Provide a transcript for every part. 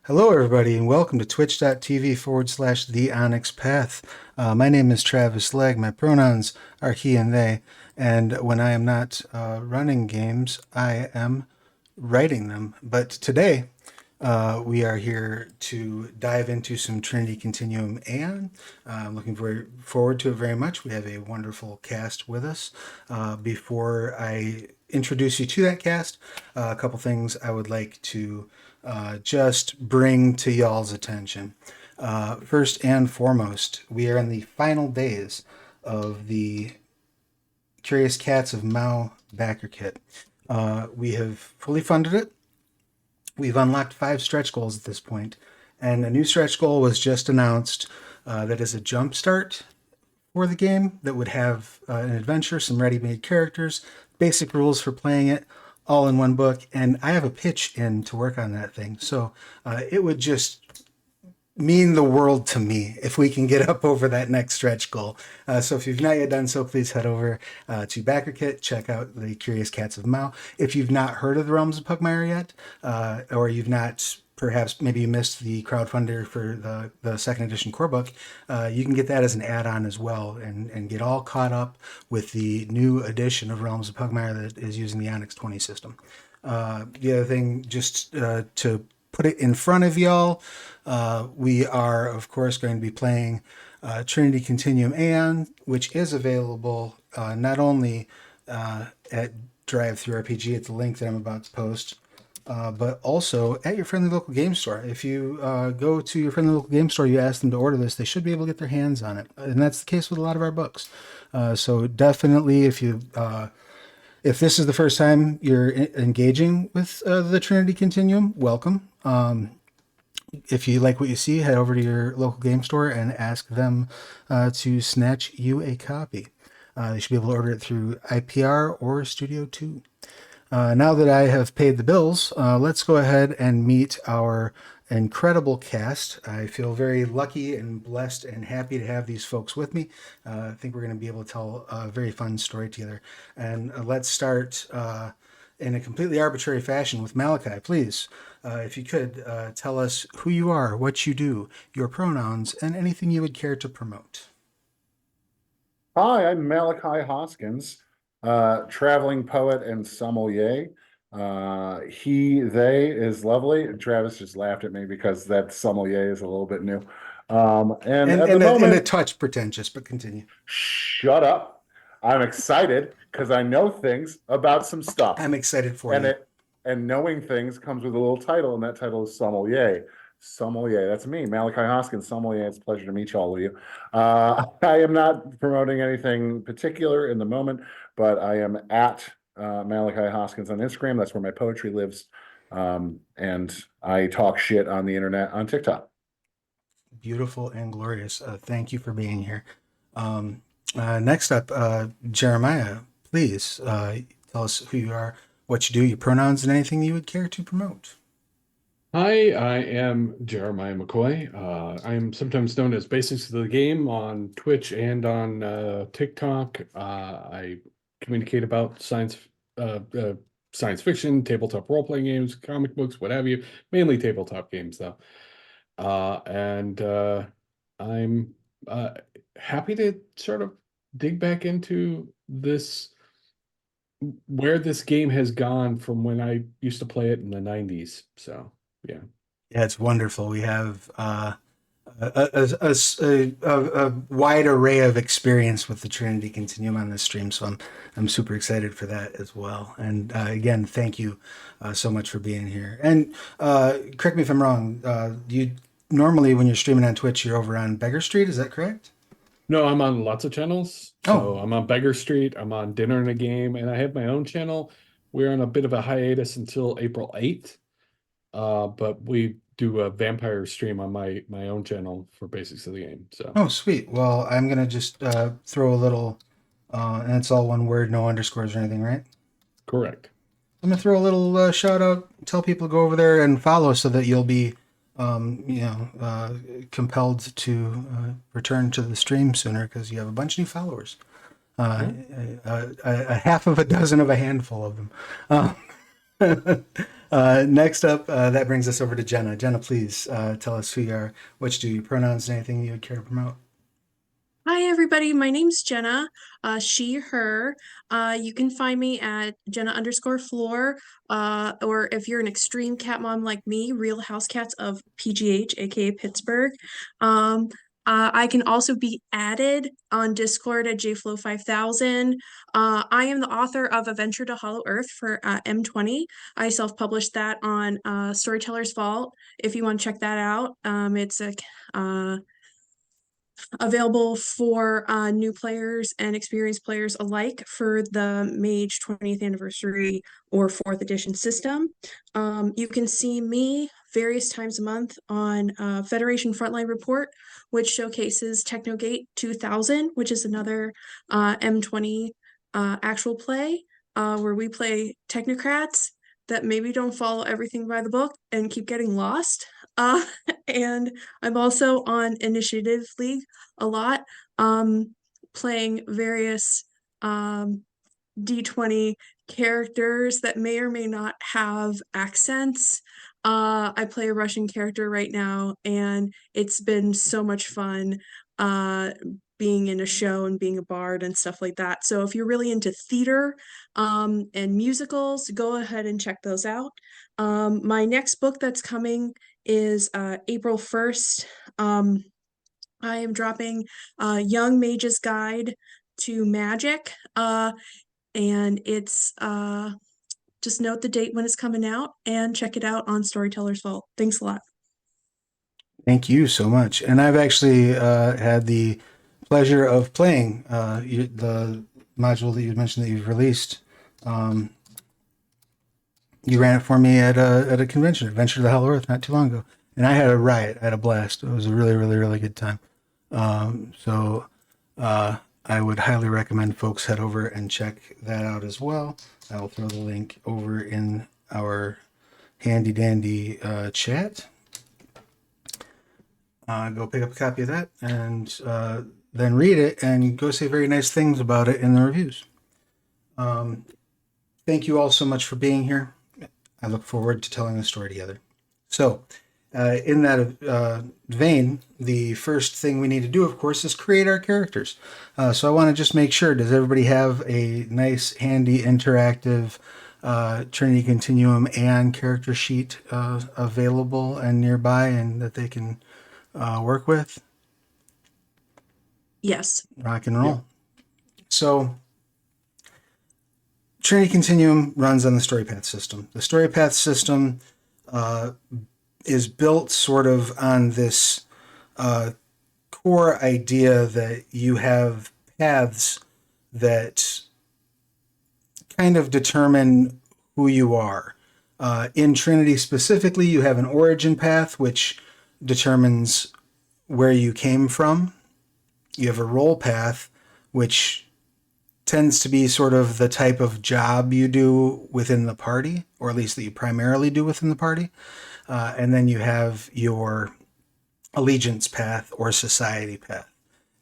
Hello, everybody, and welcome to twitch.tv/The Onyx Path. My name is Travis Legge. My pronouns are he and they. And when I am not running games, I am writing them. But today, we are here to dive into some Trinity Continuum, and I'm looking forward to it very much. We have a wonderful cast with us. Before I introduce you to that cast, a couple things I would like to just bring to y'all's attention. First and foremost, we are in the final days of the Curious Cats of Mao backer kit. We have fully funded it. We've unlocked 5 stretch goals at this point, and a new stretch goal was just announced that is a jump start for the game that would have an adventure, some ready-made characters, basic rules for playing it, all in one book. And I have a pitch in to work on that thing. So it would just mean the world to me if we can get up over that next stretch goal. So if you've not yet done so, please head over to BackerKit, check out the Curious Cats of Mao. If you've not heard of the Realms of Pugmire yet, or you've not, perhaps maybe you missed the crowdfunder for the second edition core book, you can get that as an add-on as well and get all caught up with the new edition of Realms of Pugmire that is using the Onyx 20 system. The other thing, just to put it in front of y'all, we are, of course, going to be playing Trinity Continuum Aeon, which is available not only at Drive-Thru RPG at the link that I'm about to post, but also at your friendly local game store. If you go to your friendly local game store, you ask them to order this, they should be able to get their hands on it. And that's the case with a lot of our books. So definitely, if this is the first time you're engaging with the Trinity Continuum, welcome. If you like what you see, head over to your local game store and ask them to snatch you a copy. They should be able to order it through IPR or Studio 2. Now that I have paid the bills, let's go ahead and meet our incredible cast. I feel very lucky and blessed and happy to have these folks with me. I think we're going to be able to tell a very fun story together. And let's start in a completely arbitrary fashion with Malachi. Please, if you could, tell us who you are, what you do, your pronouns, and anything you would care to promote. Hi, I'm Malachi Hoskins, traveling poet and sommelier. They is lovely. Travis just laughed at me because that sommelier is a little bit new. And And, at the and, a, and a moment, touch pretentious, but continue. shut up. I'm excited because I know things about some stuff. I'm excited for And you. it and knowing things comes with a little title, and that title is sommelier. Sommelier, that's me, Malachi Hoskins, sommelier. It's a pleasure to meet all of you. I am not promoting anything particular in the moment, but I am at Malachi Hoskins on Instagram. That's where my poetry lives. And I talk shit on the internet on TikTok. Beautiful and glorious. Thank you for being here. Next up, Jeremiah, please tell us who you are, what you do, your pronouns, and anything you would care to promote. Hi, I am Jeremiah McCoy. I am sometimes known as Basics of the Game on Twitch and on TikTok. I communicate about science fiction, tabletop role-playing games, comic books, what have you. Mainly tabletop games, though. And I'm happy to sort of dig back into where this game has gone from when I used to play it in the 90s. So, yeah. Yeah, it's wonderful. We have a wide array of experience with the Trinity Continuum on this stream, so I'm super excited for that as well. And again, thank you so much for being here. And correct me if I'm wrong. You normally, when you're streaming on Twitch, you're over on Beggar Street. Is that correct? No, I'm on lots of channels. So I'm on Beggar Street, I'm on Dinner and a Game, and I have my own channel. We're on a bit of a hiatus until April 8th. But we do a vampire stream on my own channel for Basics of the Game. So Oh, sweet. Well, I'm gonna just throw a little, and it's all one word, no underscores or anything, right? correct. I'm gonna throw a little shout out, tell people to go over there and follow, so that you'll be, compelled to return to the stream sooner because you have a bunch of new followers. A half of a dozen of a handful of them. Next up, that brings us over to Jenna. Jenna, please tell us who you are, what you do, your pronouns, and anything you would care to promote. Hi, everybody. My name's Jenna, she, her. You can find me at Jenna_Flohr, or if you're an extreme cat mom like me, Real House Cats of PGH, aka Pittsburgh. Um, I can also be added on Discord at JFlow5000. I am the author of Adventure to Hollow Earth for M20. I self-published that on Storyteller's Vault. If you want to check that out, it's a available for new players and experienced players alike for the Mage 20th anniversary or 4th edition system. You can see me various times a month on Federation Frontline Report, which showcases Technogate 2000, which is another M20 actual play where we play technocrats that maybe don't follow everything by the book and keep getting lost. Uh, and I'm also on Initiative League a lot, playing various D20 characters that may or may not have accents. I play a Russian character right now, and it's been so much fun being in a show and being a bard and stuff like that. So if you're really into theater and musicals, go ahead and check those out. My next book that's coming is April 1st. I am dropping Young Mage's Guide to Magic, and it's just note the date when it's coming out and check it out on Storyteller's Vault. Thanks a lot. Thank you so much. And I've actually had the pleasure of playing the module that you mentioned that you've released. You ran it for me at a convention, Adventure to the Hollow Earth, not too long ago, and I had a riot. I had a blast. It was a really, really, really good time. So I would highly recommend folks head over and check that out as well. I will throw the link over in our handy dandy chat. Go pick up a copy of that and then read it and go say very nice things about it in the reviews. Thank you all so much for being here. I look forward to telling the story together. So, in that vein, the first thing we need to do, of course, is create our characters. So I want to just make sure, does everybody have a nice, handy, interactive Trinity Continuum and character sheet available and nearby and that they can work with? Yes. Rock and roll. Yeah. So Trinity Continuum runs on the StoryPath system. The StoryPath system is built sort of on this core idea that you have paths that kind of determine who you are. In Trinity specifically, you have an origin path, which determines where you came from. You have a role path, which tends to be sort of the type of job you do within the party, or at least that you primarily do within the party. And then you have your allegiance path or society path.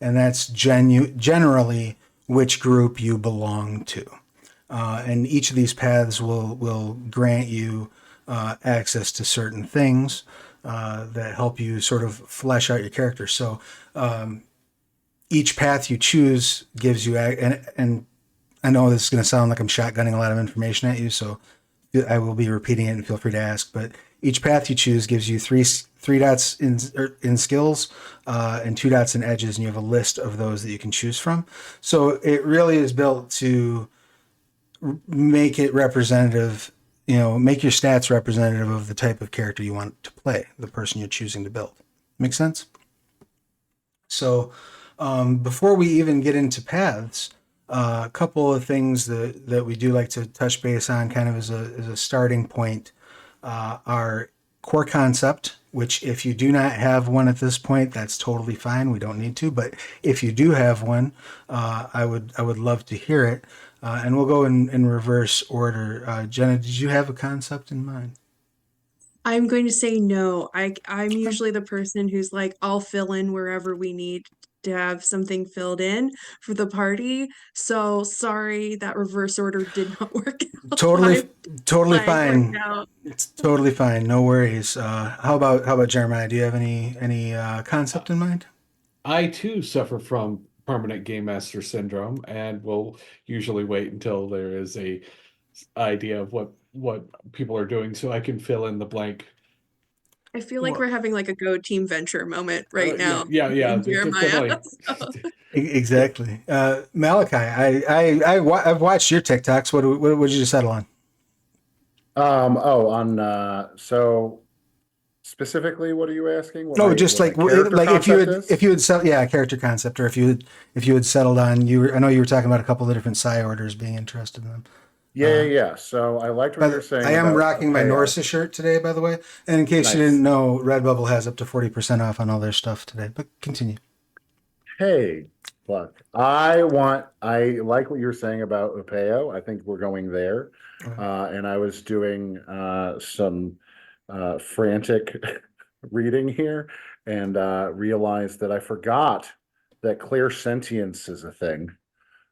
And that's generally which group you belong to. And each of these paths will grant you access to certain things that help you sort of flesh out your character. So each path you choose gives you, and I know this is going to sound like I'm shotgunning a lot of information at you, so I will be repeating it and feel free to ask, but each path you choose gives you three dots in skills and 2 dots in edges, and you have a list of those that you can choose from. So it really is built to make it representative, make your stats representative of the type of character you want to play, the person you're choosing to build. Make sense? So before we even get into paths, a couple of things that we do like to touch base on kind of as a starting point are core concept, which if you do not have one at this point, that's totally fine. We don't need to, but if you do have one, I would love to hear it. And we'll go in reverse order. Jenna, did you have a concept in mind? I'm going to say no. I'm usually the person who's like, I'll fill in wherever we need to have something filled in for the party. So sorry that reverse order did not work out. Totally, totally Like, worked fine. out. It's totally fine. No worries. How about Jeremiah? Do you have any concept in mind? I too suffer from permanent game master syndrome and will usually wait until there is a idea of what people are doing so I can fill in the blank. I feel like Well, we're having like a go team venture moment right Yeah, now yeah, in Jeremiah. definitely. So, exactly. Malachi, I've watched your TikToks. What did you settle on? So specifically, what are you asking? No, just What my like character like concept is? if you had settled, yeah, character concept, or if you had settled on I know you were talking about a couple of different psi orders being interested in them. Yeah. So I liked what you were But I saying am about rocking my Apeo. Norsa shirt today, by the way. And in case you didn't Nice. know, Redbubble has up to 40% off on all their stuff today. But continue. Hey, look, I like what you're saying about Apeo. I think we're going there. Okay. And I was doing some frantic reading here and realized that I forgot that clear sentience is a thing.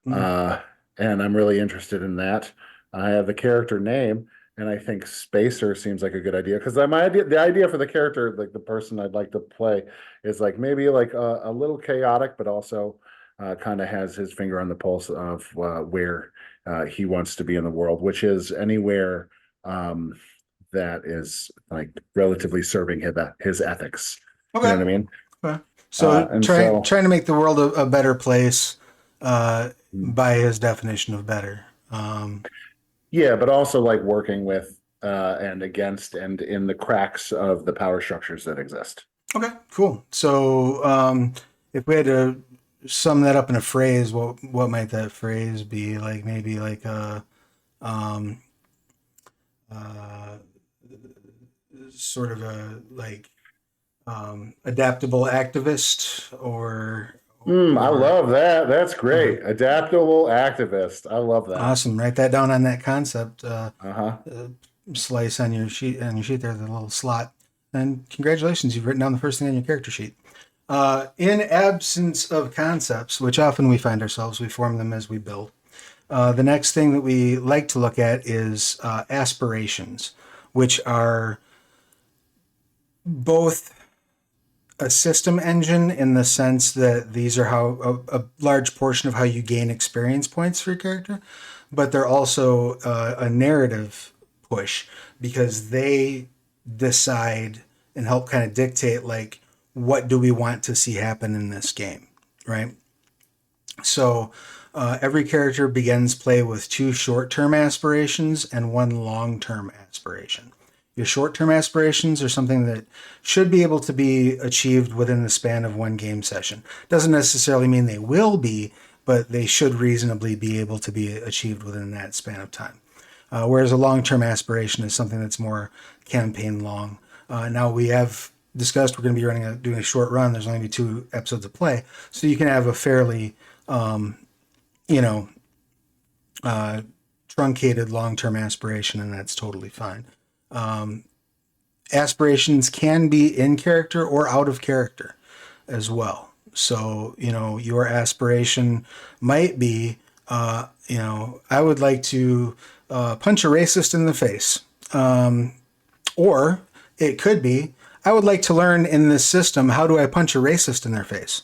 Mm. Uh, and I'm really interested in that. I have the character name, and I think Spacer seems like a good idea because the idea for the character, like the person I'd like to play, is like maybe like a little chaotic, but also kind of has his finger on the pulse of where he wants to be in the world, which is anywhere um, that is like relatively serving his ethics. You know Okay. what I mean? Okay. So And so. trying to make the world a better place mm, by his definition of better. Yeah, but also like working with and against and in the cracks of the power structures that exist. Okay, cool. So if we had to sum that up in a phrase, what might that phrase be? Like maybe like a um, uh, sort of a like adaptable activist I or love that. That's okay. great. Adaptable activist. I love that. Awesome. Write that down on that concept Uh-huh. uh, slice on your sheet there, the little slot. And congratulations, you've written down the first thing on your character sheet. In absence of concepts, which often we find ourselves, we form them as we build. The next thing that we like to look at is aspirations, which are both a system engine in the sense that these are how a large portion of how you gain experience points for your character, but they're also a narrative push because they decide and help kind of dictate like what do we want to see happen in this game, right? So every character begins play with two short-term aspirations and one long-term aspiration. Your short-term aspirations are something that should be able to be achieved within the span of one game session. Doesn't necessarily mean they will be, but they should reasonably be able to be achieved within that span of time. Whereas a long-term aspiration is something that's more campaign long. Now we have discussed we're going to be doing a short run. There's only going to be 2 episodes of play, so you can have a fairly you know, truncated long-term aspiration, and that's totally fine. Aspirations can be in character or out of character as well. So, your aspiration might be, I would like to punch a racist in the face. Or it could be, I would like to learn in this system, how do I punch a racist in their face?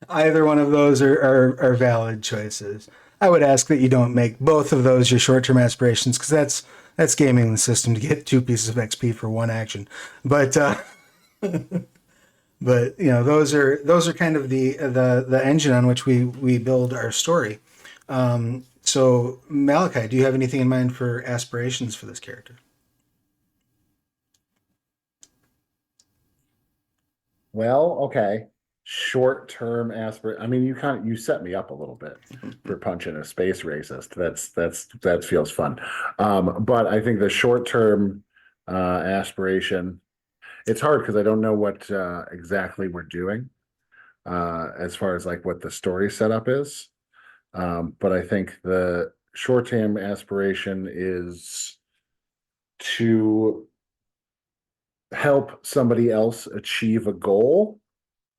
Either one of those are valid choices. I would ask that you don't make both of those your short-term aspirations because that's gaming the system to get 2 pieces of XP for 1 action. But those are kind of the engine on which we build our story. So Malachi, do you have anything in mind for aspirations for this character? Well, okay. Short-term aspirate. I mean, you set me up a little bit for punching a space racist. That feels fun. But I think the short-term aspiration, it's hard because I don't know what exactly we're doing as far as like what the story setup is. But I think the short-term aspiration is to help somebody else achieve a goal.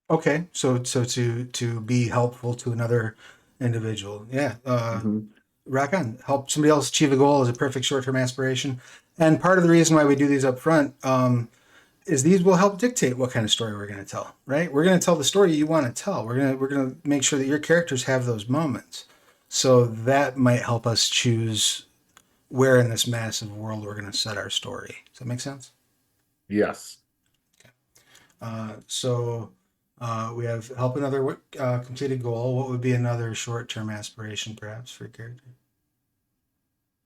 Okay, so to be helpful to another individual. Yeah. Mhm. Rock on. Help somebody else achieve a goal is a perfect short-term aspiration. And part of the reason why we do these up front is these will help dictate what kind of story we're going to tell, right? We're going to tell the story you want to tell. We're going to make sure that your characters have those moments. So that might help us choose where in this massive world we're going to set our story. Does that make sense? Yes. We have help another completed goal. What would be another short-term aspiration, perhaps, for a character?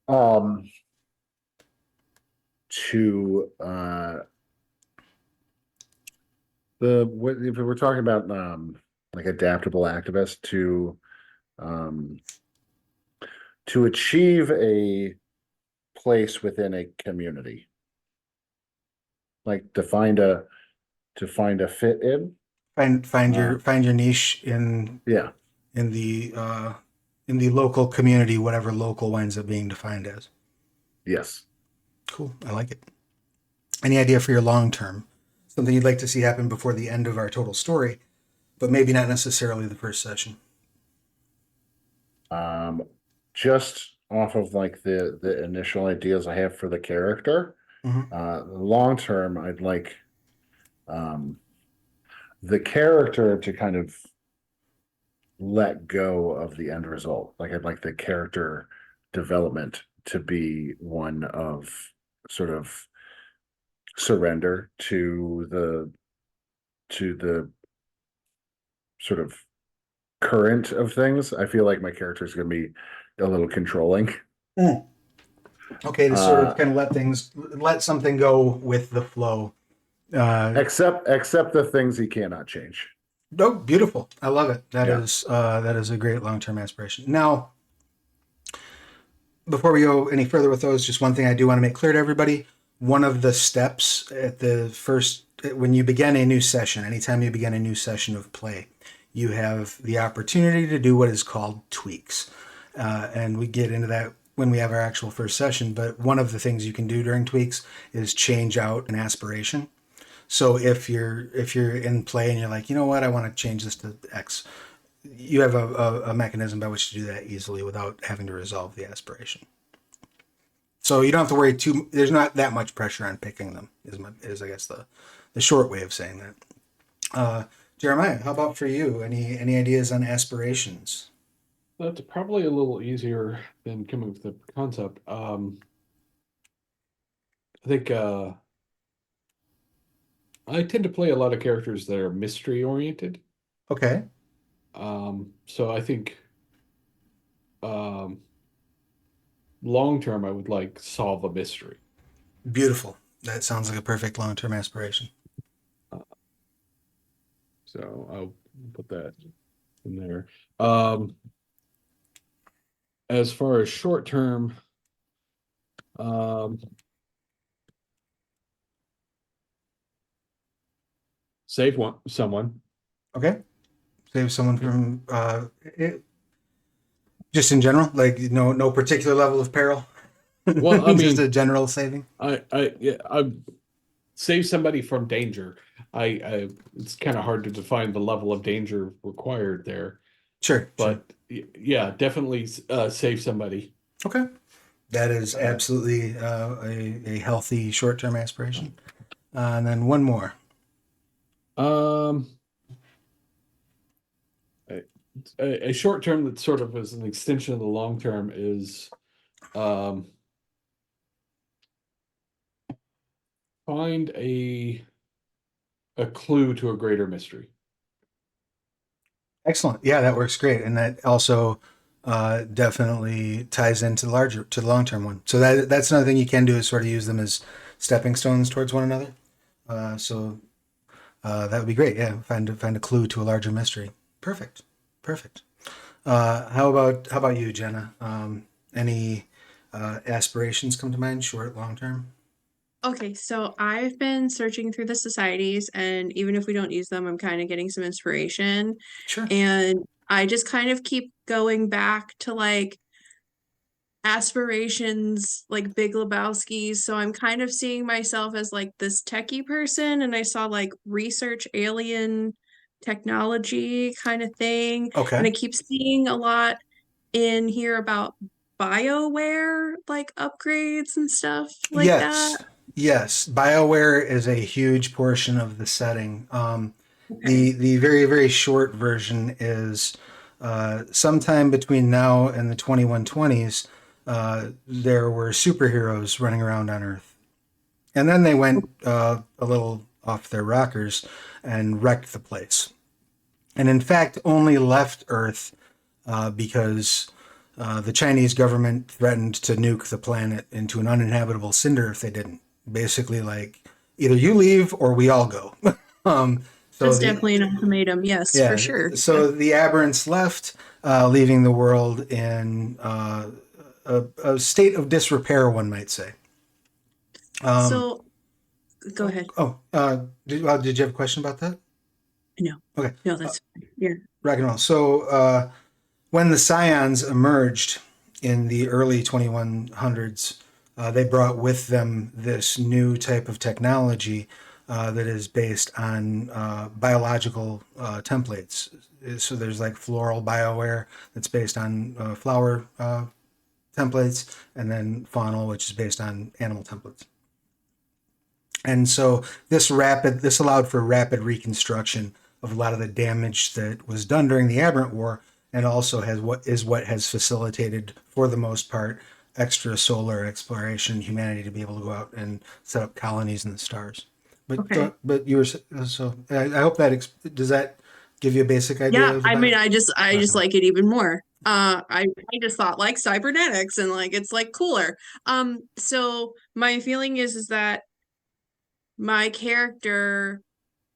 Um, to if we're talking about like adaptable activists um to achieve a place within a community, like to find a fit in. Find your niche Yeah. in the local community, whatever local winds up being defined as. Yes. Cool. I like it. Any idea for your long term? Something you'd like to see happen before the end of our total story, but maybe not necessarily the first session. Just off of like the initial ideas I have for the character, Mm-hmm. long term, I'd like the character to kind of let go of the end result. Like I'd like the character development to be one of sort of surrender to the sort of current of things. I feel like my character is going to be a little controlling. Mm. Okay, to sort of Uh, kind of let something go with the flow. except the things he cannot change. Oh, beautiful! I love it. Yeah. That is a great long term aspiration. Now, before we go any further with those, just one thing I do want to make clear to everybody. One of the steps at the first, when you begin a new session, anytime you begin a new session of play, you have the opportunity to do what is called tweaks. And we get into that when we have our actual first session. But one of the things you can do during tweaks is change out an aspiration. So if you're in play and you're like, you know what, I want to change this to X, you have a mechanism by which to do that easily without having to resolve the aspiration. So you don't have to worry too. There's not that much pressure on picking them. Is I guess the short way of saying that. Jeremiah, how about for you? Any ideas on aspirations? That's probably a little easier than coming with the concept. I think I tend to play a lot of characters that are mystery oriented. Okay, So I think um, long term, I would like solve a mystery. beautiful. That sounds like a perfect long-term aspiration. Uh, so I'll put that in there. Um, as far as short term, um, save someone. Okay, save someone from just in general, like no particular level of peril. Well, I Just a mean, general saving. I save somebody from danger. I it's kind of hard to define the level of danger required there, Sure, sure. but yeah, definitely save somebody. Okay, that is absolutely a healthy short-term aspiration. And then one more. Um, a, a short term that sort of is an extension of the long term is um, find a clue to a greater mystery. Excellent. Yeah, that works great, and that also definitely ties into the long term one. So that's another thing you can do is sort of use them as stepping stones towards one another. That would be great. Yeah, find a clue to a larger mystery. Perfect. Perfect. How about you, Jenna? Any aspirations come to mind, short, long term? Okay, so I've been searching through the societies, and even if we don't use them, I'm kind of getting some inspiration. Sure. And I just kind of keep going back to like aspirations like Big Lebowski, so I'm kind of seeing myself as like this techie person, and I saw like research alien technology kind of thing, and Okay. I keep seeing a lot in here about BioWare like upgrades and stuff like that. Yes. Yes. BioWare is a huge portion of the setting. Okay. The very, very short version is sometime between now and the 2120s, there were superheroes running around on Earth. And then they went a little off their rockers and wrecked the place. And in fact, only left Earth because the Chinese government threatened to nuke the planet into an uninhabitable cinder if they didn't. Basically, like either you leave or we all go. um, so That's the definitely an ultimatum, yes, for yeah, sure. so the aberrants left, leaving the world in a state of disrepair, one might say. Um, So go ahead. did you have a question about that? No, Okay, no, uh, that's fine. Yeah. rock and roll. So when the Scions emerged in the early 2100s, they brought with them this new type of technology that is based on biological templates. So there's like floral bioware that's based on flower templates, and then faunal, which is based on animal templates. And so this allowed for rapid reconstruction of a lot of the damage that was done during the Aberrant War, and also what has facilitated, for the most part, extrasolar exploration, humanity to be able to go out and set up colonies in the stars. Okay. But you were so I hope that does that give you a basic idea Yeah, of the I mean, bio? I just like it even more. I just thought like cybernetics and like it's like cooler. So my feeling is that my character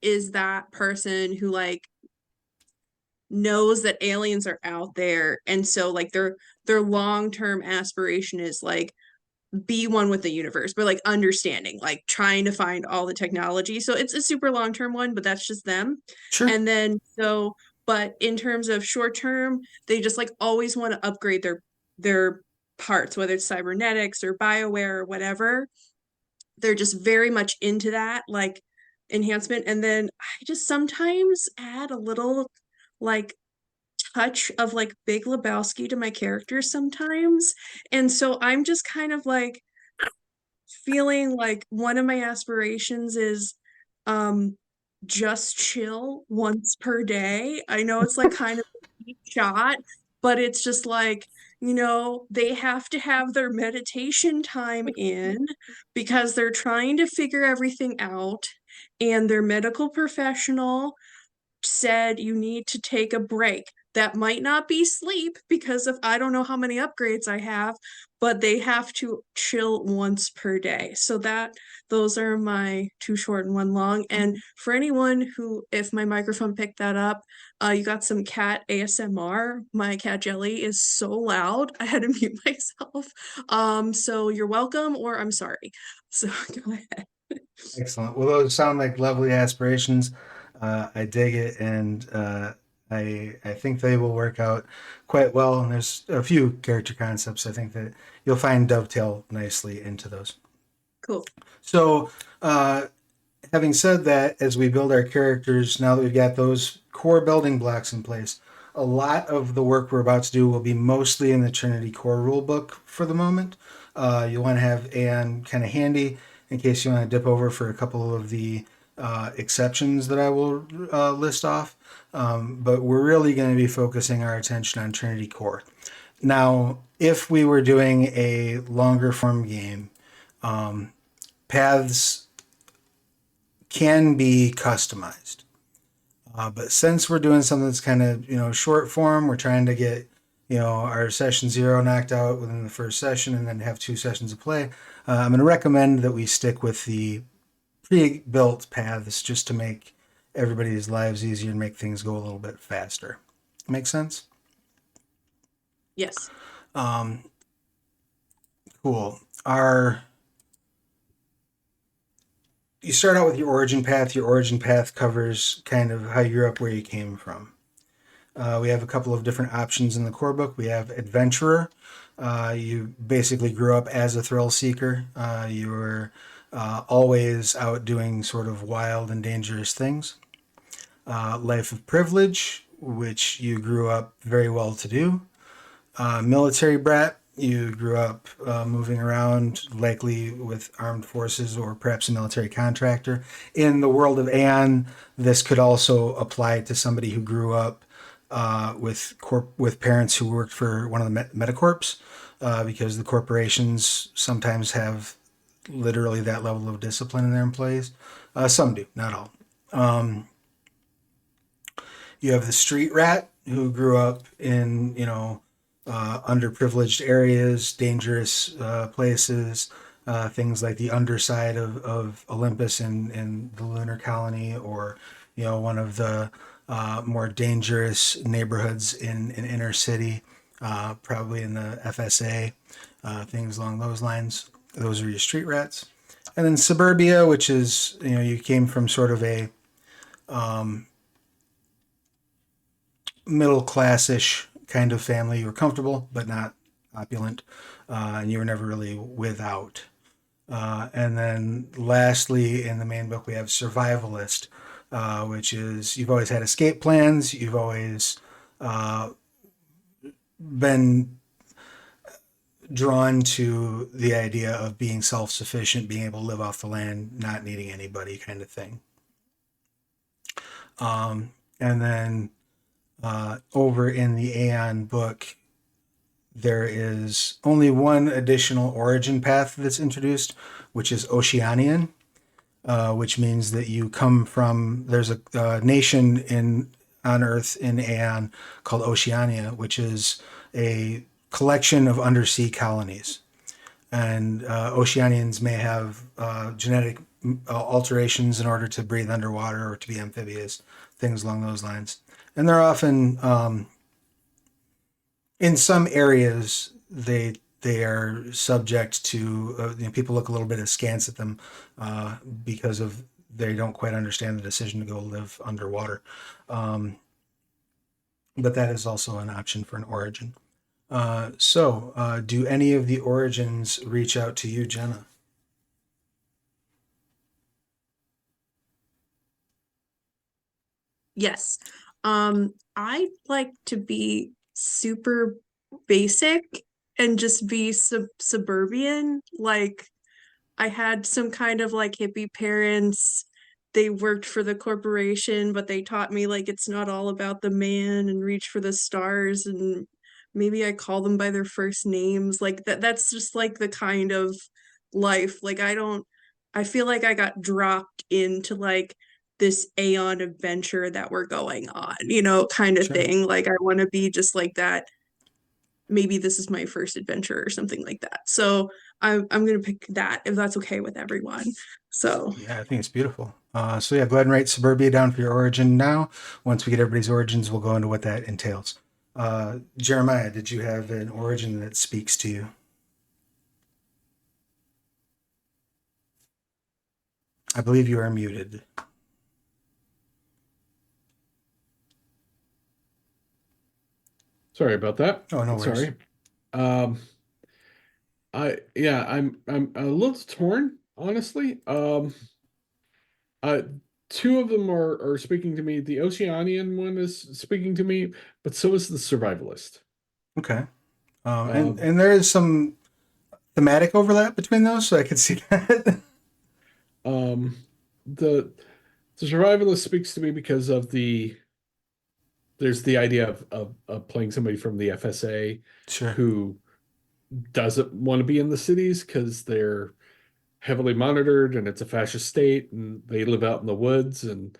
is that person who like knows that aliens are out there, and so like their long-term aspiration is like be one with the universe, but like understanding, like trying to find all the technology. So it's a super long term one, but that's just them. Sure. And then so, but in terms of short term, they just like always want to upgrade their parts, whether it's cybernetics or bioware or whatever. They're just very much into that, like enhancement. And then I just sometimes add a little like touch of like Big Lebowski to my characters sometimes. And so I'm just kind of like feeling like one of my aspirations is um just chill once per day. I know it's like kind of a deep shot, but it's just like, they have to have their meditation time in because they're trying to figure everything out, and their medical professional said you need to take a break. That might not be sleep because of I don't know how many upgrades I have, but they have to chill once per day. So those are my two short and one long. And for anyone who, if my microphone picked that up, you got some cat ASMR. My cat Jelly is so loud. I had to mute myself. So you're welcome, or I'm sorry. So go ahead. Excellent. Well, those sound like lovely aspirations. I dig it, and I think they will work out quite well. And there's a few character concepts I think that you'll find dovetail nicely into those. Cool. So, having said that, as we build our characters, now that we've got those core building blocks in place, a lot of the work we're about to do will be mostly in the Trinity core rulebook for the moment. You'll want to have Anne kind of handy in case you want to dip over for a couple of the exceptions that I will list off. But we're really going to be focusing our attention on Trinity core. Now, if we were doing a longer form game, paths can be customized. But since we're doing something that's kind of, short form, we're trying to get, our session 0 knocked out within the first session and then have 2 sessions of play. I'm going to recommend that we stick with the pre-built paths just to make everybody's lives easier and make things go a little bit faster. Make sense? Yes. Cool. You start out with your origin path. Your origin path covers kind of how you're up, where you came from. We have a couple of different options in the core book. We have Adventurer. You basically grew up as a thrill seeker. You were always out doing sort of wild and dangerous things. Life of Privilege, which you grew up very well to do. Military Brat, you grew up moving around, likely with armed forces or perhaps a military contractor. In the world of Aeon, this could also apply to somebody who grew up with parents who worked for one of the Metacorps, because the corporations sometimes have literally that level of discipline in their employees. Some do, not all. You have the street rat who grew up in, underprivileged areas, dangerous places, things like the underside of Olympus in the lunar colony, or, one of the more dangerous neighborhoods in inner city, probably in the FSA, things along those lines. Those are your street rats. And then suburbia, which is, you came from sort of a middle class-ish kind of family. You were comfortable, but not opulent, and you were never really without. And then lastly, in the main book, we have survivalist, which is you've always had escape plans. You've always been drawn to the idea of being self-sufficient, being able to live off the land, not needing anybody, kind of thing. And then over in the Aeon book, there is only one additional origin path that's introduced, which is Oceanian, which means that you come from, there's a nation on Earth in Aeon called Oceania, which is a collection of undersea colonies. And Oceanians may have genetic alterations in order to breathe underwater or to be amphibious, things along those lines. And they're often, in some areas, they are subject to, people look a little bit askance at them because of they don't quite understand the decision to go live underwater. But that is also an option for an origin. So do any of the origins reach out to you, Jenna? Yes. I'd like to be super basic and just be suburban. Like, I had some kind of like hippie parents. They worked for the corporation, but they taught me like it's not all about the man and reach for the stars, and maybe I call them by their first names. Like that's just like the kind of life. Like I feel like I got dropped into like this Aeon adventure that we're going on, kind of Sure. thing. Like I want to be just like that. Maybe this is my first adventure or something like that. So I'm gonna pick that if that's okay with everyone. So Yeah, I think it's beautiful. So yeah, go ahead and write Suburbia down for your origin now. Once we get everybody's origins, we'll go into what that entails. Jeremiah, did you have an origin that speaks to you? I believe you are muted. Sorry about that. Oh, no worries. Sorry. I'm a little torn, honestly. Uh, two of them are speaking to me. The Oceanian one is speaking to me, but so is the Survivalist. Okay. Um, And there is some thematic overlap between those, so I could see that. um, the the Survivalist speaks to me because of there's the idea of playing somebody from the FSA Sure. who doesn't want to be in the cities because they're heavily monitored and it's a fascist state and they live out in the woods, and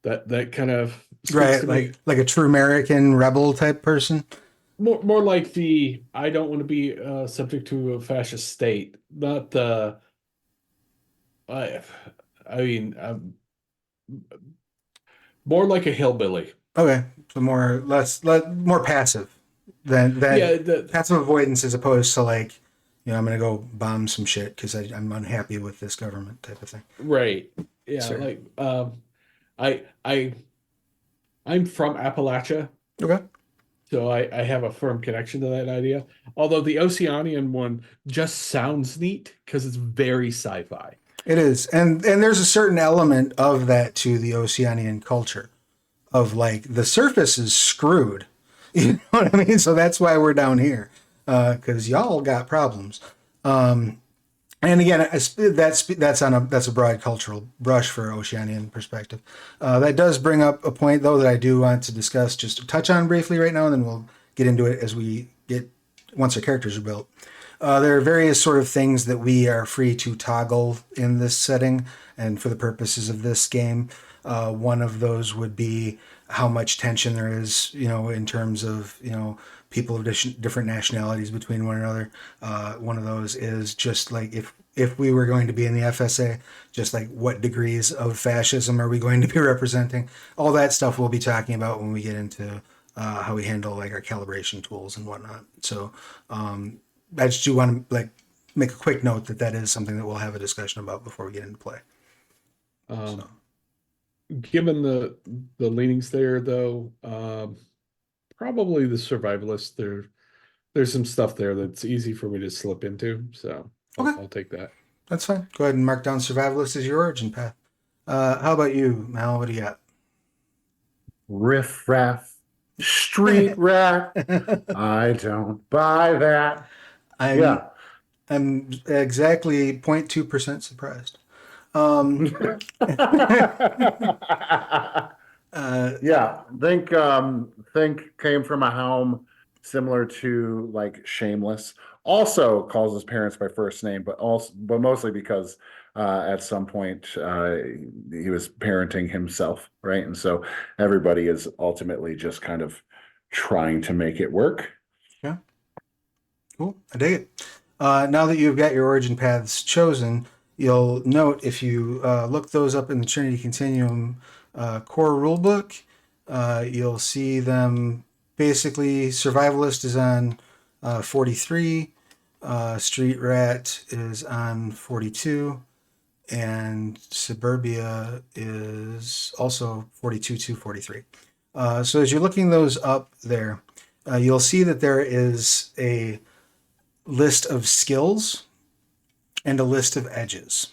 that kind of speaks Right, to me. like a true American rebel type person. More like the I don't want to be subject to a fascist state, not the I I mean more like a hillbilly. Okay, so more passive than Yeah, the passive avoidance as opposed to like, I'm gonna go bomb some shit because I'm unhappy with this government type of thing. right. Yeah, Sure. like I I'm from Appalachia, Okay. so I have a firm connection to that idea. Although the Oceanian one just sounds neat because it's very sci-fi. It is. And there's a certain element of that to the Oceanian culture of like the surface is screwed. You know what I mean? So that's why we're down here. Because y'all got problems. And again, that's a broad cultural brush for Oceanian perspective. That does bring up a point though that I do want to discuss, just to touch on briefly right now, and then we'll get into it as we get once our characters are built. There are various sort of things that we are free to toggle in this setting, and for the purposes of this game, one of those would be how much tension there is, in terms of, people of different nationalities between one another. One of those is just like if we were going to be in the FSA, just like what degrees of fascism are we going to be representing? All that stuff we'll be talking about when we get into how we handle like our calibration tools and whatnot. So I just do want to like make a quick note that is something that we'll have a discussion about before we get into play. Um, Given the leanings there, though, probably the survivalist. There's some stuff there that's easy for me to slip into, so Okay. I'll take that. That's fine. Go ahead and mark down survivalist as your origin path. How about you, Mal? What do you got? Riff raff, street rat. I don't buy that. I'm exactly 0.2% surprised. Yeah, think came from a home similar to like Shameless. Also calls his parents by first name, but mostly because at some point he was parenting himself, right? And so everybody is ultimately just kind of trying to make it work. Yeah. Cool. I dig it. Now that you've got your origin paths chosen, you'll note if you look those up in the Trinity Continuum core rulebook, you'll see them basically. Survivalist is on 43, Street Rat is on 42, and Suburbia is also 42 to 43. So as you're looking those up there, you'll see that there is a list of skills and a list of edges.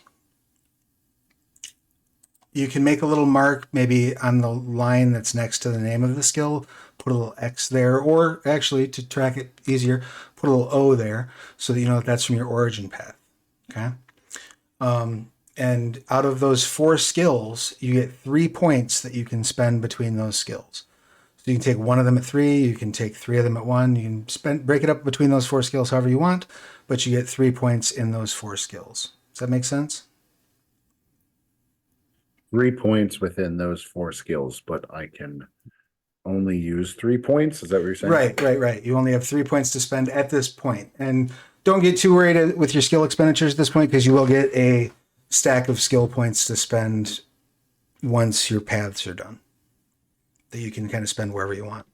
You can make a little mark maybe on the line that's next to the name of the skill, put a little X there, or actually to track it easier, put a little O there so that you know that that's from your origin path. Okay. And out of those 4 skills, you get 3 points that you can spend between those skills. So you can take one of them at 3, you can take 3 of them at 1, you can break it up between those 4 skills however you want, but you get 3 points in those 4 skills. Does that make sense? 3 points within those 4 skills, but I can only use 3 points. Is that what you're saying? Right. You only have 3 points to spend at this point. And don't get too worried with your skill expenditures at this point, because you will get a stack of skill points to spend once your paths are done, that you can kind of spend wherever you want.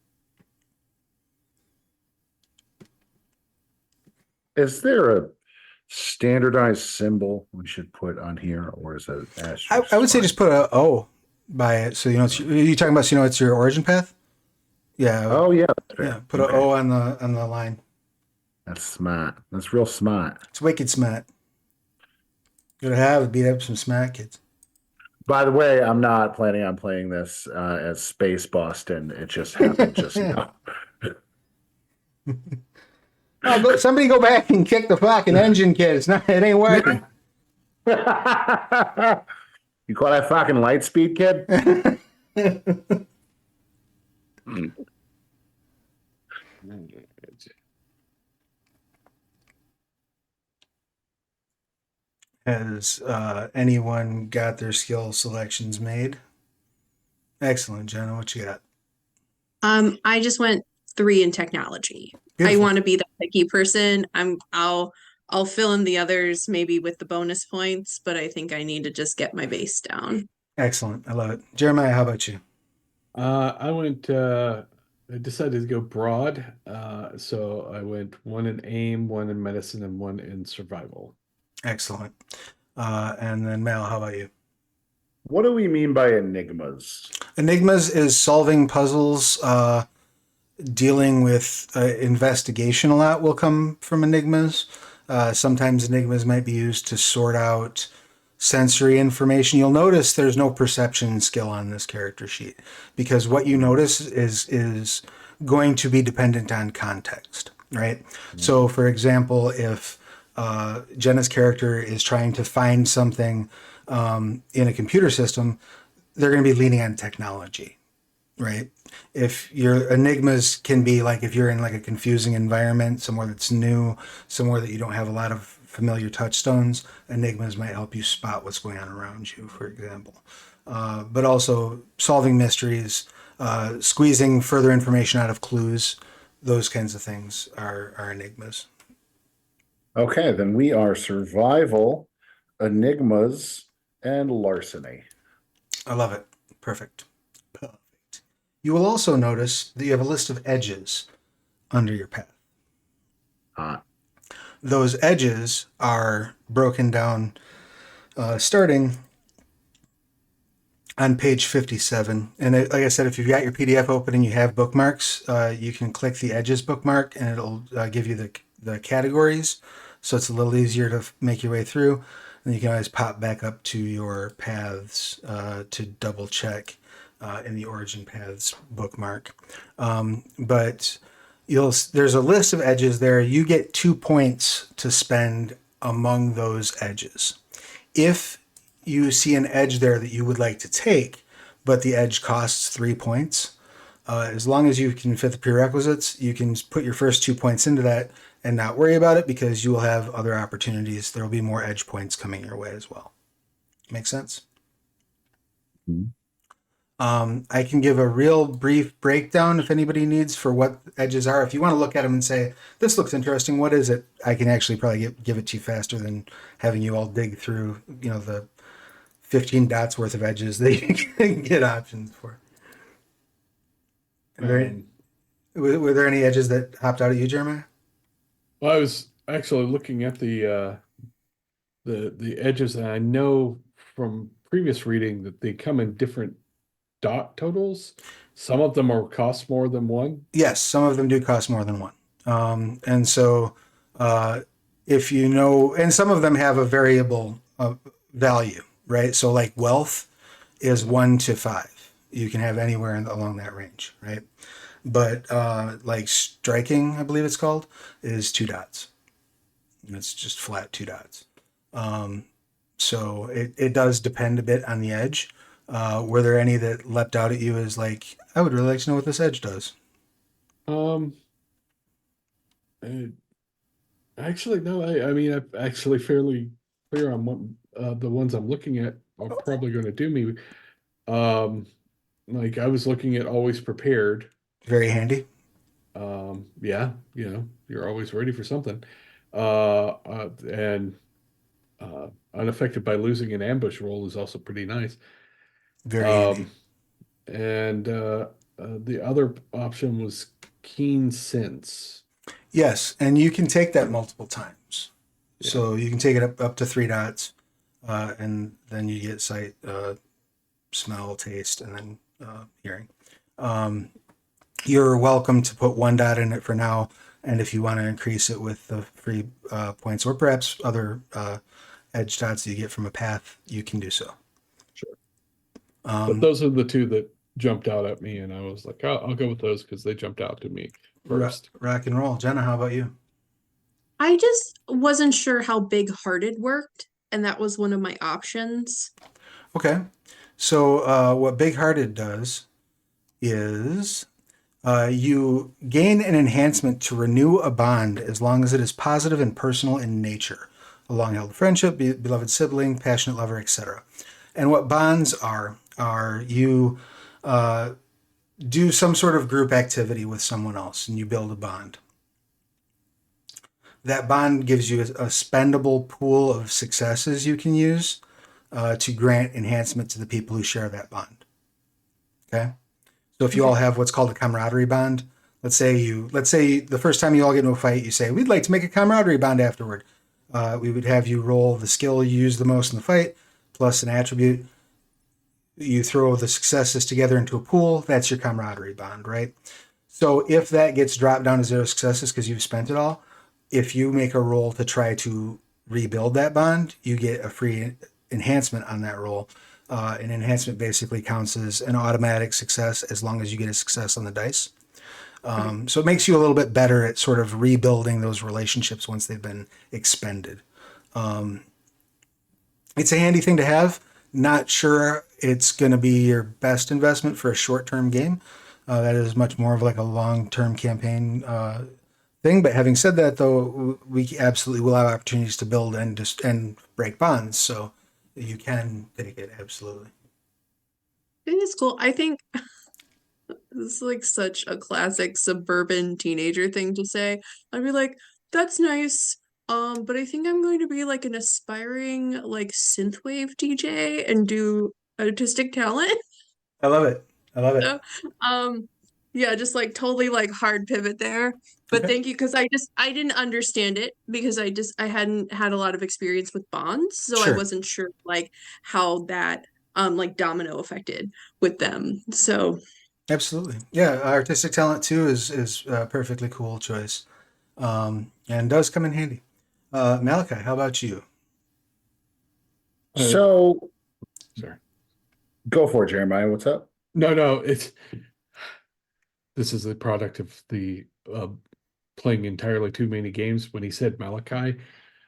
Is there a standardized symbol we should put on here, or is it I would say just put a O by it, so you know you're talking about, it's your origin path. Yeah. Oh yeah, that's right. Yeah. Put an O on the line. That's smart. That's real smart. It's wicked smart. Good to have beat up some smart kids. By the way, I'm not planning on playing this as Space Boston. It just happened just now. Somebody go back and kick the fucking engine, kid. It ain't working. You call that fucking light speed, kid? Has anyone got their skill selections made? Excellent, Jenna. What you got? I just went 3 in technology. Beautiful. I want to be the picky person. I'll fill in the others maybe with the bonus points, but I think I need to just get my base down. Excellent. I love it. Jeremiah, how about you? I decided to go broad. So I went 1 in aim, 1 in medicine, and 1 in survival. Excellent. And then Mal, how about you? What do we mean by enigmas? Enigmas is solving puzzles, dealing with investigation a lot will come from enigmas. Sometimes enigmas might be used to sort out sensory information. You'll notice there's no perception skill on this character sheet because what you notice is going to be dependent on context, right? So, for example, if Jenna's character is trying to find something in a computer system, they're going to be leaning on technology, right? If your enigmas can be like if you're in like a confusing environment, somewhere that's new, somewhere that you don't have a lot of familiar touchstones, enigmas might help you spot what's going on around you, for example. But also solving mysteries, squeezing further information out of clues, those kinds of things are enigmas. Okay, then we are survival, enigmas, and larceny. I love it. Perfect. Perfect. You will also notice that you have a list of edges under your path. Those edges are broken down starting on page 57. And like I said, if you've got your PDF open and you have bookmarks, you can click the edges bookmark and it'll give you the categories. So it's a little easier to make your way through. And you can always pop back up to your paths to double check in the origin paths bookmark. But there's a list of edges there. You get 2 points to spend among those edges. If you see an edge there that you would like to take, but the edge costs 3 points, as long as you can fit the prerequisites, you can put your first 2 points into that and not worry about it because you will have other opportunities. There will be more edge points coming your way as well. Make sense? Mm-hmm. I can give a real brief breakdown if anybody needs for what edges are. If you want to look at them and say, this looks interesting, what is it? I can actually probably give it to you faster than having you all dig through, the 15 dots worth of edges that you can get options for. Were there any edges that hopped out at you, Jeremiah? Well, I was actually looking at the edges, and I know from previous reading that they come in different dot totals. Some of them cost more than one. Yes, some of them do cost more than one. And so if you know, and some of them have a variable value, right? So like wealth is 1 to 5. You can have anywhere along that range, right? But like striking, I believe it's called, is 2 dots. And it's just flat 2 dots. So it does depend a bit on the edge. Were there any that leapt out at you as like, I would really like to know what this edge does? Actually, no. I mean, I'm actually fairly clear on what the ones I'm looking at are probably going to do me. Like I was looking at always prepared. Very handy. Yeah, you're always ready for something. And unaffected by losing an ambush roll is also pretty nice. Very handy. And the other option was keen sense. Yes, and you can take that multiple times. Yeah. So you can take it up to 3 dots, and then you get sight, smell, taste, and then hearing. You're welcome to put 1 dot in it for now, and if you want to increase it with the free points or perhaps other edge dots that you get from a path, you can do so. Sure. But those are the 2 that jumped out at me, and I was like, I'll go with those because they jumped out to me first. Rock and roll. Jenna, how about you? I just wasn't sure how big-hearted worked, and that was one of my options. Okay. So what big-hearted does is you gain an enhancement to renew a bond as long as it is positive and personal in nature. A long-held friendship, beloved sibling, passionate lover, etc. And what bonds are you do some sort of group activity with someone else and you build a bond. That bond gives you a spendable pool of successes you can use to grant enhancement to the people who share that bond. Okay? So if you all have what's called a camaraderie bond, let's say the first time you all get into a fight, you say, we'd like to make a camaraderie bond afterward. We would have you roll the skill you use the most in the fight, plus an attribute. you throw the successes together into a pool. That's your camaraderie bond, right? So if that gets dropped down to 0 successes because you've spent it all, if you make a roll to try to rebuild that bond, you get a free enhancement on that roll. An enhancement basically counts as an automatic success as long as you get a success on the dice. So it makes you a little bit better at sort of rebuilding those relationships once they've been expended. It's a handy thing to have. Not sure it's going to be your best investment for a short-term game. That is much more of like a long-term campaign thing. But having said that, though, we absolutely will have opportunities to build and break bonds. So you can take it, absolutely. It is cool. I think this is like such a classic suburban teenager thing to say. I'd be like, that's nice. But I think I'm going to be like an aspiring like synthwave DJ and do artistic talent. I love it. I love it. So, yeah, just like totally like hard pivot there. But Okay. thank you, because I didn't understand it because I hadn't had a lot of experience with bonds, so I Sure. wasn't sure like how that like domino affected with them. So Absolutely. Yeah, artistic talent too is a perfectly cool choice, and does come in handy. Malachi, how about you? So Sorry. go for it, Jeremiah. What's up? No, this is the product of the playing entirely too many games. When he said Malachi,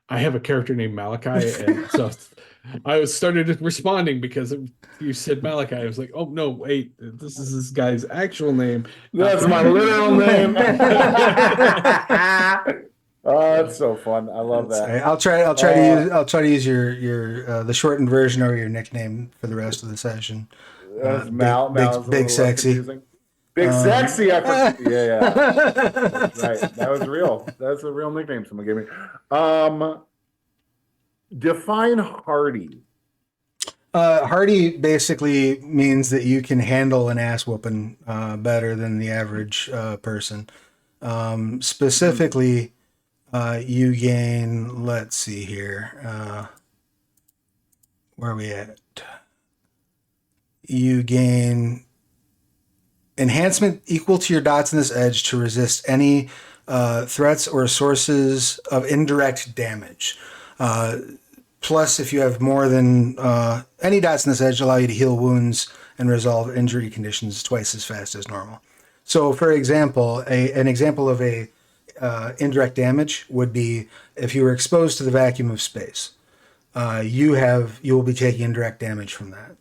I have a character named Malachi, and so I started responding because you said Malachi. I was like, oh no, wait, this is this guy's actual name. That's my literal name. Oh, that's so fun. I love That's- that. I'll try to use your the shortened version or your nickname for the rest of the session. That's Big- Mal. big- Mal's a big little less sexy. confusing. Big sexy. I forgot. Yeah. That's right. That was real. That's a real nickname someone gave me. Define hardy. Hardy basically means that you can handle an ass whooping better than the average person. Specifically, you gain, let's see here, where are we at? You gain enhancement equal to your dots in this edge to resist any threats or sources of indirect damage. Plus, if you have more than any dots in this edge, allow you to heal wounds and resolve injury conditions twice as fast as normal. So, for example, an example of a indirect damage would be if you were exposed to the vacuum of space. You will be taking indirect damage from that.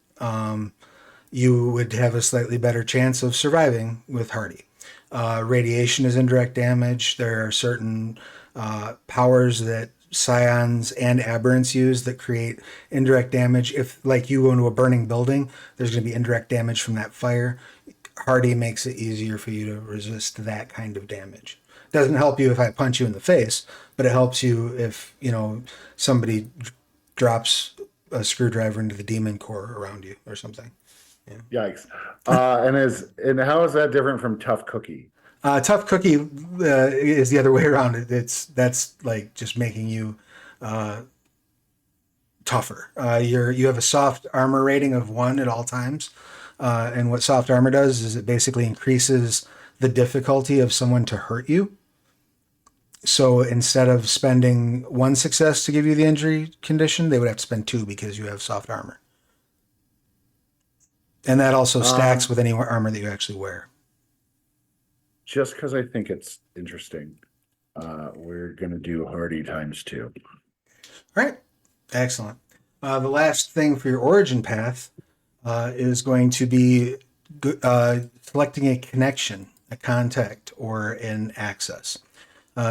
You would have a slightly better chance of surviving with Hardy. Radiation is indirect damage. There are certain powers that scions and aberrants use that create indirect damage. If, like, you go into a burning building, there's going to be indirect damage from that fire. Hardy makes it easier for you to resist that kind of damage. Doesn't help you if I punch you in the face, but it helps you if, somebody drops a screwdriver into the demon core around you or something. Yikes. And how is that different from Tough Cookie? Tough Cookie is the other way around. That's like just making you tougher. You have a soft armor rating of 1 at all times, and what soft armor does is it basically increases the difficulty of someone to hurt you. So instead of spending 1 success to give you the injury condition, they would have to spend 2 because you have soft armor. And that also stacks with any armor that you actually wear. Just because I think it's interesting, we're going to do Hardy ×2. All right. Excellent. The last thing for your origin path is going to be selecting a connection, a contact, or an access.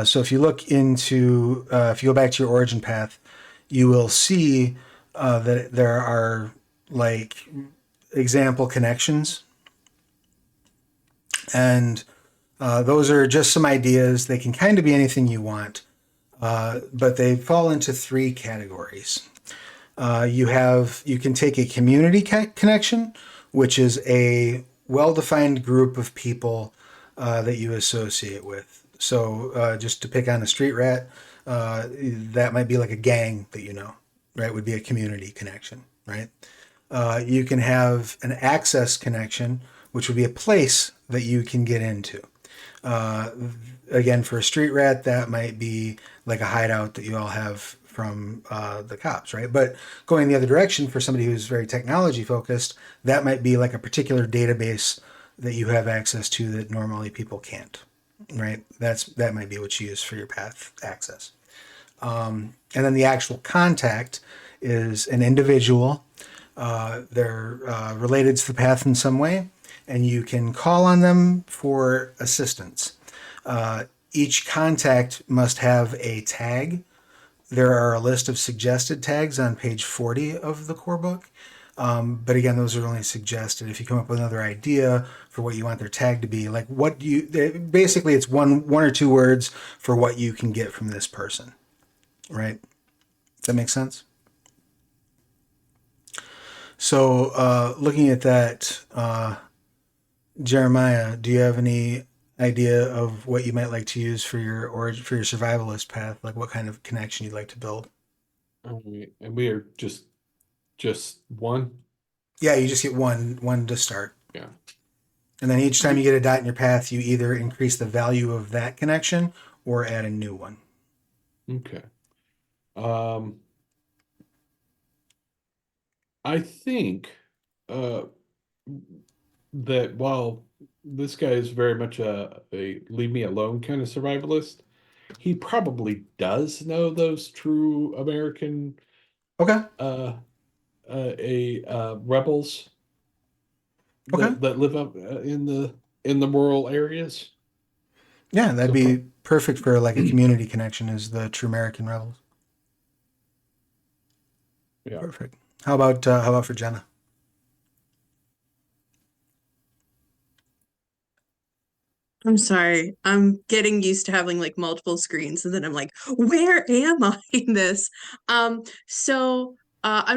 So if you look into, if you go back to your origin path, you will see that there are like example connections. And those are just some ideas. They can kind of be anything you want, but they fall into 3 categories. You can take a community connection, which is a well-defined group of people that you associate with. So just to pick on a street rat, that might be like a gang that right? Would be a community connection, right? You can have an access connection, which would be a place that you can get into. Uh, Again, for a street rat, that might be like a hideout that you all have from the cops, right? But going the other direction for somebody who's very technology focused, that might be like a particular database that you have access to that normally people can't, right? That might be what you use for your path access. And then the actual contact is an individual. They're related to the path in some way, and you can call on them for assistance. Each contact must have a tag. There are a list of suggested tags on page 40 of the core book. But again, those are only suggested. If you come up with another idea for what you want their tag to be, like what do you, basically it's one or two words for what you can get from this person, right? Does that make sense? So looking at that, Jeremiah, do you have any idea of what you might like to use for your survivalist path? Like what kind of connection you'd like to build? All right. And we are just one. Yeah, you just get one to start. Yeah. And then each time you get a dot in your path, you either increase the value of that connection or add a new one. Okay. I think that while this guy is very much a leave me alone kind of survivalist, he probably does know those true American Okay. rebels Okay. that live up in the rural areas. Yeah, that'd So be perfect for like a community connection is the true American rebels. Yeah. Perfect. How about for Jenna? I'm sorry. I'm getting used to having like multiple screens, and then I'm like, where am I in this? I'm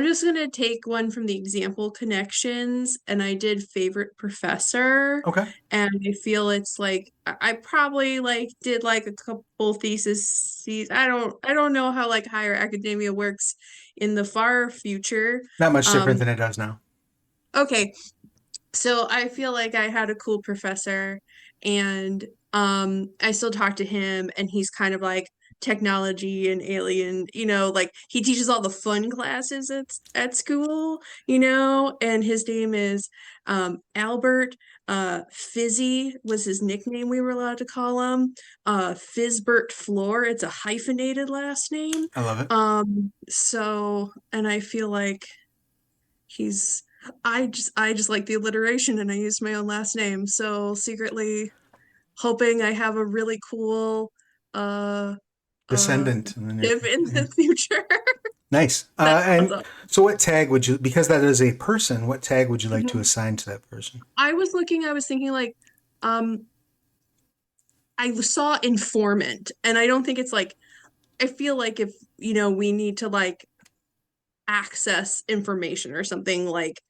just gonna take one from the example connections, and I did favorite professor, Okay. and I feel it's like I probably like did like a couple theses. I don't know how like higher academia works in the far future. Not much different Um, than it does now. okay, so I feel like I had a cool professor, and I still talk to him, and he's kind of like technology and alien, like he teaches all the fun classes at school, and his name is Albert. Fizzy was his nickname we were allowed to call him. Fizbert Floor, it's a hyphenated last name. I love it. And I feel like he's I just like the alliteration, and I used my own last name. So secretly hoping I have a really cool uh Descendant in the near if future. in Yeah. the future. Nice. That's And awesome. so what tag would you, because that is a person, what tag would you like to Mhm. assign to that person? I was thinking like um I saw informant, and I don't think it's like I feel like if we need to like access information or something like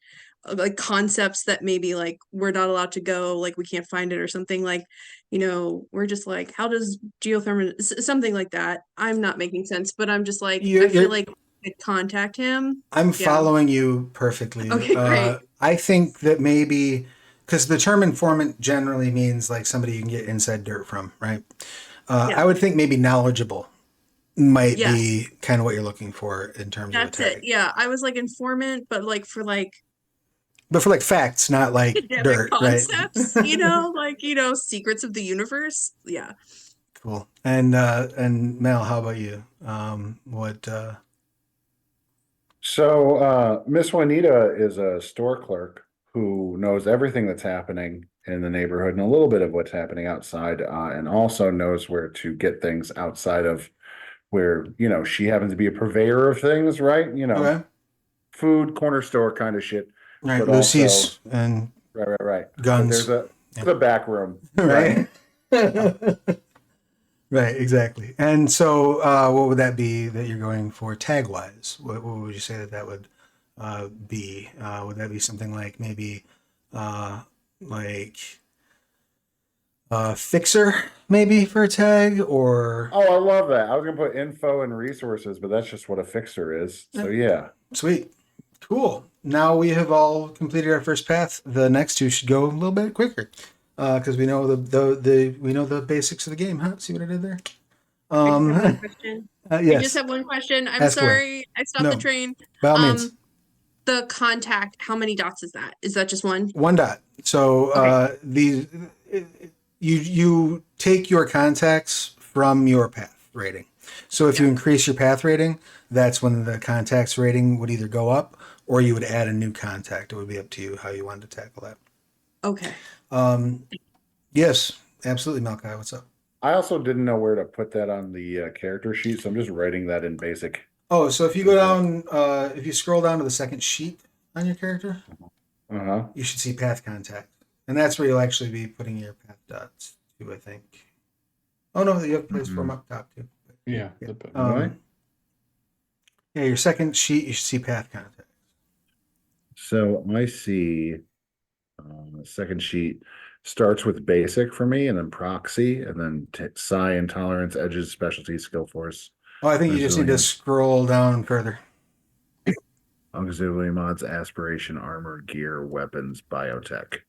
concepts that maybe like we're not allowed to go, like we can't find it or something, like we're just like, how does geothermal something like that. I'm not making sense, but I'm just like I feel You're like I could contact him. I'm Yeah. following you perfectly. Okay, great. I think that maybe because the term informant generally means like somebody you can get inside dirt from, right? Yeah. I would think maybe knowledgeable might Yes, be kind of what you're looking for in terms of a that's it. tag. Yeah, I was like informant, but like for like But for like facts, not like academic dirt, right? concepts, like secrets of the universe. Yeah. Cool. And Mel, how about you? What So Miss Juanita is a store clerk who knows everything that's happening in the neighborhood and a little bit of what's happening outside, and also knows where to get things outside of where, she happens to be a purveyor of things, right? okay. Food, corner store kind of shit, Right, but also, Lucy's and right. But there's guns. a, Yeah. the back room, right? Right. Right, exactly. And so, what would that be that you're going for tag wise? What would you say that would be? Would that be something like maybe uh, like fixer, maybe for a tag, or Oh, I love that. I was gonna put info and resources, but that's just what a fixer is. So yeah. sweet, cool. now we have all completed our first path. The next two should go a little bit quicker because we know we know the basics of the game. Huh? See what I did there? I just have one question. I just Yes. have one question. I'm Ask away. sorry. I stopped the No, train. by all means. The contact, how many dots is that? Is that just one? One dot. So Okay. you take your contacts from your path rating. So if you Yeah. increase your path rating, that's when the contacts rating would either go up or you would add a new contact. It would be up to you how you wanted to tackle that. Okay. Yes, absolutely, Malachi. What's up? I also didn't know where to put that on the character sheet, so I'm just writing that in basic. Oh, so if you go down, if you scroll down to the second sheet on your character, Uh-huh. you should see path contact, and that's where you'll actually be putting your path dots to, I think. Oh no, you have a place for them up top too. Yeah. Yeah. Really? Yeah, your second sheet, you should see path contact. So I see the second sheet starts with basic for me, and then proxy, and then psi, intolerance, edges, specialty, skill force, Oh, I think you just need to resilience, scroll down further. auxiliary mods, aspiration, armor, gear, weapons, biotech.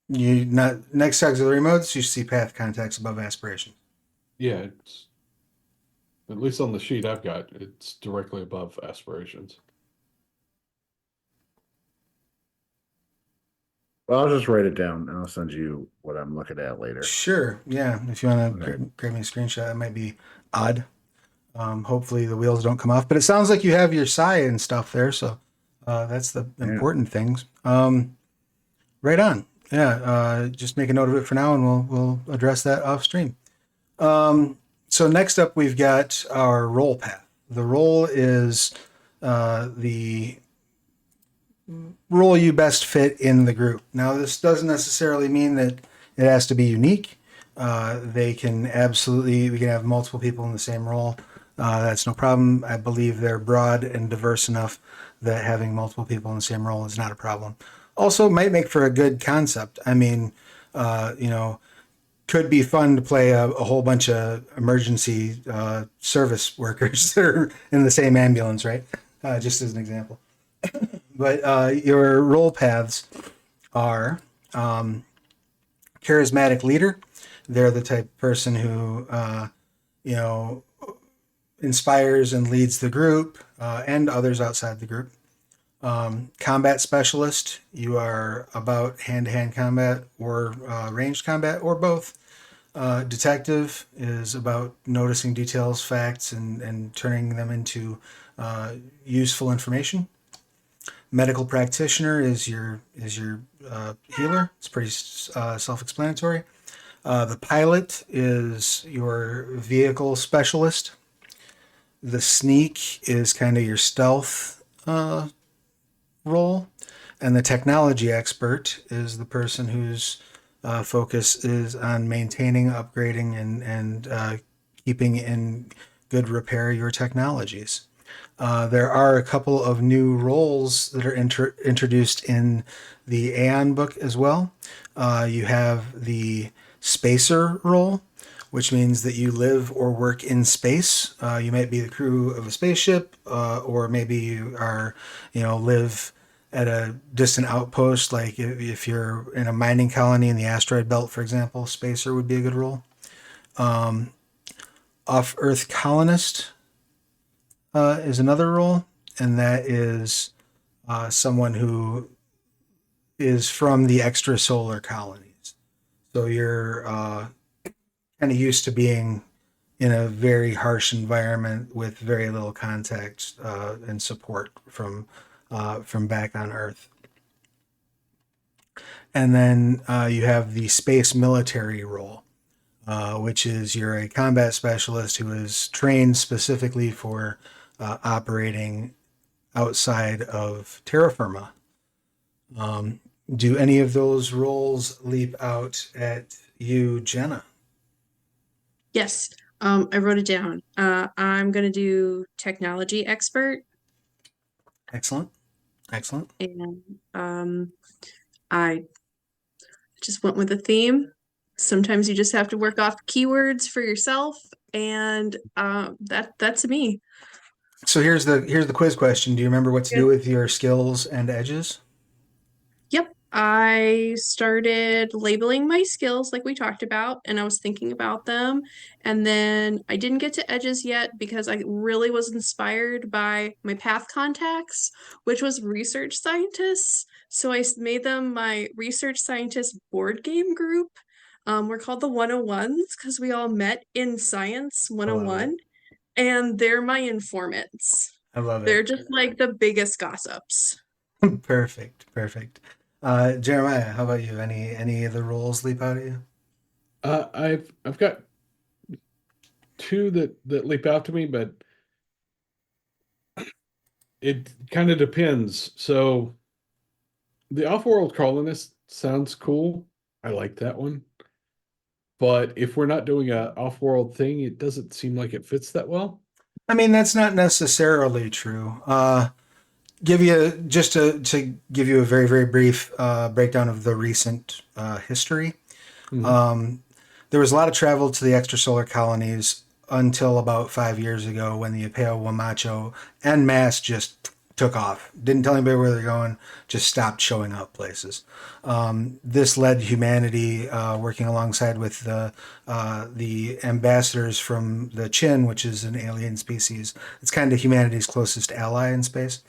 You not next auxiliary modes, you should see path contacts above aspiration. Yeah, it's at least on the sheet I've got, it's directly above aspirations. Well, I'll just write it down and I'll send you what I'm looking at later. Sure, yeah. If you want to Okay. grab me a screenshot, it might be odd. Hopefully the wheels don't come off, but it sounds like you have your psi and stuff there, so that's the important things. Right on. Yeah, just make a note of it for now, and we'll address that off stream. So next up, we've got our role path. The role is the role you best fit in the group. Now, this doesn't necessarily mean that it has to be unique. We can have multiple people in the same role. That's no problem. I believe they're broad and diverse enough that having multiple people in the same role is not a problem. Also, might make for a good concept. I mean, could be fun to play a whole bunch of emergency service workers that are in the same ambulance, right? Just as an example. But your role paths are charismatic leader. They're the type of person who, inspires and leads the group and others outside the group. Combat specialist, you are about hand-to-hand combat or ranged combat or both. Detective is about noticing details, facts, and turning them into useful information. Medical practitioner is your healer. It's pretty self-explanatory. The pilot is your vehicle specialist. The sneak is kind of your stealth role, and the technology expert is the person whose focus is on maintaining, upgrading, and keeping in good repair your technologies. There are a couple of new roles that are introduced in the Aeon book as well. You have the spacer role, which means that you live or work in space. You might be the crew of a spaceship, or maybe you are, live at a distant outpost. Like if you're in a mining colony in the asteroid belt, for example, spacer would be a good role. Off-Earth colonist is another role, and that is someone who is from the extrasolar colonies. So you're kind of used to being in a very harsh environment with very little contact and support from back on Earth. And then you have the space military role, which is you're a combat specialist who is trained specifically for operating outside of terra firma. Do any of those roles leap out at you, Jenna? Yes. I wrote it down. I'm gonna do technology expert, Excellent. Excellent. and I just went with a theme. Sometimes you just have to work off keywords for yourself, and that's me. So here's the quiz question. Do you remember what to do Good. with your skills and edges? Yep. I started labeling my skills like we talked about, and I was thinking about them. And then I didn't get to edges yet because I really was inspired by my path contacts, which was research scientists. So made them my research scientist board game group. We're called the 101s because we all met in Science I love it. 101, and they're my informants. I love it. They're just like the biggest gossips. Perfect. Perfect. Jeremiah, how about you? Any of the roles leap out at you? I've got two that leap out to me, but it kind of depends. So the off-world colonist sounds cool. I like that one. But if we're not doing a off-world thing, it doesn't seem like it fits that well. I mean, that's not necessarily true. Give you just to give you a very very brief breakdown of the recent history. Mhm. There was a lot of travel to the extrasolar colonies until about 5 years ago when the Apeo Wamacho en masse just took off. Didn't tell anybody where they're going, just stopped showing up places. This led humanity working alongside with the ambassadors from the Chin, which is an alien species. It's kind of humanity's closest ally in space,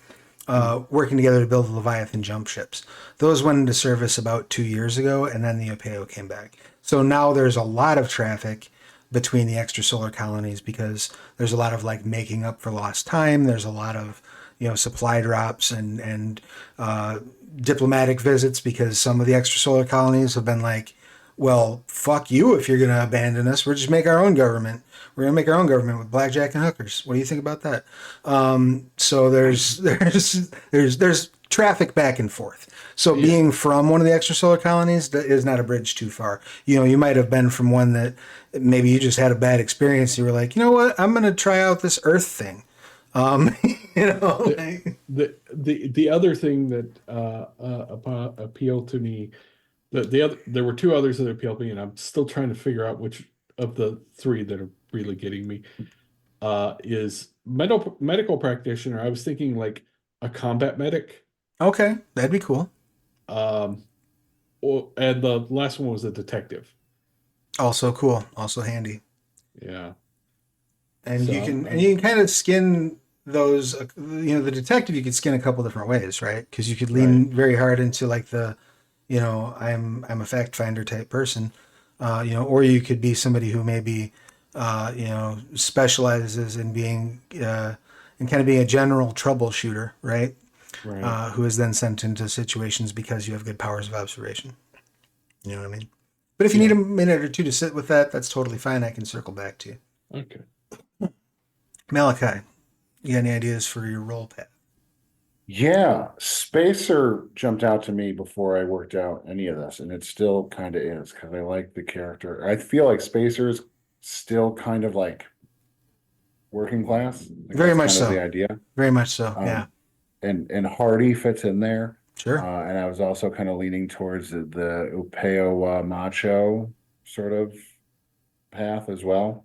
working together to build the Leviathan jump ships. Those went into service about 2 years ago, and then the Apeo came back. So now there's a lot of traffic between the extrasolar colonies because there's a lot of like making up for lost time. There's a lot of supply drops and diplomatic visits because some of the extrasolar colonies have been like, well, fuck you if you're going to abandon us. We're just make our own government. We're going to make our own government with blackjack and hookers. What do you think about that? So there's traffic back and forth. So Yeah. being from one of the extrasolar colonies is not a bridge too far. You might have been from one that maybe you just had a bad experience. You were like, you know what? I'm going to try out this Earth thing. Um, like, The other thing that appealed to me, the other there were two others that appealed to me, and I'm still trying to figure out which of the three that are really getting me. Is medical practitioner. I was thinking like a combat medic. okay, that'd be cool. Um, and the last one was a detective. Also cool. Also handy. Yeah. And So you can kind of skin those. The detective you could skin a couple different ways, right? Because you could lean right. very hard into like I'm a fact finder type person, or you could be somebody who maybe specializes in being in kind of being a general troubleshooter, right? Right. Who is then sent into situations because you have good powers of observation. You know what I mean? But if you need Yeah. a minute or two to sit with that, that's totally fine. I can circle back to you. Okay. Malachi, you got any ideas for your role path? Yeah, Spacer jumped out to me before I worked out any of this, and it still kind of is because I like the character. I feel like Spacer's still kind of like working class. Like Very that's much kind of the so. idea. Very much so. Yeah. Um, and Hardy fits in there. Sure. And I was also kind of leaning towards the Upeo Macho sort of path as well.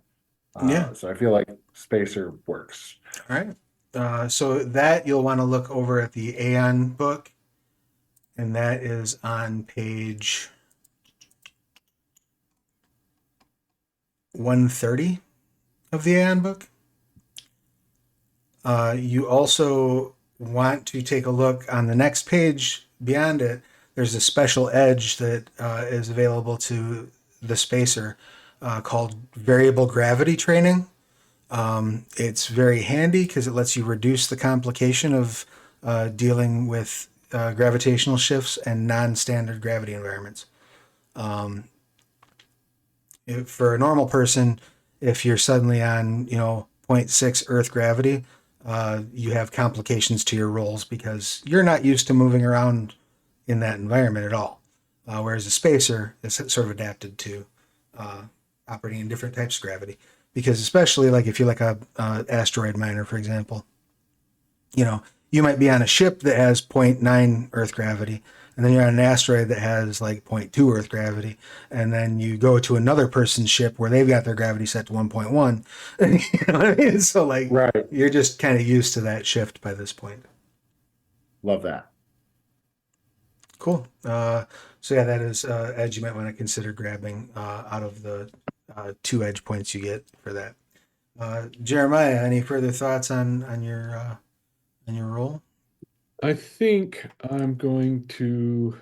Yeah. So I feel like Spacer works. All right. So that you'll want to look over at the Aeon book, and that is on page 130 of the Aeon book. You also want to take a look on the next page beyond it. There's a special edge that is available to the spacer called variable gravity training. It's very handy because it lets you reduce the complication of dealing with gravitational shifts and non-standard gravity environments. For a normal person, if you're suddenly on, zero point 0.6 Earth gravity, you have complications to your rolls because you're not used to moving around in that environment at all. Whereas a spacer is sort of adapted to operating in different types of gravity. Because especially like if you're like a asteroid miner, for example, you might be on a ship that has zero point 0.9 Earth gravity, and then you're on an asteroid that has like 0.2 Earth gravity, and then you go to another person's ship where they've got their gravity set to 1.1. You know what I mean? So like Right. you're just kind of used to that shift by this point. Love that. Cool. So yeah, that is edge you might want to consider grabbing out of the 2 edge points you get for that. Jeremiah, any further thoughts on your role? I think I'm going to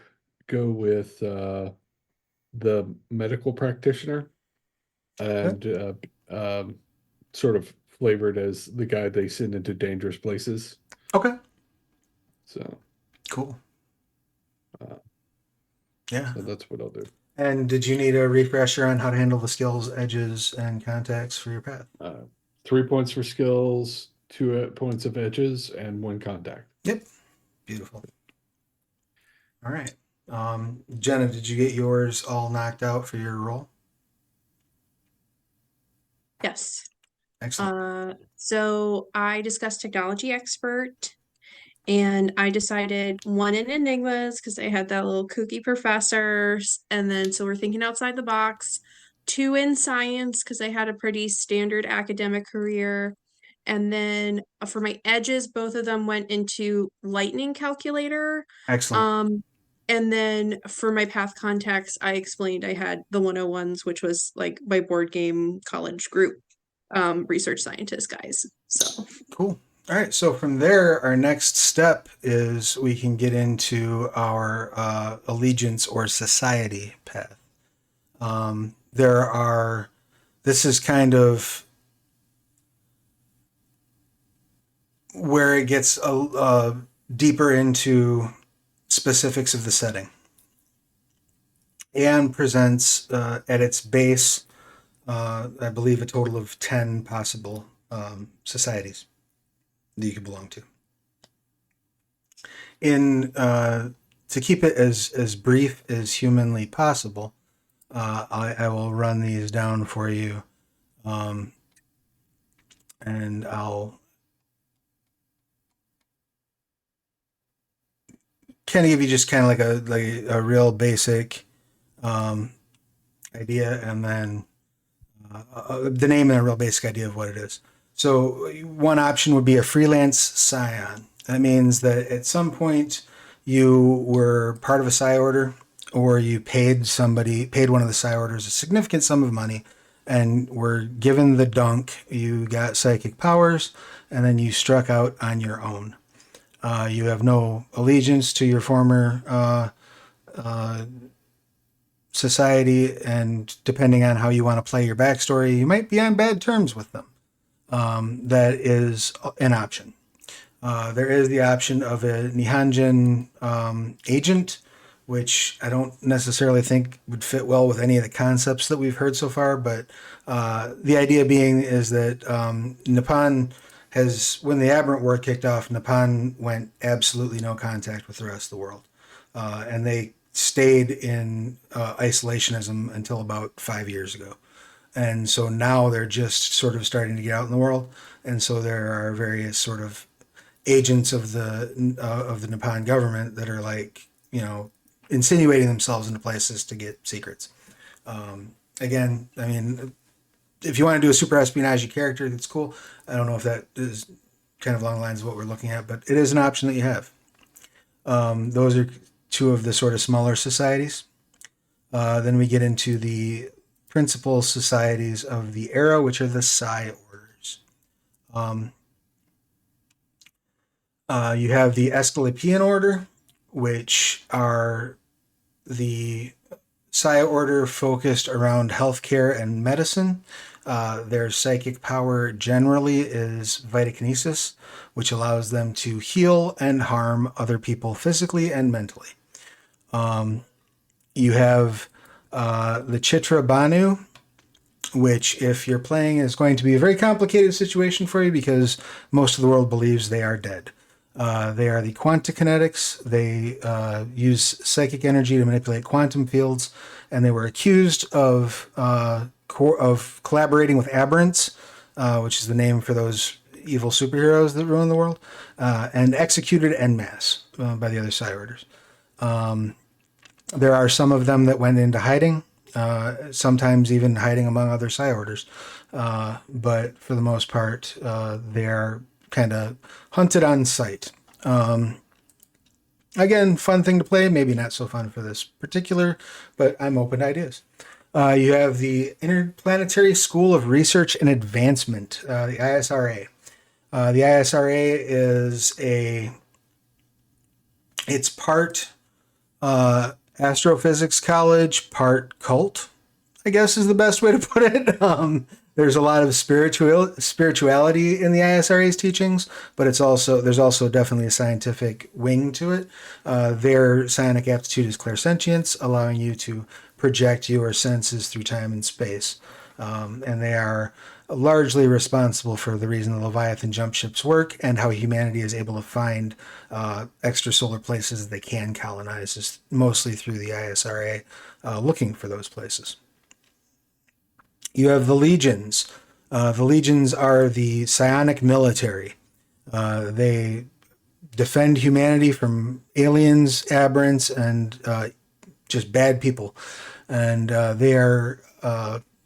go with the medical practitioner and sort of flavored as the guy they send into dangerous places. Okay. So Cool. Uh, Yeah. so that's what I'll do. And did you need a refresher on how to handle the skills, edges, and contacts for your path? 3 points for skills, 2 points of edges, and 1 contact. Yep. Beautiful. All right. Jenna, did you get yours all knocked out for your role? Yes. Excellent. So I discussed technology expert, and I decided 1 in enigmas because I had that little kooky professor, and then so we're thinking outside the box. 2 in science because I had a pretty standard academic career, and then for my edges, both of them went into lightning calculator. Excellent. And then for my path contacts, I explained I had the 101s, which was like my board game college group, research scientist guys. So Cool. All right. So from there, our next step is we can get into our allegiance or society path. This is kind of where it gets deeper into specifics of the setting and presents at its base, I believe, a total of 10 possible societies that you could belong to. To keep it as brief as humanly possible, I will run these down for you, and I'll kind of give you just kind of like a real basic idea, and then the name and a real basic idea of what it is. So one option would be a freelance scion. That means that at some point you were part of a psi order, or you paid one of the psi orders a significant sum of money, and were given the dunk. You got psychic powers, and then you struck out on your own. You have no allegiance to your former society, and depending on how you want to play your backstory, you might be on bad terms with them. That is an option. There is the option of a Nihonjin agent, which I don't necessarily think would fit well with any of the concepts that we've heard so far, but the idea being is that Nippon when the Aberrant War kicked off, Nippon went absolutely no contact with the rest of the world. And they stayed in isolationism until about 5 years ago. And so now they're just sort of starting to get out in the world. And so there are various sort of agents of the Nippon government that are like, insinuating themselves into places to get secrets. Again, I mean, if you want to do a super espionage character, that's cool. I don't know if that is kind of along the lines of what we're looking at, but it is an option that you have. Those are 2 of the sort of smaller societies. Then we get into the principal societies of the era, which are the psi orders. You have the Aesculapian order, which are the psi order focused around healthcare and medicine. Their psychic power generally is vitakinesis, which allows them to heal and harm other people physically and mentally. You have the Chitra Banu, which, if you're playing, is going to be a very complicated situation for you because most of the world believes they are dead. They are the quantikinetics. They use psychic energy to manipulate quantum fields, and they were accused of collaborating with aberrants, which is the name for those evil superheroes that ruin the world, and executed en masse by the other psi orders. There are some of them that went into hiding, sometimes even hiding among other Psi orders. But for the most part, they're kind of hunted on sight. Again, fun thing to play, maybe not so fun for this particular, but I'm open to ideas. You have the Interplanetary School of Research and Advancement, the ISRA. The ISRA is it's part astrophysics college, part cult, I guess is the best way to put it. There's a lot of spirituality in the ISRA's teachings, but there's also definitely a scientific wing to it. Their psionic aptitude is clairsentience, allowing you to project your senses through time and space. And they are largely responsible for the reason the Leviathan jump ships work and how humanity is able to find extrasolar places they can colonize, is mostly through the ISRA looking for those places. You have the legions. The legions are the psionic military. They defend humanity from aliens, aberrants, and just bad people. And their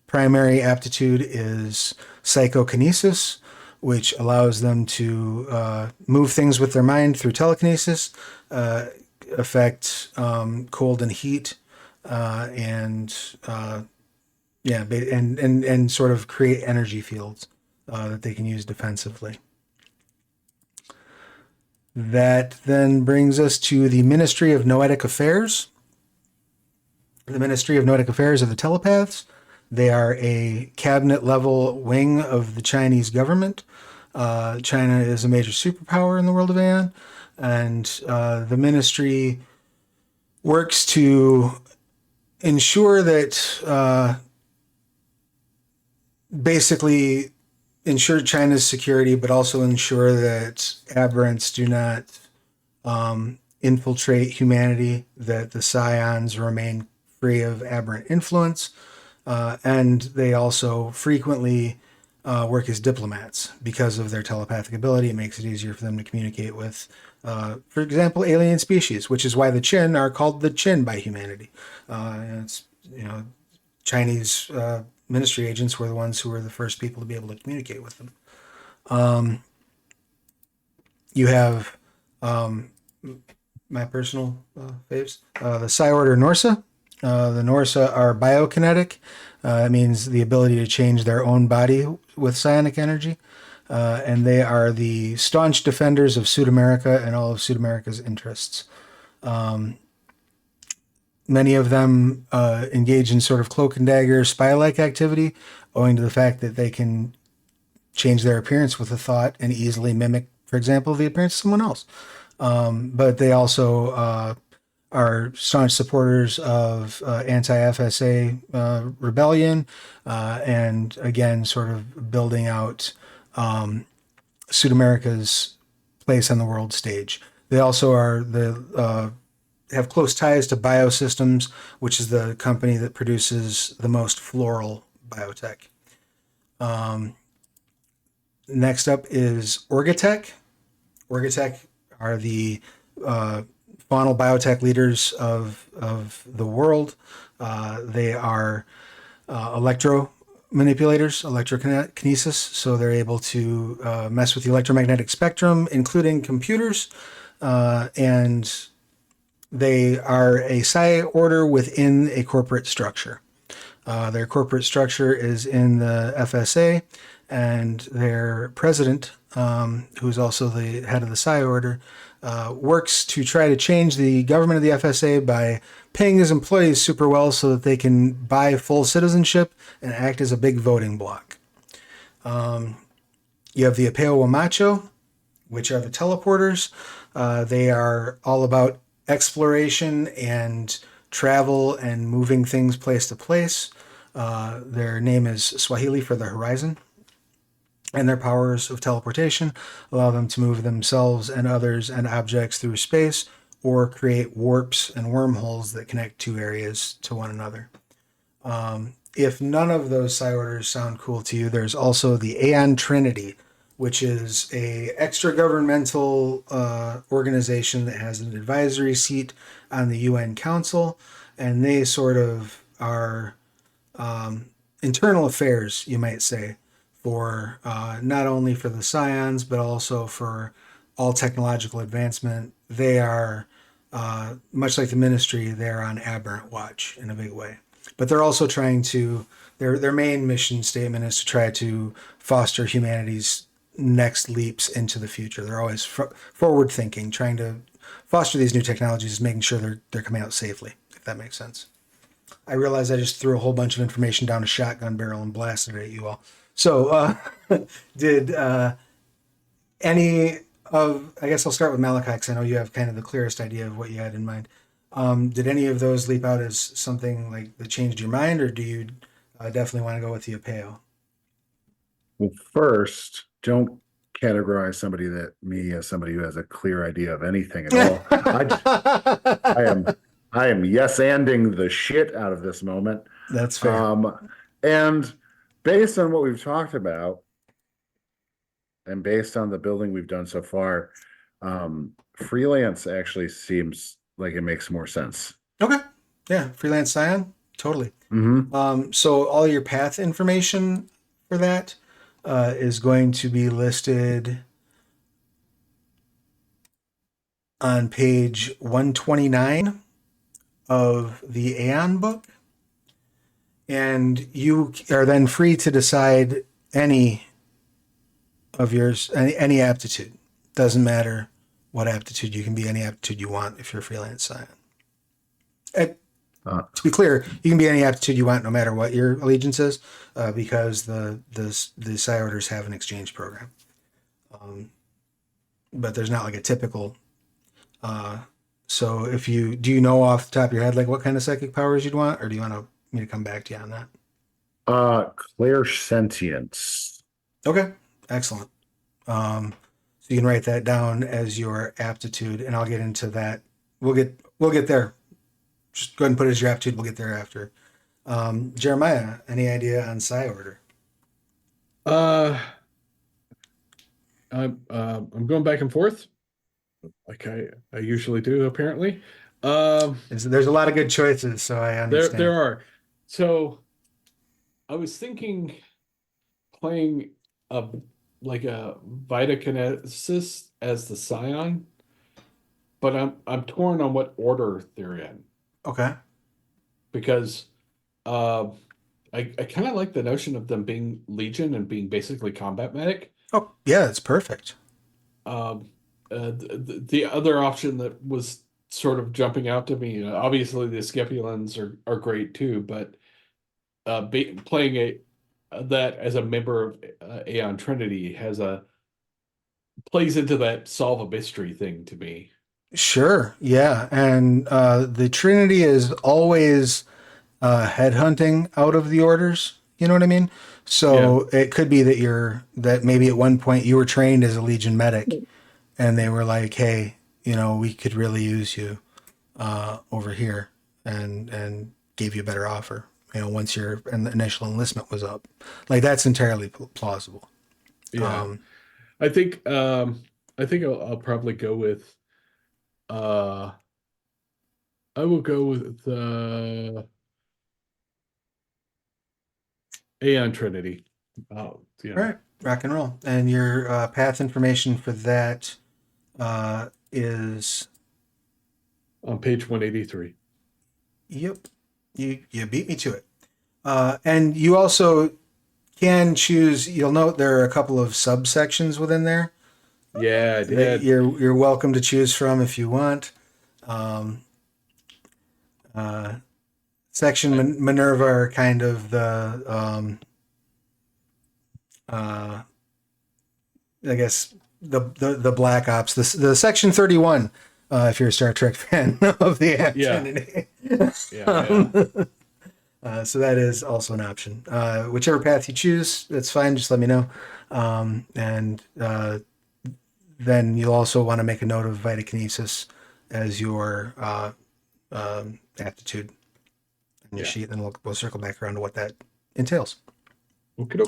primary aptitude is psychokinesis, which allows them to move things with their mind through telekinesis, affect cold and heat, and sort of create energy fields that they can use defensively. That then brings us to the Ministry of Noetic Affairs. The Ministry of Noetic Affairs are the telepaths. They are a cabinet level wing of the Chinese government. China is a major superpower in the world of Aeon, and the ministry works to ensure that basically ensure China's security, but also ensure that aberrants do not infiltrate humanity, that the scions remain free of aberrant influence, and they also frequently work as diplomats because of their telepathic ability. It makes it easier for them to communicate with, for example, alien species, which is why the Qin are called the Qin by humanity. It's, Chinese ministry agents were the ones who were the first people to be able to communicate with them. You have my personal faves, the Psi Order Norsa. The Norsa are biokinetic. It means the ability to change their own body with psionic energy. And they are the staunch defenders of Sud-America and all of Sud-America's interests. Many of them engage in sort of cloak and dagger spy-like activity, owing to the fact that they can change their appearance with a thought and easily mimic, for example, the appearance of someone else. But they also are staunch supporters of anti-FSA rebellion, and again, sort of building out Sud-America's place on the world stage. They also are have close ties to Biosystems, which is the company that produces the most floral biotech. Next up is Orgatech. Orgatech are the faunal biotech leaders of the world. They are electro manipulators, electrokinesis, so they're able to mess with the electromagnetic spectrum, including computers, and they are a Psi order within a corporate structure. Their corporate structure is in the FSA, and their president, who's also the head of the Psi order, works to try to change the government of the FSA by paying his employees super well so that they can buy full citizenship and act as a big voting bloc. You have the Apeo Wamacho, which are the teleporters. They are all about exploration and travel and moving things place to place. Their name is Swahili for the horizon. And their powers of teleportation allow them to move themselves and others and objects through space, or create warps and wormholes that connect two areas to one another. If none of those Psi orders sound cool to you, there's also the Aeon Trinity, which is a extra-governmental organization that has an advisory seat on the UN Council, and they sort of are internal affairs, you might say, for not only for the Scions, but also for all technological advancement. They are, much like the ministry, they're on aberrant watch in a big way. But they're also trying to, their main mission statement is to try to foster humanity's next leaps into the future. They're always forward thinking, trying to foster these new technologies, making sure they're coming out safely, if that makes sense. I realize I just threw a whole bunch of information down a shotgun barrel and blasted it at you all. So, did any of, I guess I'll start with Malachi because I know you have kind of the clearest idea of what you had in mind. Did any of those leap out as something like that changed your mind, or do you definitely want to go with the Apeo? Well, first, don't categorize me as somebody who has a clear idea of anything at all. I am yes-anding the shit out of this moment. That's fair. And based on what we've talked about, and based on the building we've done so far, freelance actually seems like it makes more sense. Okay. Yeah, freelance scion, totally. Mm-hmm. So all your path information for that is going to be listed on page 129 of the Aeon book. And you are then free to decide any of yours, any aptitude. Doesn't matter what aptitude. You can be any aptitude you want if you're a freelance scion. To be clear, you can be any aptitude you want no matter what your allegiance is, because the Psi Orders have an exchange program. But there's not like a typical. So do you know off the top of your head like what kind of psychic powers you'd want, or do you want me to come back to you on that? Clairsentience. Okay, excellent. So you can write that down as your aptitude, and I'll get into that. We'll get there. Just go ahead and put it as your aptitude. We'll get there after. Jeremiah, any idea on Psi Order? I'm going back and forth, like I usually do, apparently. There's a lot of good choices, so I understand. There are. So I was thinking playing a Vitakinesis as the Scion, but I'm torn on what order they're in. Okay. Because I kind of like the notion of them being Legion and being basically combat medic. Oh, yeah, it's perfect. The other option that was sort of jumping out to me, obviously the Scipulans are great too, but playing that as a member of Aeon Trinity plays into that solve a mystery thing to me. Sure, yeah, and the Trinity is always headhunting out of the orders. You know what I mean? So It could be that maybe at one point you were trained as a Legion medic, and they were like, "Hey, we could really use you over here," and gave you a better offer. Once your initial enlistment was up, like that's entirely plausible. Yeah, I think I'll probably go with. I will go with Aeon Trinity. All right, rock and roll. And your path information for that is on page 183. Yep, you beat me to it. And you also can choose. You'll note there are a couple of subsections within there. Yeah, I did. You're welcome to choose from if you want. Section Minerva are kind of the I guess the Black Ops. The Section 31, if you're a Star Trek fan of the Trinity. So that is also an option. Whichever path you choose, that's fine. Just let me know. And then you'll also want to make a note of Vitakinesis as your aptitude in your sheet, and we'll circle back around to what that entails. Okay.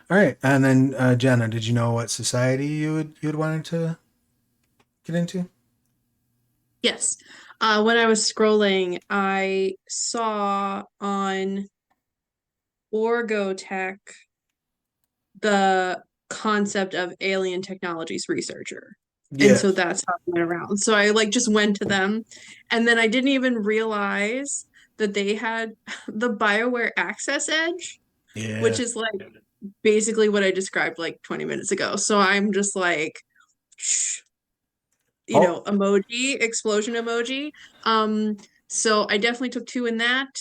All right, and then Jenna, did you know what society you would wanted to get into? Yes. When I was scrolling, I saw on Orgotech the concept of alien technologies researcher. And so Yes. that's how I went around. So I like just went to them, and then I didn't even realize that they had the BioWare Access Edge, which Yeah. is like basically what I described like 20 minutes ago. So I'm just like, Oh, emoji, explosion emoji. Um, so I definitely took two in that,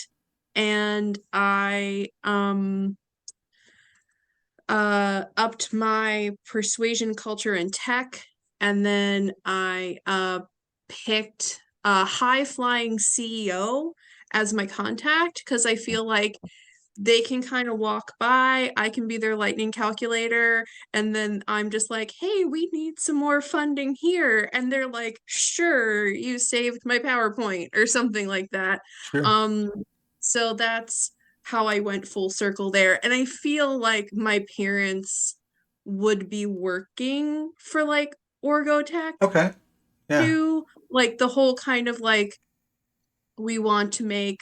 and I upped my persuasion, culture, and tech, and then I picked a high flying CEO as my contact because I feel like they can kind of walk by. I can be their lightning calculator. And then I'm just like, hey, we need some more funding here. And they're like, sure, you saved my PowerPoint or something like that. sure. Um, so that's how I went full circle there. And I feel like my parents would be working for like Orgotech Okay. Yeah. too. Like the whole kind of like, we want to make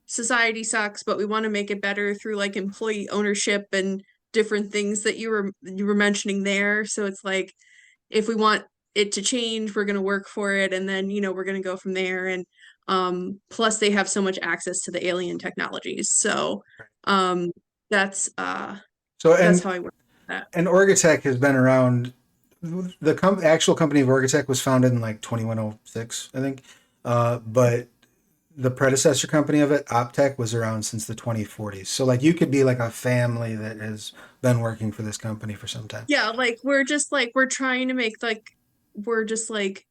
society sucks, but we want to make it better through like employee ownership and different things that you were mentioning there. So it's like if we want it to change, we're going to work for it, and then we're going to go from there. And plus they have so much access to the alien technologies. So um that's uh So that's how I work with that. and Orgatech has been around. The actual company of Orgatech was founded in like 2106, I think. But the predecessor company of it, Optech, was around since the 2040s. So like you could be like a family that has been working for this company for some time. Yeah, like we're just like we're trying to make like we're just like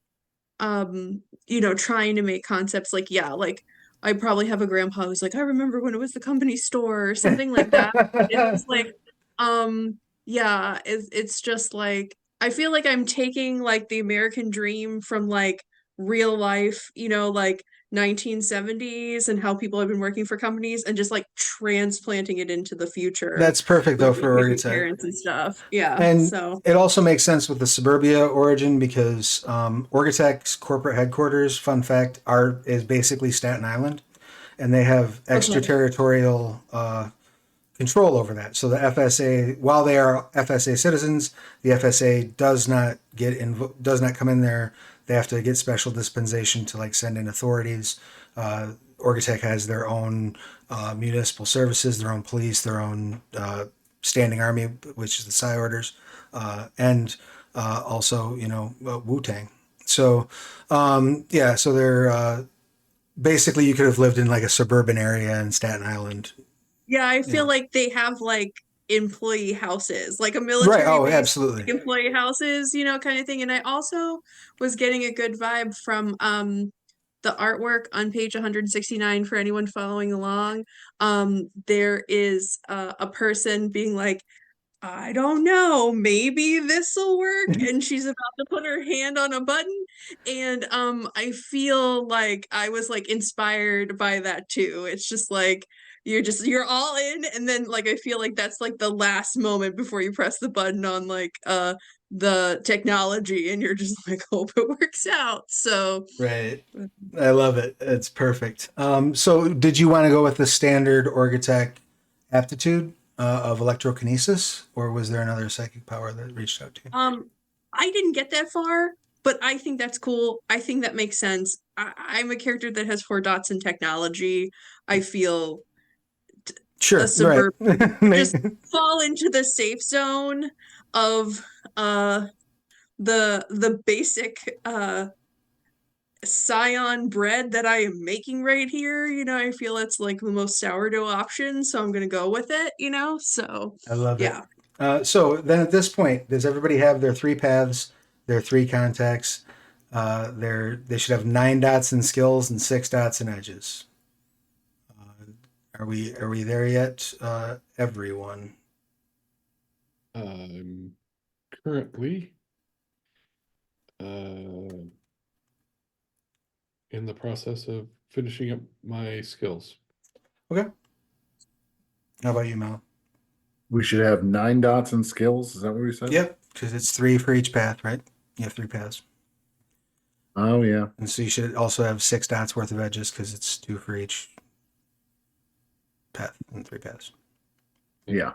trying to make concepts like, yeah, like I probably have a grandpa who's like, I remember when it was the company store or something like that. It's just like, yeah, it's just like I feel like I'm taking like the American dream from like real life, like 1970s and how people have been working for companies and just like transplanting it into the future That's perfect with though like for my Orgatech. parents and stuff. Yeah, And so it also makes sense with the suburbia origin because Orgatech's corporate headquarters, fun fact, is basically Staten Island, and they have okay. extraterritorial control over that. So the FSA, while they are FSA citizens, the FSA does not come in there. They have to get special dispensation to like send in authorities. Orgatech has their own municipal services, their own police, their own standing army, which is the Psi Orders, and also Wu Tang. So yeah, so they're basically you could have lived in like a suburban area in Staten Island. Yeah, I feel Yeah. like they have like employee houses, like a Right. military Oh, base, like absolutely. employee houses, kind of thing. And I also was getting a good vibe from the artwork on page 169 for anyone following along. There is a person being like, I don't know, maybe this will work. And she's about to put her hand on a button. And I feel like I was like inspired by that too. It's just like you're all in, and then like I feel like that's like the last moment before you press the button on like the technology, and you're just like, hope it works out. So Right. I love it. It's perfect. So did you want to go with the standard Orgatech aptitude of electrokinesis, or was there another psychic power that reached out to you? I didn't get that far, but I think that's cool. I think that makes sense. I'm a character that has 4 dots in technology. I feel a Sure. Right. suburb just fall into the safe zone of uh the basic scion bread that I am making right here. I feel it's like the most sourdough option, so I'm gonna go with it. So I love it. yeah. So then at this point, does everybody have their three paths, their three contacts? They should have 9 dots in skills and 6 dots in edges. Are we there yet, everyone? I'm currently uh, in the process of finishing up my skills. Okay. How about you, Mel? We should have 9 dots in skills. Is that what we said? Yep, because it's 3 for each path, right? You have 3 paths. Oh, yeah. And so you should also have 6 dots worth of edges because it's 2 for each path and 3 paths. Yeah.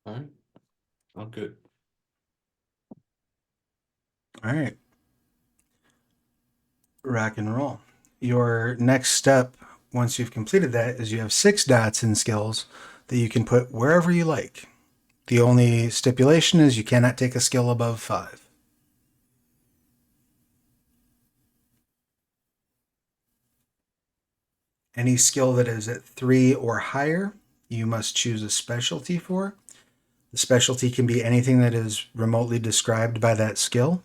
All right. Oh, good. All right. Rock and roll. Your next step, once you've completed that, is you have 6 dots in skills that you can put wherever you like. The only stipulation is you cannot take a skill above 5. Any skill that is at 3 or higher, you must choose a specialty for. The specialty can be anything that is remotely described by that skill.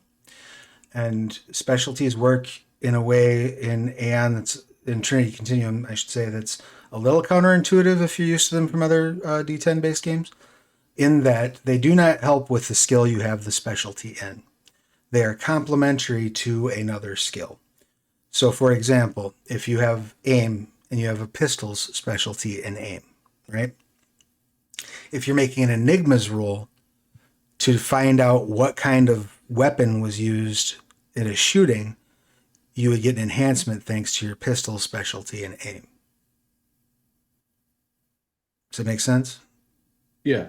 And specialties work in a way in Aeon that's in Trinity Continuum, I should say, that's a little counterintuitive if you're used to them from other D10 based games, in that they do not help with the skill you have the specialty in. They are complementary to another skill. So, for example, if you have aim and you have a pistols specialty in aim, right? If you're making an enigmas roll to find out what kind of weapon was used in a shooting, you would get an enhancement thanks to your pistol specialty in aim. Does that make sense? Yeah.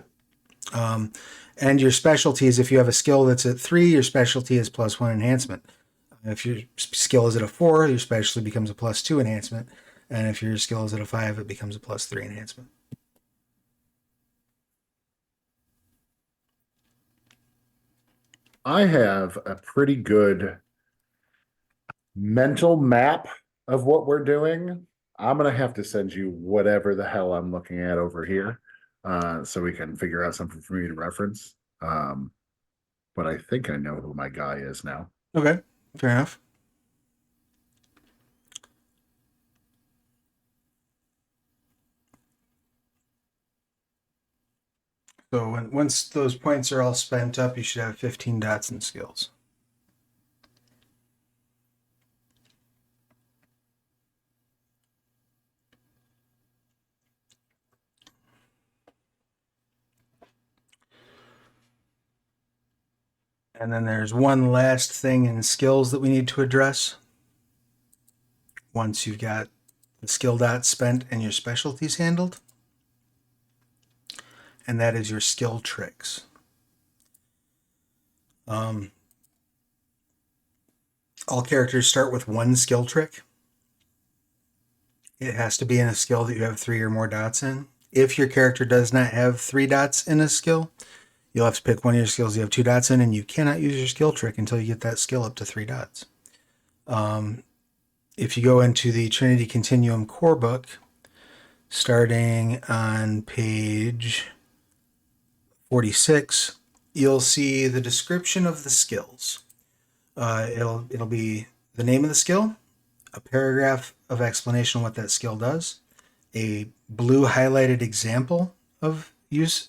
And your specialties, if you have a skill that's at 3, your specialty is +1 enhancement. If your skill is at a 4, your specialty becomes a +2 enhancement. And if your skill is at a 5, it becomes a +3 enhancement. I have a pretty good mental map of what we're doing. I'm gonna have to send you whatever the hell I'm looking at over here, so we can figure out something for me to reference. But I think I know who my guy is now. Okay, fair enough. So once those points are all spent up, you should have 15 dots in skills. And then there's one last thing in skills that we need to address. Once you've got the skill dots spent and your specialties handled, and that is your skill tricks. All characters start with 1 skill trick. It has to be in a skill that you have 3 or more dots in. If your character does not have 3 dots in a skill, you'll have to pick one of your skills you have 2 dots in, and you cannot use your skill trick until you get that skill up to 3 dots. If you go into the Trinity Continuum core book, starting on page 46, you'll see the description of the skills. It'll be the name of the skill, a paragraph of explanation on what that skill does, a blue highlighted example of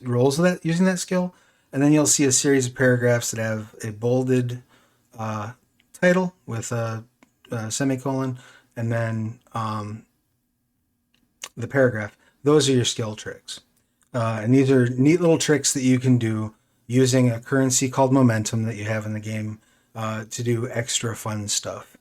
roles of that using that skill, and then you'll see a series of paragraphs that have a bolded title with a semicolon, and then the paragraph. Those are your skill tricks. And these are neat little tricks that you can do using a currency called momentum that you have in the game to do extra fun stuff.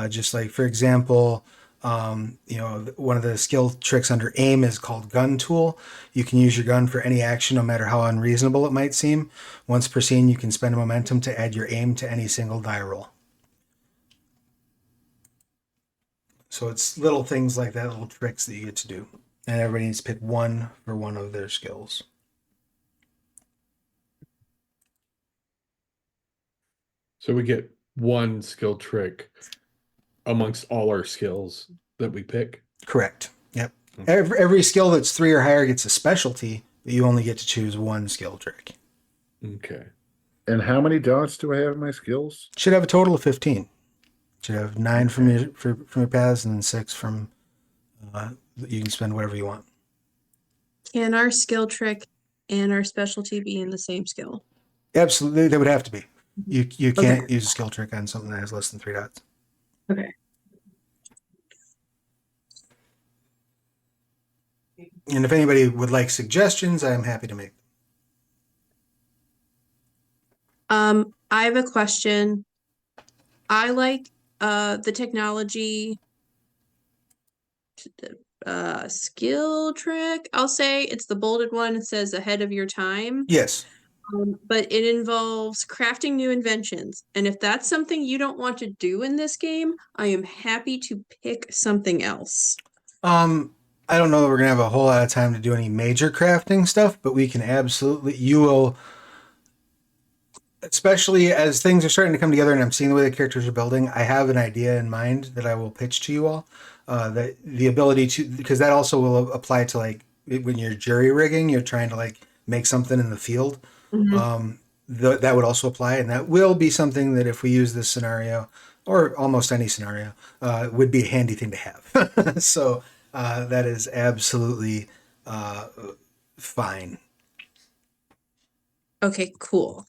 Just like, for example, one of the skill tricks under aim is called gun tool. You can use your gun for any action, no matter how unreasonable it might seem. Once per scene, you can spend momentum to add your aim to any single die roll. So it's little things like that, little tricks that you get to do. And everybody needs to pick one for one of their skills. So we get 1 skill trick amongst all our skills that we pick. Correct. Yep. Every skill that's 3 or higher gets a specialty, but you only get to choose 1 skill trick. Okay. And how many dots do I have in my skills? Should have a total of 15. Should have 9 from your paths and then 6 from you can spend whatever you want. Can our skill trick and our specialty be in the same skill? Absolutely, they would have to be. You can't Okay. use a skill trick on something that has less than 3 dots. Okay. And if anybody would like suggestions, I am happy to make them. I have a question. I like the technology skill trick. I'll say it's the bolded one. It says ahead of your time. Yes. But it involves crafting new inventions. And if that's something you don't want to do in this game, I am happy to pick something else. I don't know that we're gonna have a whole lot of time to do any major crafting stuff, but we can absolutely. You will, especially as things are starting to come together, and I'm seeing the way the characters are building. I have an idea in mind that I will pitch to you all. That the ability to, because that also will apply to like when you're jury rigging, you're trying to like make something in the field. That would also apply, and that will be something that if we use this scenario or almost any scenario, would be a handy thing to have. So that is absolutely fine. Okay, cool.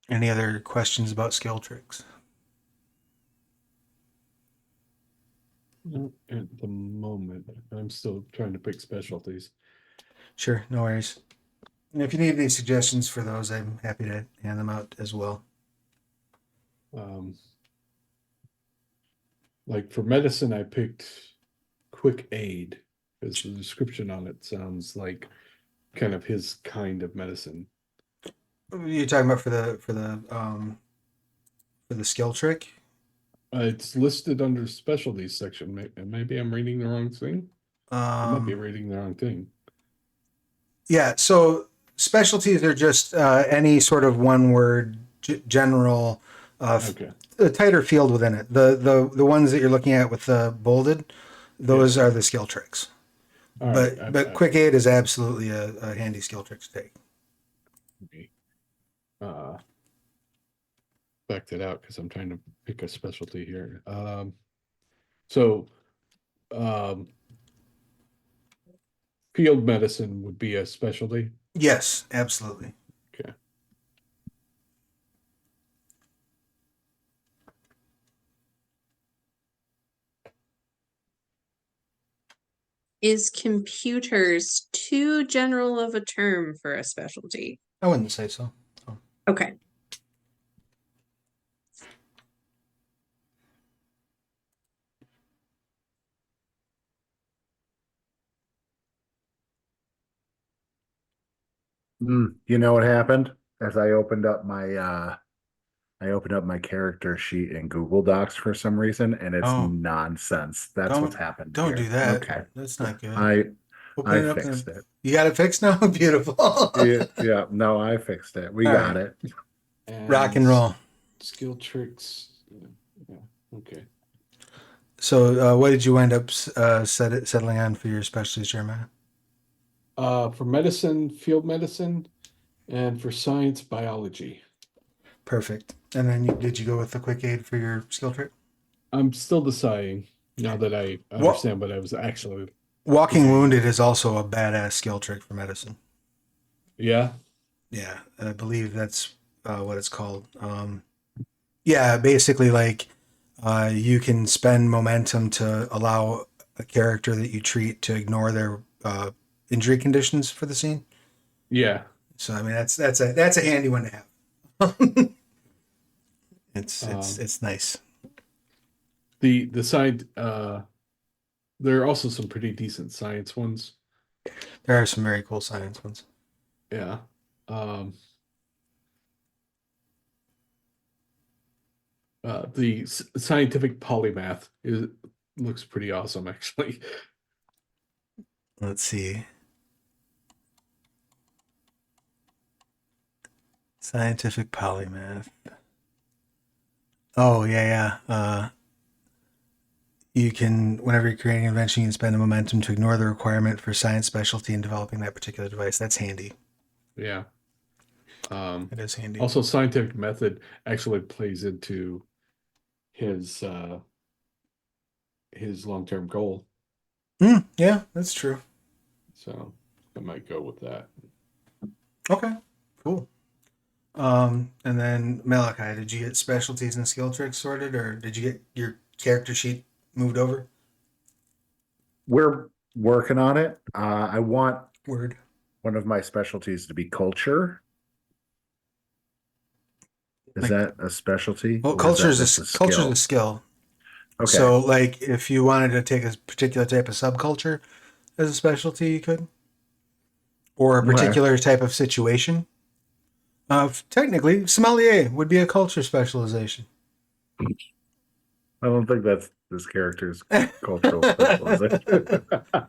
Any other questions about skill tricks? Not at the moment. I'm still trying to pick specialties. Sure, no worries. And if you need any suggestions for those, I'm happy to hand them out as well. Like for medicine, I picked quick aid because the description on it sounds like kind of his kind of medicine. You're talking about for the skill trick? It's listed under specialties section. Maybe I'm reading the wrong thing. I might be Um, reading the wrong thing. yeah. So specialties are just any sort of one word general, Okay. a tighter field within it. The ones that you're looking at with the bolded, those are the skill tricks. All right. But quick aid is absolutely a handy skill trick to take. Uh, back that out because I'm trying to pick a specialty here. So field medicine would be a specialty. Yes, absolutely. Okay. Is computers too general of a term for a specialty? I wouldn't say so. Okay. You know what happened? As I opened up my character sheet in Google Docs for some reason, and it's Oh. nonsense. That's what's happened. Don't here. do that. Okay. That's not good. I Open it up fixed and it. you got it fixed now? Beautiful. Yeah, no, I fixed it. We All got right. it. Rock and roll. Skill tricks. Yeah. Okay. So, what did you wind up settling on for your specialties, Jeremiah? For medicine, field medicine, and for science, biology. Perfect. And then did you go with the quick aid for your skill trick? I'm still deciding now that I understand what I was actually. Walking wounded is also a badass skill trick for medicine. Yeah. Yeah, I believe that's what it's called. Yeah, basically, like you can spend momentum to allow a character that you treat to ignore their injury conditions for the scene. Yeah. So I mean, that's a handy one to have. It's nice. The side there are also some pretty decent science ones. There are some very cool science ones. Yeah. The scientific polymath looks pretty awesome, actually. Let's see. Scientific polymath. Oh yeah. You can, whenever you're creating an invention, you can spend a momentum to ignore the requirement for science specialty in developing that particular device. That's handy. Yeah. It is handy. Also, scientific method actually plays into his long-term goal. Yeah, that's true. So I might go with that. Okay, cool. And then Malachi, did you get specialties and skill tricks sorted, or did you get your character sheet moved over? We're working on it. I want Word. one of my specialties to be culture. Is Like, that a specialty? well, Or is culture that is just a culture is a skill? skill. Okay. So, like, if you wanted to take a particular type of subculture as a specialty, you could, or a Okay. particular type of situation. Technically, sommelier would be a culture specialization. I don't think that's this character's cultural specialization.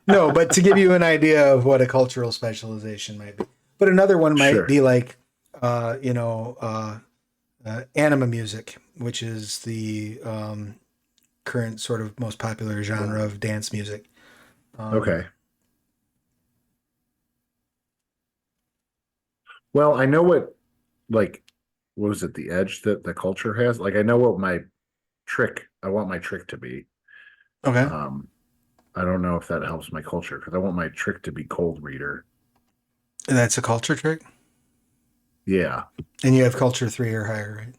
No, but to give you an idea of what a cultural specialization might be. But another one might Sure. be like, anima music, which is the current sort of most popular genre of dance music. Okay. Well, I know like, what was it, the edge that the culture has? Like, I know what I want my trick to be. Okay. Um, I don't know if that helps my culture because I want my trick to be cold reader. And that's a culture trick. Yeah. And you have culture 3 or higher, right?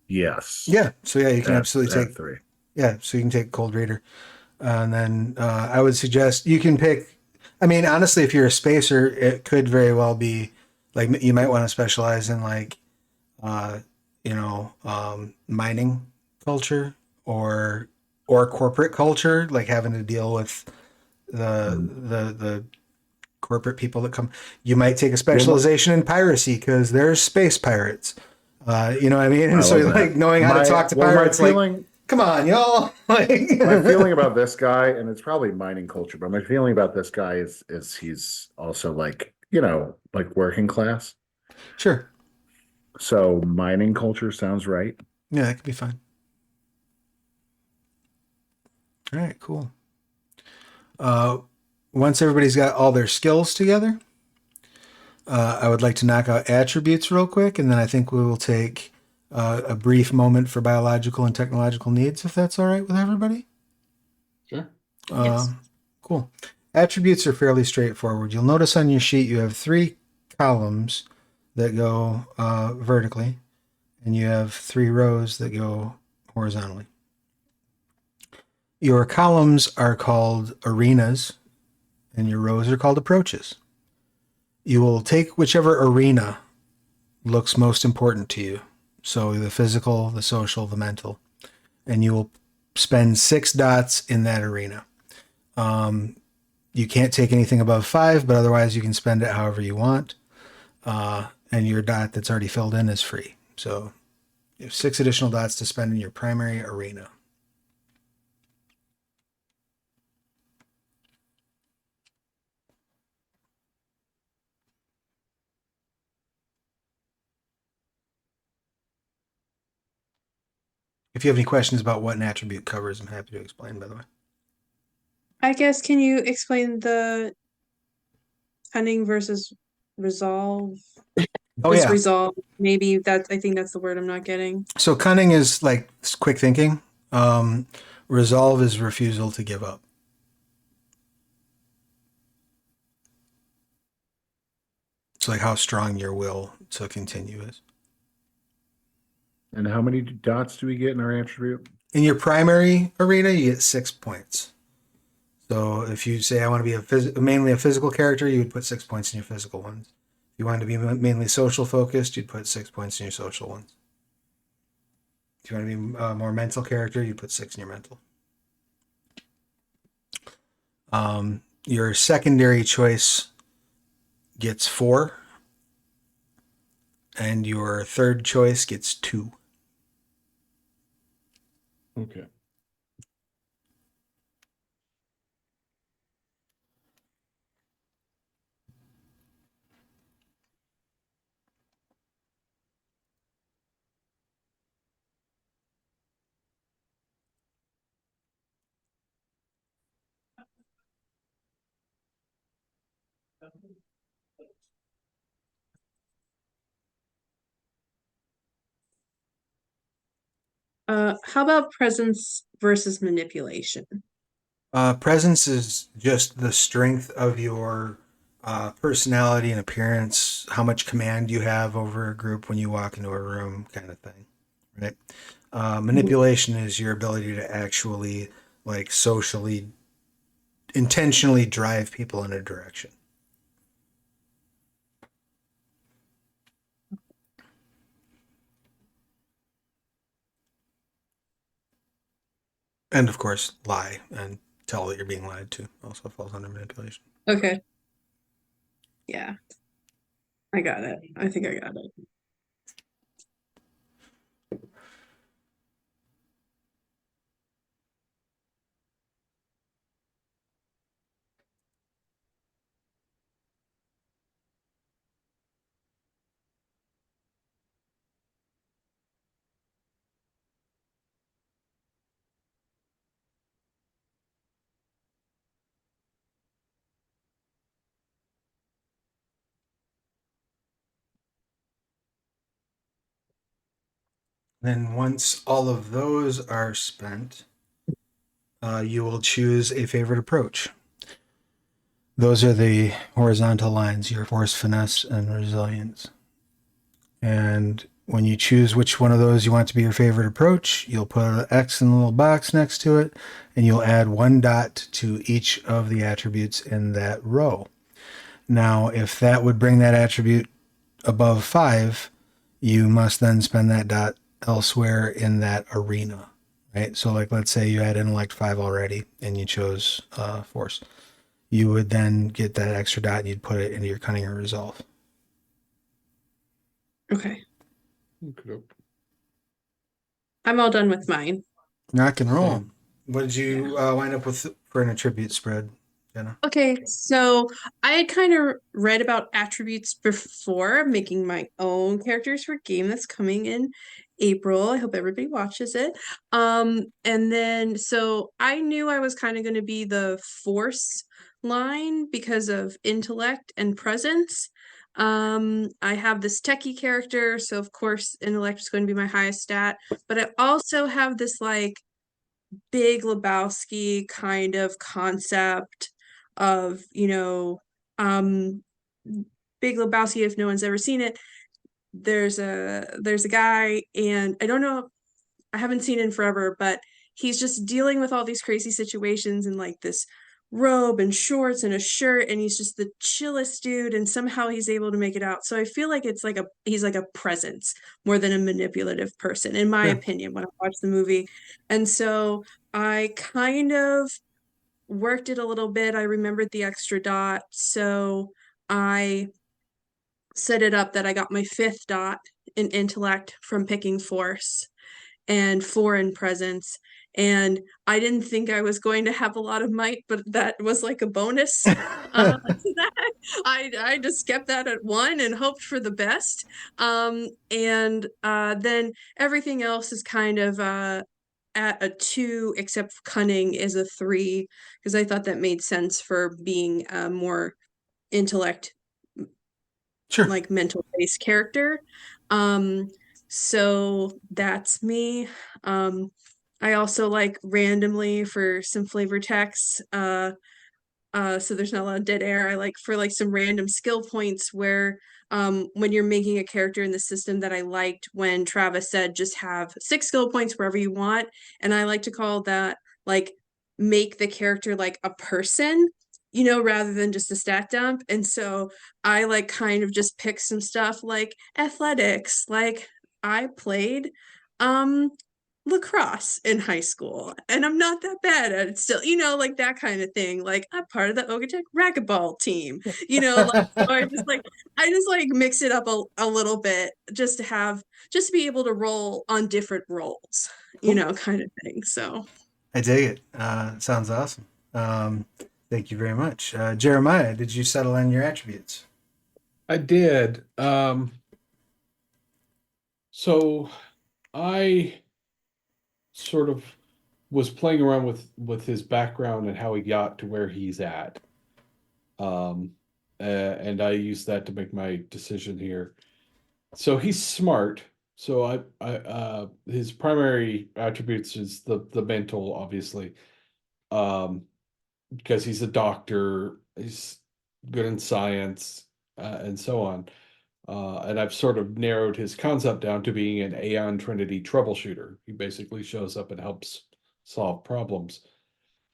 Yes. Yeah. So yeah, you can At, absolutely at take, 3. yeah, so you can take cold reader. And then I would suggest you can pick, I mean, honestly, if you're a spacer, it could very well be like you might want to specialize in like uh, mining culture or corporate culture, like having to deal with Mhm. the corporate people that come. You might take a Well, specialization in piracy because there's space pirates. You know what I mean? And I so love like that. knowing how to talk to My pirates, like, feeling come on, y'all. Like, my feeling about this guy, and it's probably mining culture, but my feeling about this guy is he's also like, like working class. sure. So mining culture sounds right. Yeah, that could be fun. All right, cool. Uh, Once everybody's got all their skills together, I would like to knock out attributes real quick, and then I think we will take a brief moment for biological and technological needs, if that's all right with everybody. Sure. Yes. Cool. Attributes are fairly straightforward. You'll notice on your sheet you have 3 columns that go vertically, and you have 3 rows that go horizontally. Your columns are called arenas, and your rows are called approaches. You will take whichever arena looks most important to you. So the physical, the social, the mental, and you will spend 6 dots in that arena. You can't take anything above 5, but otherwise you can spend it however you want. And your dot that's already filled in is free. So you have 6 additional dots to spend in your primary arena. If you have any questions about what an attribute covers, I'm happy to explain, by the way. I guess, can you explain the cunning versus resolve? Oh, Just yeah. resolve. Maybe I think that's the word I'm not getting. So cunning is like quick thinking. Um, Resolve is refusal to give up. It's like how strong your will to continue is. And how many dots do we get in our attribute? In your primary arena, you get 6 points. So if you say I want to be mainly a physical character, you would put 6 points in your physical ones. If you want to be mainly social focused, you'd put 6 points in your social ones. If you want to be a more mental character, you'd put 6 in your mental. Your secondary choice gets 4, and your third choice gets 2. Okay. How about presence versus manipulation? Presence is just the strength of your personality and appearance, how much command you have over a group when you walk into a room, kind of thing, right? Manipulation is your ability to actually like socially, intentionally drive people in a direction. And of course, lie and tell that you're being lied to also falls under manipulation. Okay. Yeah. I got it. I think I got it. Then once all of those are spent, you will choose a favorite approach. Those are the horizontal lines, your force, finesse, and resilience. And when you choose which one of those you want to be your favorite approach, you'll put an X in the little box next to it, and you'll add 1 dot to each of the attributes in that row. Now, if that would bring that attribute above 5, you must then spend that dot elsewhere in that arena, right? So, like, let's say you had intellect 5 already and you chose force. You would then get that extra dot and you'd put it into your cunning or resolve. Okay. Okay. I'm all done with mine. Rock and roll. Same. What did you wind up with for an attribute spread, Jenna? Okay, so I had kind of read about attributes before making my own characters for a game that's coming in April. I hope everybody watches it. And then so I knew I was kind of going to be the force line because of intellect and presence. I have this techie character, so of course intellect is going to be my highest stat, but I also have this like Big Lebowski kind of concept of, Big Lebowski, if no one's ever seen it, there's a guy, and I don't know, I haven't seen it in forever, but he's just dealing with all these crazy situations in like this robe and shorts and a shirt, and he's just the chillest dude, and somehow he's able to make it out. So I feel like he's like a presence more than a manipulative person, in my Sure. opinion, when I watch the movie. And so I kind of worked it a little bit. I remembered the extra dot, so I set it up that I got my 5th dot in intellect from picking force and 4 in presence. And I didn't think I was going to have a lot of might, but that was like a bonus to that. I just kept that at 1 and hoped for the best. And then everything else is kind of at a 2, except cunning is a 3, because I thought that made sense for being a more intellect, Sure. like mental based character. Um, so that's me. I also like randomly for some flavor text. So there's not a lot of dead air. I like for like some random skill points where when you're making a character in the system, that I liked when Travis said just have 6 skill points wherever you want. And I like to call that like make the character like a person, rather than just a stat dump. And so I like kind of just pick some stuff like athletics. Like I played um lacrosse in high school, and I'm not that bad at it still, like that kind of thing. Like I'm part of the Okochek racquetball team, like so I just like mix it up a little bit just to have just to be able to roll on different roles, Cool. kind of thing. So I dig it. Sounds awesome. Thank you very much. Jeremiah, did you settle on your attributes? I did. So I sort of was playing around with his background and how he got to where he's at. And I used that to make my decision here. So he's smart. So his primary attributes is the mental, obviously, because he's a doctor. He's good in science, and so on. And I've sort of narrowed his concept down to being an Aeon Trinity troubleshooter. He basically shows up and helps solve problems.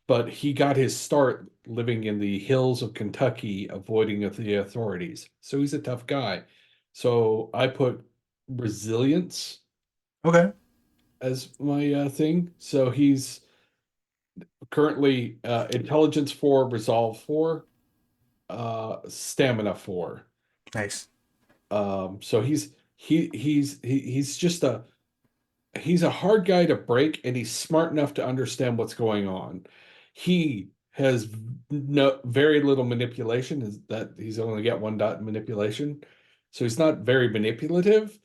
But he got his start living in the hills of Kentucky, avoiding the authorities. So he's a tough guy. So I put resilience Okay. as my thing. So he's currently intelligence 4, resolve 4, stamina 4. Nice. So he's just he's a hard guy to break, and he's smart enough to understand what's going on. He has very little manipulation, is that he's only got 1 dot manipulation. So he's not very manipulative,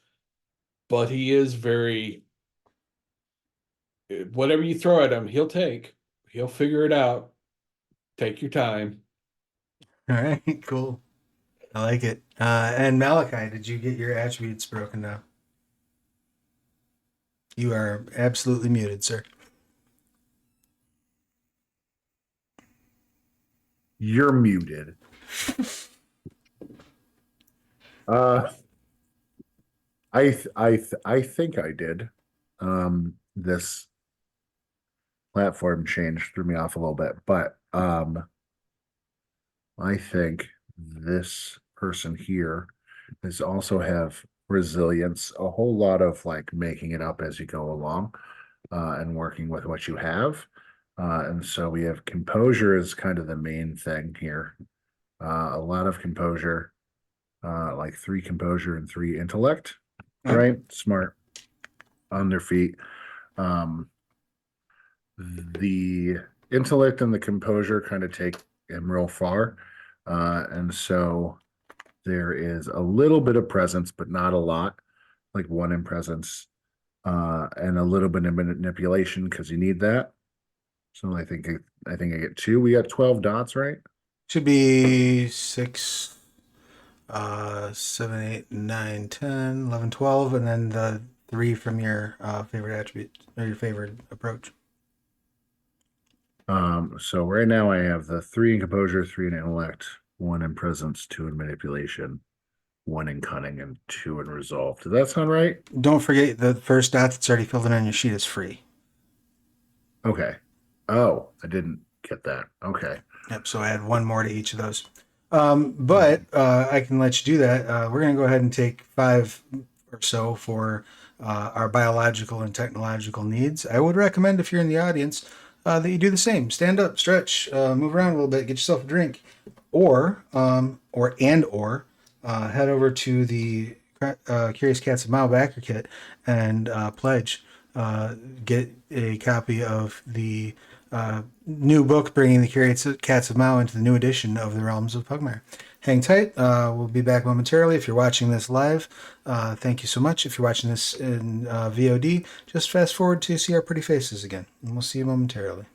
but he is very, whatever you throw at him, he'll figure it out. Take your time. All right, cool. I like it. And Malachi, did you get your attributes broken down? You are absolutely muted, sir. You're muted. I think I did. This platform change threw me off a little bit, but I think this person here is also have resilience, a whole lot of like making it up as you go along, and working with what you have. And so we have composure is kind of the main thing here. A lot of composure, like 3 composure and 3 intellect, right? Smart, on their feet. The intellect and the composure kind of take him real far. And so there is a little bit of presence, but not a lot, like 1 in presence, and a little bit of manipulation because you need that. So I think I get 2. We got 12 dots, right? Should be 6, 7, 8, 9, 10, 11, 12, and then the 3 from your favorite attribute or your favorite approach. So right now I have the 3 in composure, 3 in intellect, 1 in presence, 2 in manipulation, 1 in cunning, and 2 in resolve. Does that sound right? Don't forget the first dot that's already filled in on your sheet is free. Okay. Oh, I didn't get that. Okay. Yep, so I add 1 more to each of those. But I can let you do that. We're going to go ahead and take 5 or so for our biological and technological needs. I would recommend, if you're in the audience, that you do the same. Stand up, stretch, move around a little bit, get yourself a drink, or head over to the Curious Cats of Mile Backer Kit and pledge. Get a copy of the new book bringing the Curious Cats of Mao into the new edition of the Realms of Pugmire. Hang tight. We'll be back momentarily. If you're watching this live, thank you so much. If you're watching this in VOD, just fast forward to see our pretty faces again, and we'll see you momentarily.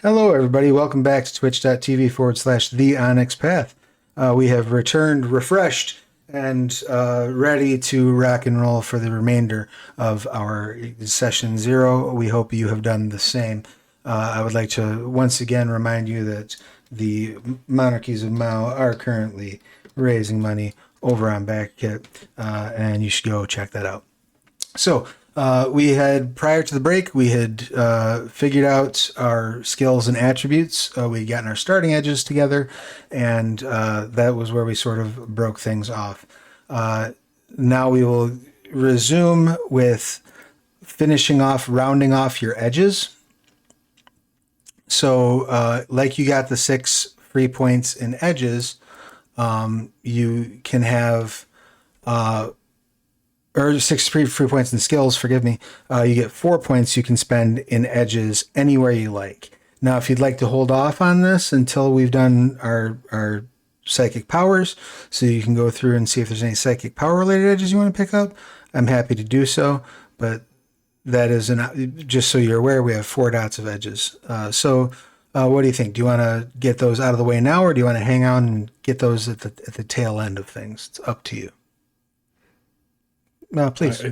Hello, everybody. Welcome back to twitch.tv/the Onyx Path. We have returned refreshed and ready to rock and roll for the remainder of our session 0. We hope you have done the same. I would like to once again remind you that the Monarchies of Mao are currently raising money over on Backkit, and you should go check that out. So, we had, prior to the break, we had figured out our skills and attributes. We'd gotten our starting edges together, and that was where we sort of broke things off. Now we will resume with finishing off, rounding off your edges. So, like you got the 6 free points in edges, you can have... or 6 free points in skills, forgive me. You get 4 points you can spend in edges anywhere you like. Now, if you'd like to hold off on this until we've done our psychic powers, so you can go through and see if there's any psychic power related edges you want to pick up, I'm happy to do so. But that is just so you're aware, we have 4 dots of edges. So what do you think? Do you want to get those out of the way now, or do you want to hang on and get those at the tail end of things? It's up to you. Please. I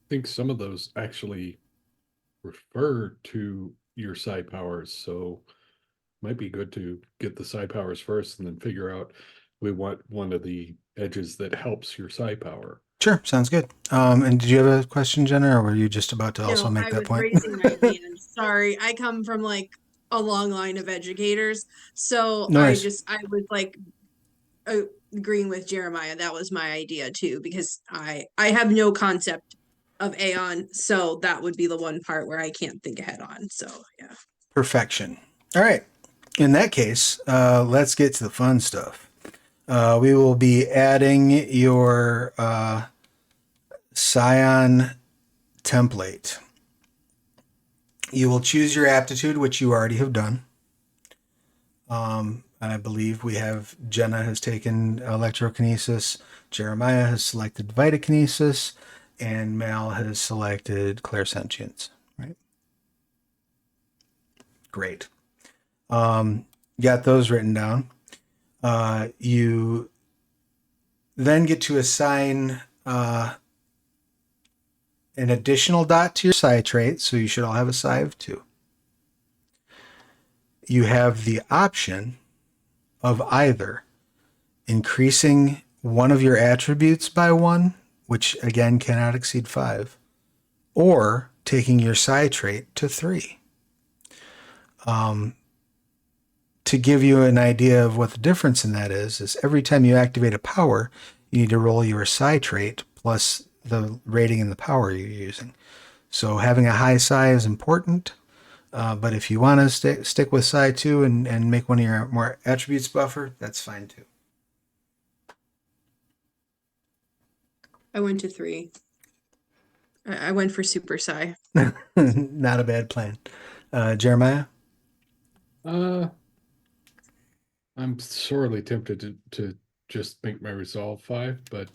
think some of those actually refer to your side powers, so might be good to get the side powers first and then figure out we want one of the edges that helps your side power. Sure, sounds good. And did you have a question, Jenna, or were you just about to also make that point? I was raising my hand. Sorry, I come from like a long line of educators, so Nice. I was like agreeing with Jeremiah. That was my idea too, because I have no concept of Aeon, so that would be the one part where I can't think ahead on. So yeah. Perfection. All right. In that case, let's get to the fun stuff. We will be adding your Scion template. You will choose your aptitude, which you already have done. I believe we have Jenna has taken electrokinesis, Jeremiah has selected vitakinesis, and Mal has selected clairsentience. Right? Great. Got those written down. You then get to assign an additional dot to your psi trait, so you should all have a psi of 2. You have the option of either increasing one of your attributes by 1, which again cannot exceed 5, or taking your psi trait to 3. To give you an idea of what the difference in that is every time you activate a power, you need to roll your psi trait plus the rating and the power you're using. So having a high psi is important. But if you want to stick with psi 2 and make one of your more attributes buffer, that's fine too. I went to 3. I went for super psi. Not a bad plan. Jeremiah? I'm sorely tempted to just make my resolve 5, but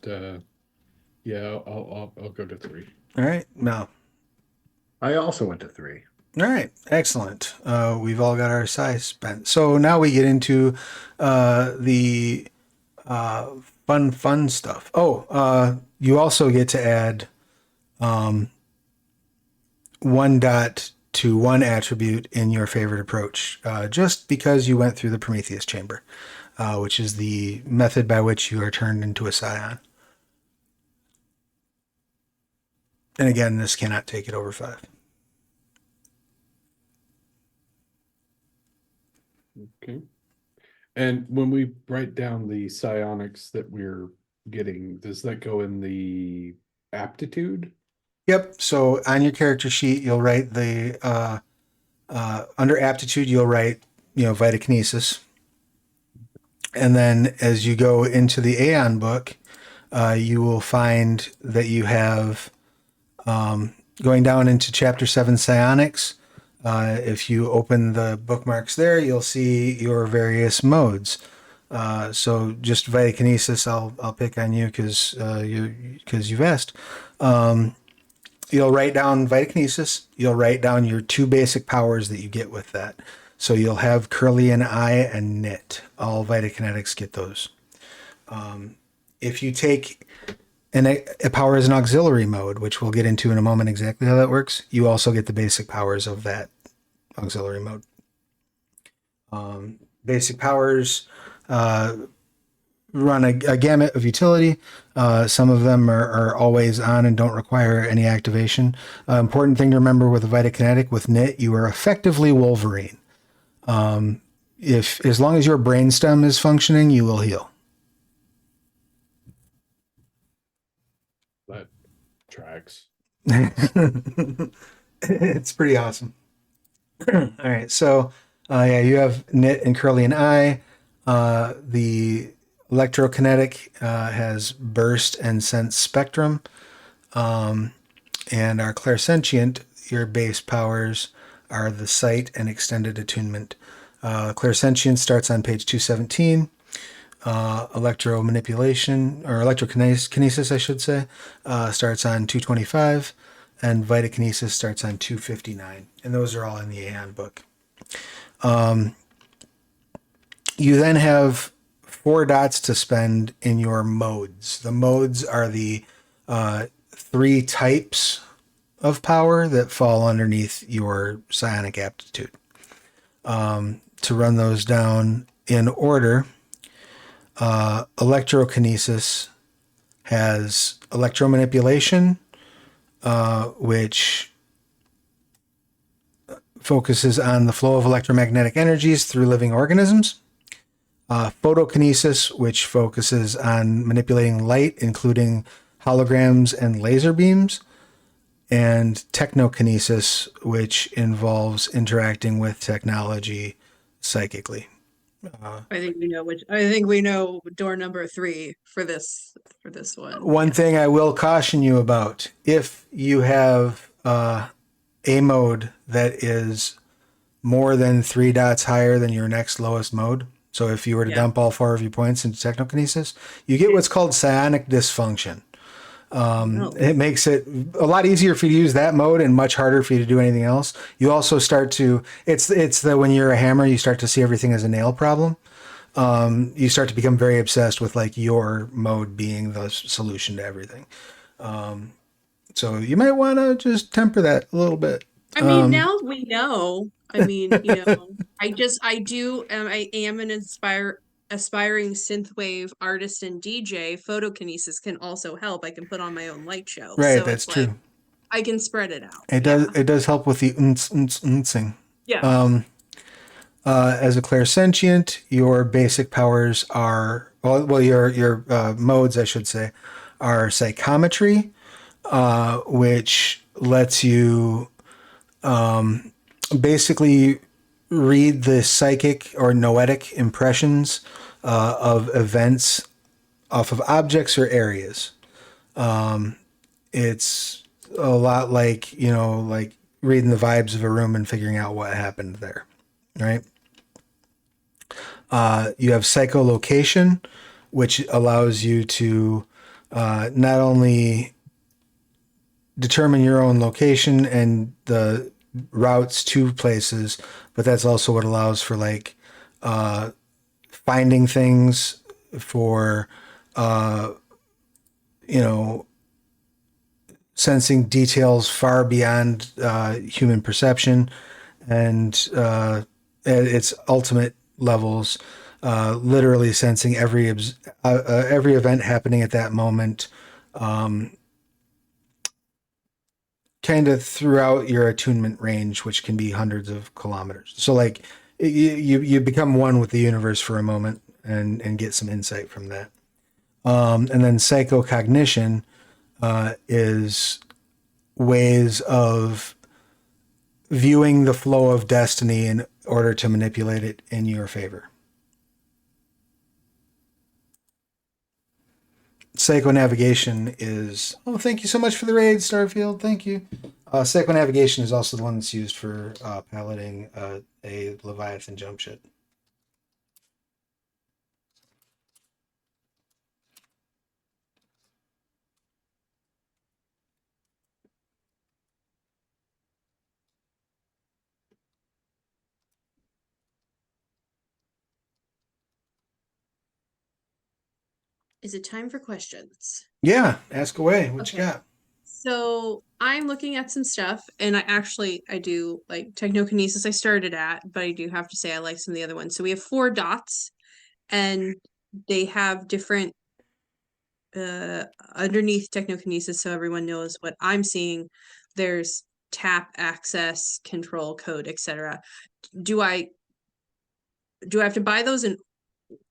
yeah, I'll go to 3. All right. No. I also went to 3. All right. Excellent. We've all got our psi spent. So now we get into the fun stuff. Oh, you also get to add 1 dot to 1 attribute in your favorite approach, just because you went through the Prometheus chamber, which is the method by which you are turned into a scion. And again, this cannot take it over 5. Okay. And when we write down the psionics that we're getting, does that go in the aptitude? Yep. So on your character sheet, you'll write the under aptitude, you'll write vitakinesis, and then as you go into the Aeon book, you will find that you have going down into Chapter 7 Psionics. If you open the bookmarks there, you'll see your various modes. So just vitakinesis, I'll pick on you because you've asked. you'll write down Vitakinesis. You'll write down your 2 basic powers that you get with that. So you'll have Curly and Eye and Knit. All Vitakinetics get those. If you take a power as an auxiliary mode, which we'll get into in a moment exactly how that works, you also get the basic powers of that auxiliary mode. Basic powers run a gamut of utility. Some of them are always on and don't require any activation. Important thing to remember with a Vitakinetic, with Knit, you are effectively Wolverine. If as long as your brainstem is functioning, you will heal. That tracks. It's pretty awesome. All right, so yeah, you have Knit and Curly and Eye. The Electrokinetic has Burst and Sense Spectrum, and our Clairsentient, your base powers are the Sight and Extended Attunement. Clairsentient starts on page 217. Electromanipulation, or electrokinesis, I should say, starts on 225, and Vitakinesis starts on 259. And those are all in the handbook. You then have 4 dots to spend in your modes. The modes are the 3 types of power that fall underneath your psionic aptitude. To run those down in order, electrokinesis has electromanipulation, which focuses on the flow of electromagnetic energies through living organisms. Photokinesis, which focuses on manipulating light, including holograms and laser beams. And technokinesis, which involves interacting with technology psychically. I think we know door number 3 for this one. One thing I will caution you about, if you have a mode that is more than 3 dots higher than your next lowest mode, so if you were to dump all 4 of your points into technokinesis, you get what's called psionic dysfunction. It makes it a lot easier for you to use that mode and much harder for you to do anything else. You also start to, it's the when you're a hammer, you start to see everything as a nail problem. You start to become very obsessed with like your mode being the solution to everything. So you might want to just temper that a little bit. I mean, now we know. I mean, I am an aspiring synthwave artist and DJ. Photokinesis can also help. I can put on my own light show. Right, So that's it's like true. I can spread it out. It does help with the untsing. Yeah. As a clairsentient, your basic powers are your modes, I should say, are psychometry, which lets you basically read the psychic or noetic impressions of events off of objects or areas. It's a lot like, like reading the vibes of a room and figuring out what happened there, right? You have psycholocation, which allows you to not only determine your own location and the routes to places, but that's also what allows for like finding things, for sensing details far beyond human perception, and at its ultimate levels, literally sensing every event happening at that moment, kind of throughout your attunement range, which can be hundreds of kilometers. So like you become one with the universe for a moment and get some insight from that. And then psychocognition is ways of viewing the flow of destiny in order to manipulate it in your favor. Psychonavigation is, thank you so much for the raid, Starfield. Thank you. Psychonavigation is also the one that's used for piloting a Leviathan jump ship. Is it time for questions? Yeah, ask away. What you Okay. got? So I'm looking at some stuff, and I do like technokinesis I started at, but I do have to say I like some of the other ones. So we have 4 dots, and they have different underneath technokinesis, so everyone knows what I'm seeing. There's tap, access, control, code, etc. Do I have to buy those in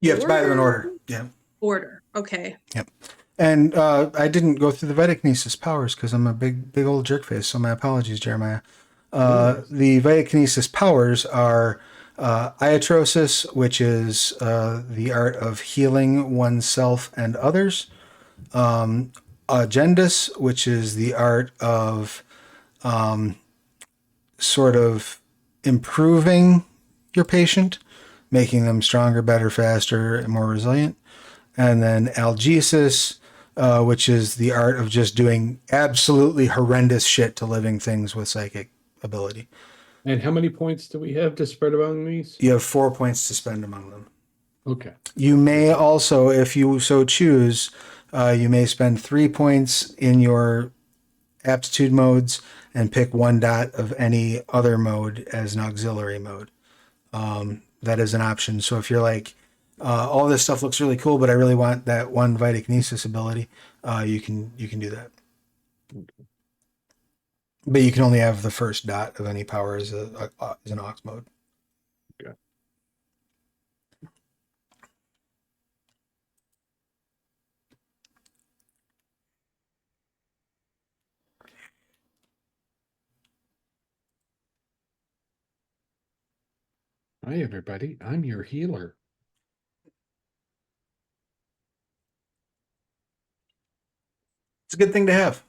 You have to buy them in order? order. Yeah. Order. Okay. Yep. And I didn't go through the Vitakinesis powers because I'm a big old jerkface. So my apologies, Jeremiah. The Vitakinesis powers are Iatrosis, which is the art of healing oneself and others. Agendus, which is the art of sort of improving your patient, making them stronger, better, faster, and more resilient. And then Algesis, which is the art of just doing absolutely horrendous shit to living things with psychic ability. And how many points do we have to spread among these? You have 4 points to spend among them. Okay. You may also, if you so choose, you may spend 3 points in your aptitude modes and pick 1 dot of any other mode as an auxiliary mode. That is an option. So if you're like, all this stuff looks really cool, but I really want that 1 Vitakinesis ability, you can do that. But you can only have the first dot of any power as an aux mode. Okay. Hi, everybody. I'm your healer. It's a good thing to have.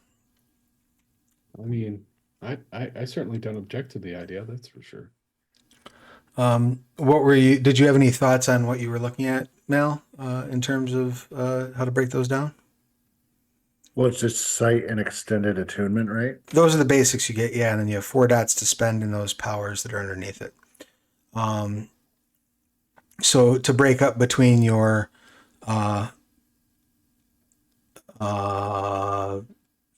I mean, I certainly don't object to the idea, that's for sure. Did you have any thoughts on what you were looking at, Mel, in terms of how to break those down? Well, it's just sight and extended attunement, right? Those are the basics you get, yeah, and then you have 4 dots to spend in those powers that are underneath it. So to break up between your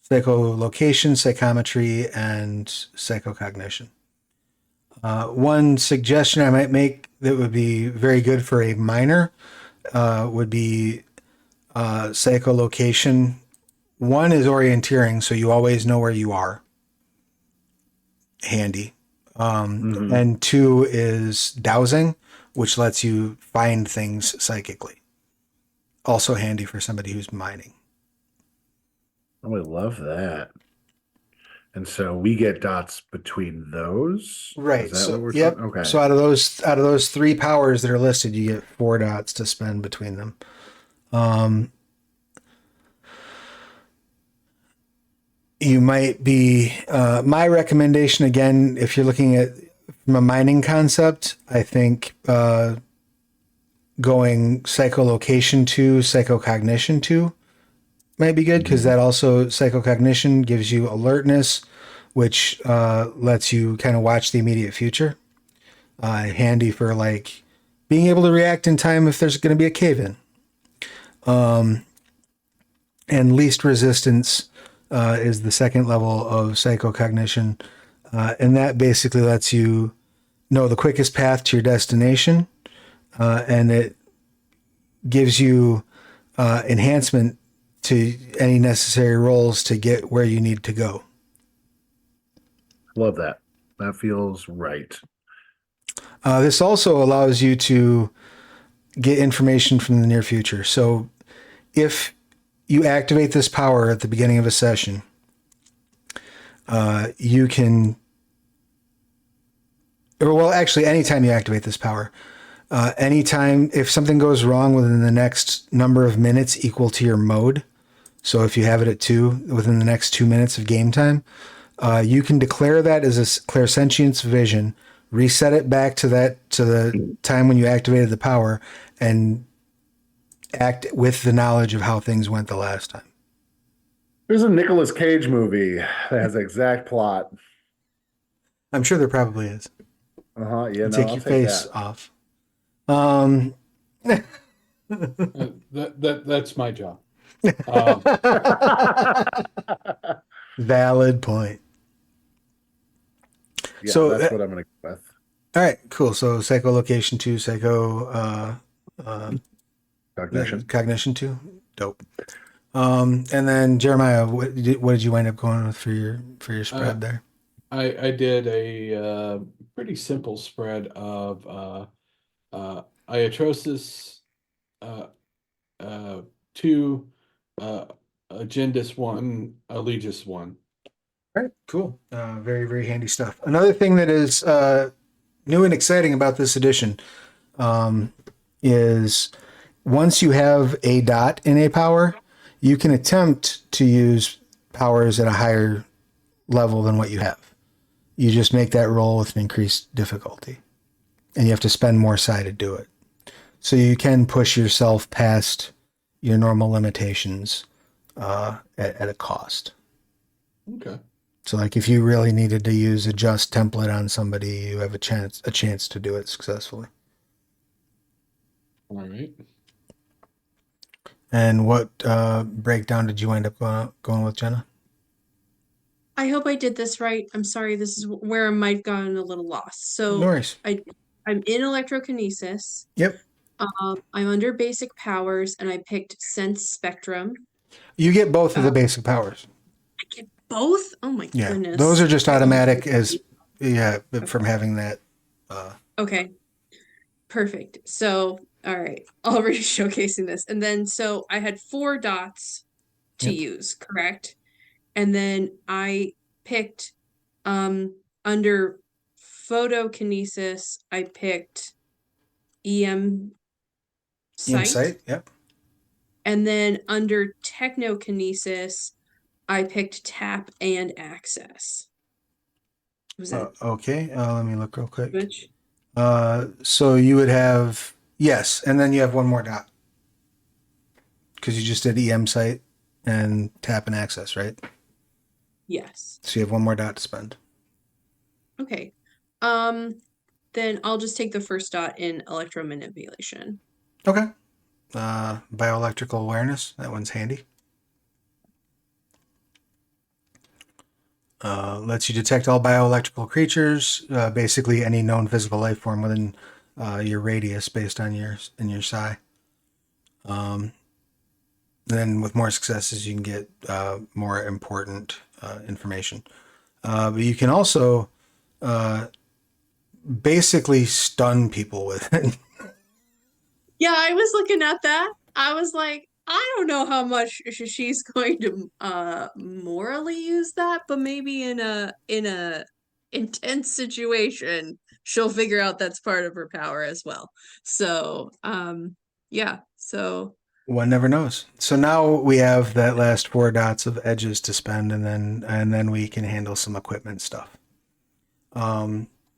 psycholocation, psychometry, and psychocognition. One suggestion I might make that would be very good for a minor would be psycholocation. 1 is orienteering, so you always know where you are. Handy. And 2 is dowsing, which lets you find things psychically. Also handy for somebody who's mining. Oh, I love that. And so we get dots between those. Right. Is that So, what we're yep. talking? Okay. So out of those 3 powers that are listed, you get 4 dots to spend between them. You might be my recommendation again, if you're looking at from a mining concept, I think going psycholocation 2, psychocognition 2 might be good because that also psychocognition gives you alertness, which lets you kind of watch the immediate future. Handy for like being able to react in time if there's going to be a cave in. And least resistance is the second level of psychocognition. And that basically lets you know the quickest path to your destination. And it gives you enhancement to any necessary rolls to get where you need to go. Love that. That feels right. This also allows you to get information from the near future. So if you activate this power at the beginning of a session, you can, actually anytime you activate this power, anytime if something goes wrong within the next number of minutes equal to your mode, so if you have it at 2 within the next 2 minutes of game time, you can declare that as a clairsentience vision, reset it back to the time when you activated the power, and act with the knowledge of how things went the last time. There's a Nicolas Cage movie that has the exact plot. I'm sure there probably is. Yeah, no, Take I'll your take face that. off. That's my job. Um, Valid point. Yeah, So, that's what I'm gonna go with. all right, cool. So psycholocation 2, psycho uh, Cognition. cognition 2. Dope. And then Jeremiah, what did you wind up going with for your spread there? I did a pretty simple spread of Iatrosis, uh, 2, uh, Agendus 1, Allegis 1. All right, cool. Very, very handy stuff. Another thing that is new and exciting about this edition is once you have a dot in a power, you can attempt to use powers at a higher level than what you have. You just make that roll with an increased difficulty, and you have to spend more psi to do it. So you can push yourself past your normal limitations at a cost. Okay. So, like, if you really needed to use a just template on somebody, you have a chance to do it successfully. All right. And what breakdown did you end up going with, Jenna? I hope I did this right. I'm sorry, this is where I might have gotten a little lost. No So worries. I'm in electrokinesis. Yep. I'm under basic powers, and I picked sense spectrum. You get both of the basic powers. I get both? Oh my Yeah. goodness. Those are just automatic from having that. Okay. Perfect. So, all right. Already showcasing this. And then, so I had 4 dots to Yep. use, correct? And then I picked, under photokinesis, I picked EM sight. Insight. Yep. And then under technokinesis, I picked tap and access. Was that Okay. Let me look real quick. which? So you would have, yes, and then you have one more dot because you just did EM site and tap and access, right? Yes. So you have one more dot to spend. Okay. Then I'll just take the first dot in electromanipulation. Okay. Bioelectrical awareness. That one's handy. Lets you detect all bioelectrical creatures, basically any known visible life form within your radius based on your psi. Then with more successes, you can get more important information. But you can also basically stun people with it. Yeah, I was looking at that. I was like, I don't know how much she's going to morally use that, but maybe in a intense situation, she'll figure out that's part of her power as well. So, yeah. So One never knows. So now we have that last 4 dots of edges to spend, and then we can handle some equipment stuff.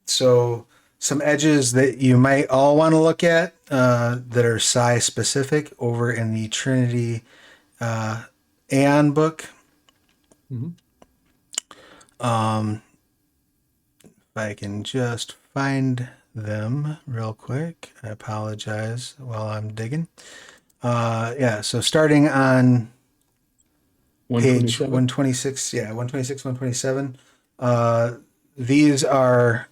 So some edges that you might all want to look at that are psi specific over in the Trinity Aeon book. Mm-hmm. If I can just find them real quick. I apologize while I'm digging. Yeah, so starting on page 127. 126, 126, 127. These are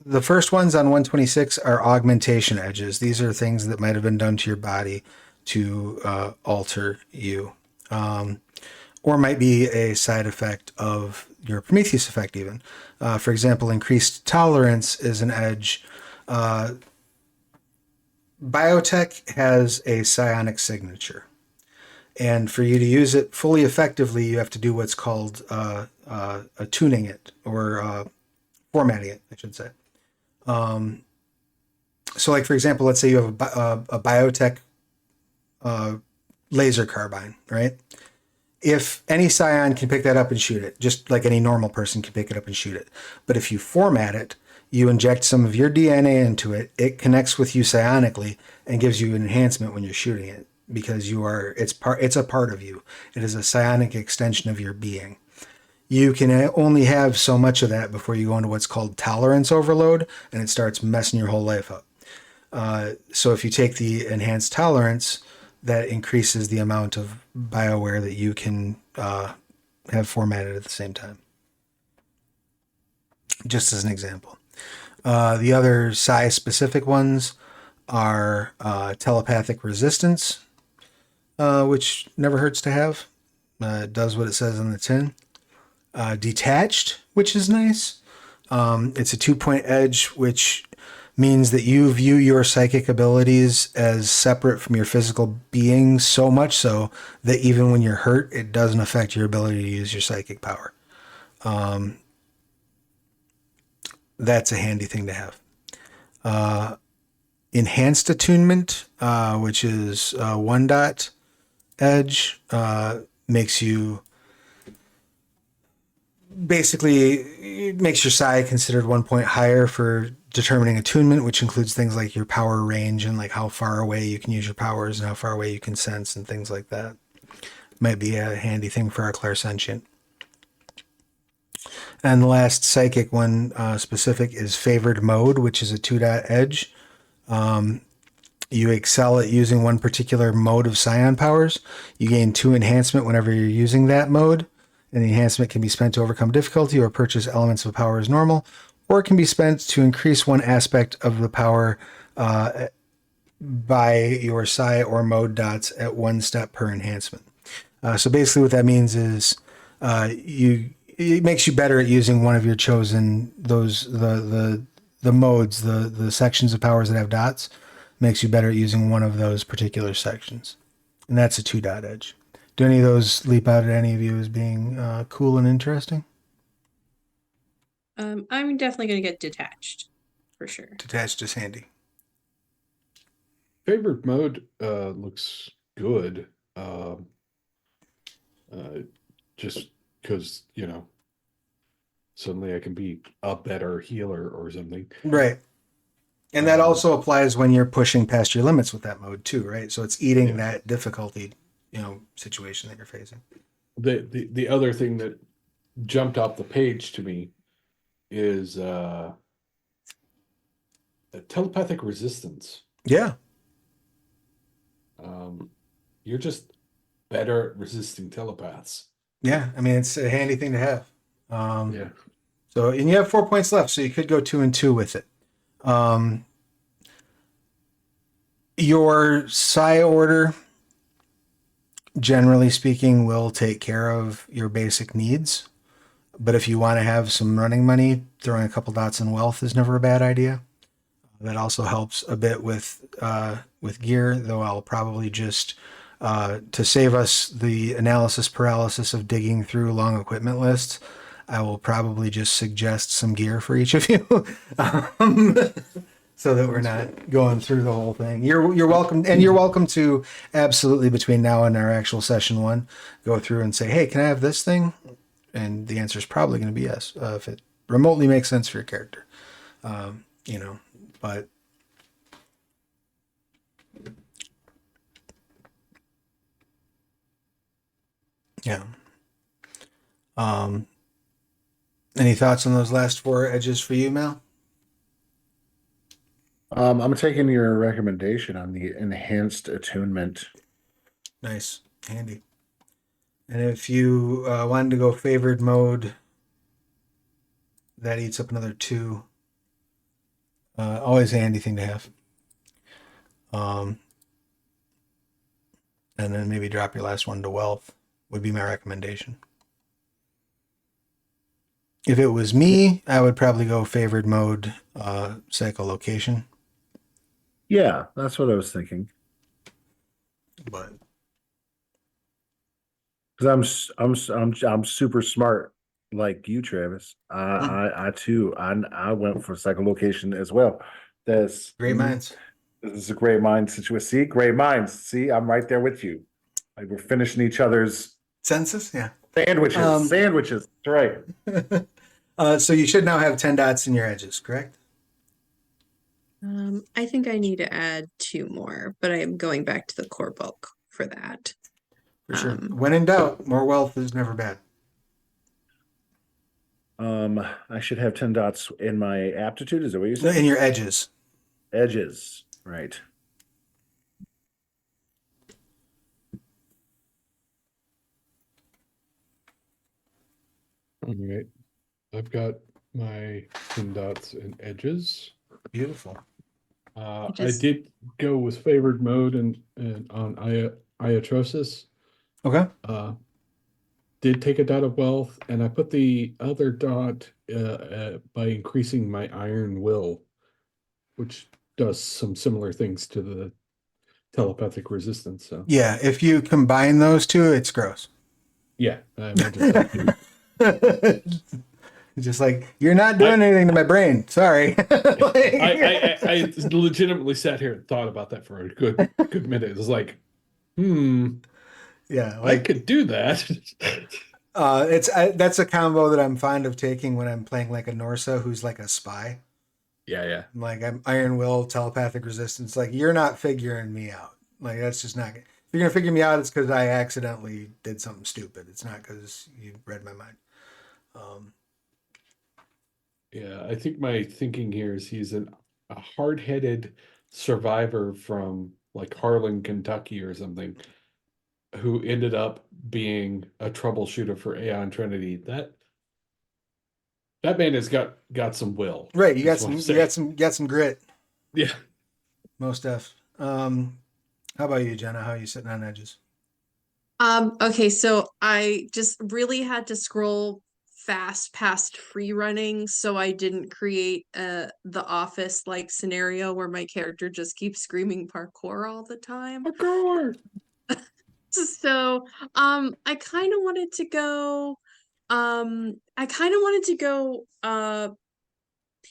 the first ones on 126 are augmentation edges. These are things that might have been done to your body to alter you, or might be a side effect of your Prometheus effect even. For example, increased tolerance is an edge. Biotech has a psionic signature. And for you to use it fully effectively, you have to do what's called tuning it or formatting it, I should say. So, like, for example, let's say you have a biotech laser carbine, right? If any scion can pick that up and shoot it, just like any normal person can pick it up and shoot it. But if you format it, you inject some of your DNA into it, it connects with you psionically and gives you an enhancement when you're shooting it because it's a part of you. It is a psionic extension of your being. You can only have so much of that before you go into what's called tolerance overload, and it starts messing your whole life up. So if you take the enhanced tolerance, that increases the amount of BioWare that you can have formatted at the same time. Just as an example. The other psi specific ones are telepathic resistance, which never hurts to have. It does what it says on the tin. Detached, which is nice. It's a 2-point edge, which means that you view your psychic abilities as separate from your physical being, so much so that even when you're hurt, it doesn't affect your ability to use your psychic power. That's a handy thing to have. Enhanced attunement, which is 1-dot edge, makes you basically, it makes your psi considered 1 point higher for determining attunement, which includes things like your power range and like how far away you can use your powers and how far away you can sense and things like that. Might be a handy thing for our clairsentient. And the last psychic one specific is favored mode, which is a 2-dot edge. You excel at using one particular mode of psion powers. You gain 2 enhancement whenever you're using that mode. And the enhancement can be spent to overcome difficulty or purchase elements of power as normal, or it can be spent to increase one aspect of the power by your psi or mode dots at 1 step per enhancement. So basically what that means is it makes you better at using one of your chosen, the modes, the sections of powers that have dots, makes you better at using one of those particular sections. And that's a 2-dot edge. Do any of those leap out at any of you as being cool and interesting? I'm definitely going to get detached for sure. Detached is handy. Favorite mode looks good. Just because, suddenly I can be a better healer or something. Right. And that also applies when you're pushing past your limits with that mode too, right? So it's eating that difficulty, situation that you're facing. The other thing that jumped off the page to me is telepathic resistance. Yeah. You're just better at resisting telepaths. Yeah. I mean, it's a handy thing to have. Yeah. So, and you have 4 points left, so you could go 2 and 2 with it. Your psi order, generally speaking, will take care of your basic needs. But if you want to have some running money, throwing a couple dots in wealth is never a bad idea. That also helps a bit with gear, though I'll probably just, to save us the analysis paralysis of digging through long equipment lists, I will probably just suggest some gear for each of you. So that we're not going through the whole thing. You're welcome, and you're welcome to absolutely between now and our actual session 1, go through and say, hey, can I have this thing? And the answer is probably going to be yes, if it remotely makes sense for your character. But yeah. Any thoughts on those last 4 edges for you, Mal? I'm taking your recommendation on the enhanced attunement. Nice, handy. And if you wanted to go favored mode, that eats up another 2. Always a handy thing to have. And then maybe drop your last one to wealth would be my recommendation. If it was me, I would probably go favored mode, psycholocation. Yeah, that's what I was thinking. But Because I'm super smart like you, Travis. I too I went for psycholocation as well. This great minds. This is a great mind situation. See, great minds. See, I'm right there with you. Like we're finishing each other's Census, yeah. sandwiches. Sandwiches. That's right. So you should now have 10 dots in your edges, correct? I think I need to add 2 more, but I am going back to the core book for that. For sure. When in doubt, more wealth is never bad. I should have 10 dots in my aptitude. Is that what you said? In your edges. Edges. Right. All right. I've got my pin dots and edges. Beautiful. I did go with favored mode and on Iatrosis. Okay. Did take a dot of wealth, and I put the other dot by increasing my iron will, which does some similar things to the telepathic resistance. So Yeah, if you combine those two, it's gross. yeah, I imagine so too. Just like, you're not doing anything to my brain. Sorry. I legitimately sat here and thought about that for a good minute. It was like, Yeah, I like could do that. that's a combo that I'm fond of taking when I'm playing like a Norsa who's like a spy. Yeah. Like I'm Iron Will, telepathic resistance. Like you're not figuring me out. Like that's just not. If you're gonna figure me out, it's because I accidentally did something stupid. It's not because you read my mind. Yeah, I think my thinking here is he's a hard-headed survivor from like Harlan, Kentucky or something, who ended up being a troubleshooter for Aeon Trinity. That man has got some will. Right, you got is what some, I'm you saying. got some grit. Yeah. Most def. How about you, Jenna? How are you sitting on edges? Okay, so I just really had to scroll fast past free running, so I didn't create the office like scenario where my character just keeps screaming parkour all the time. Parkour! So, I kind of wanted to go,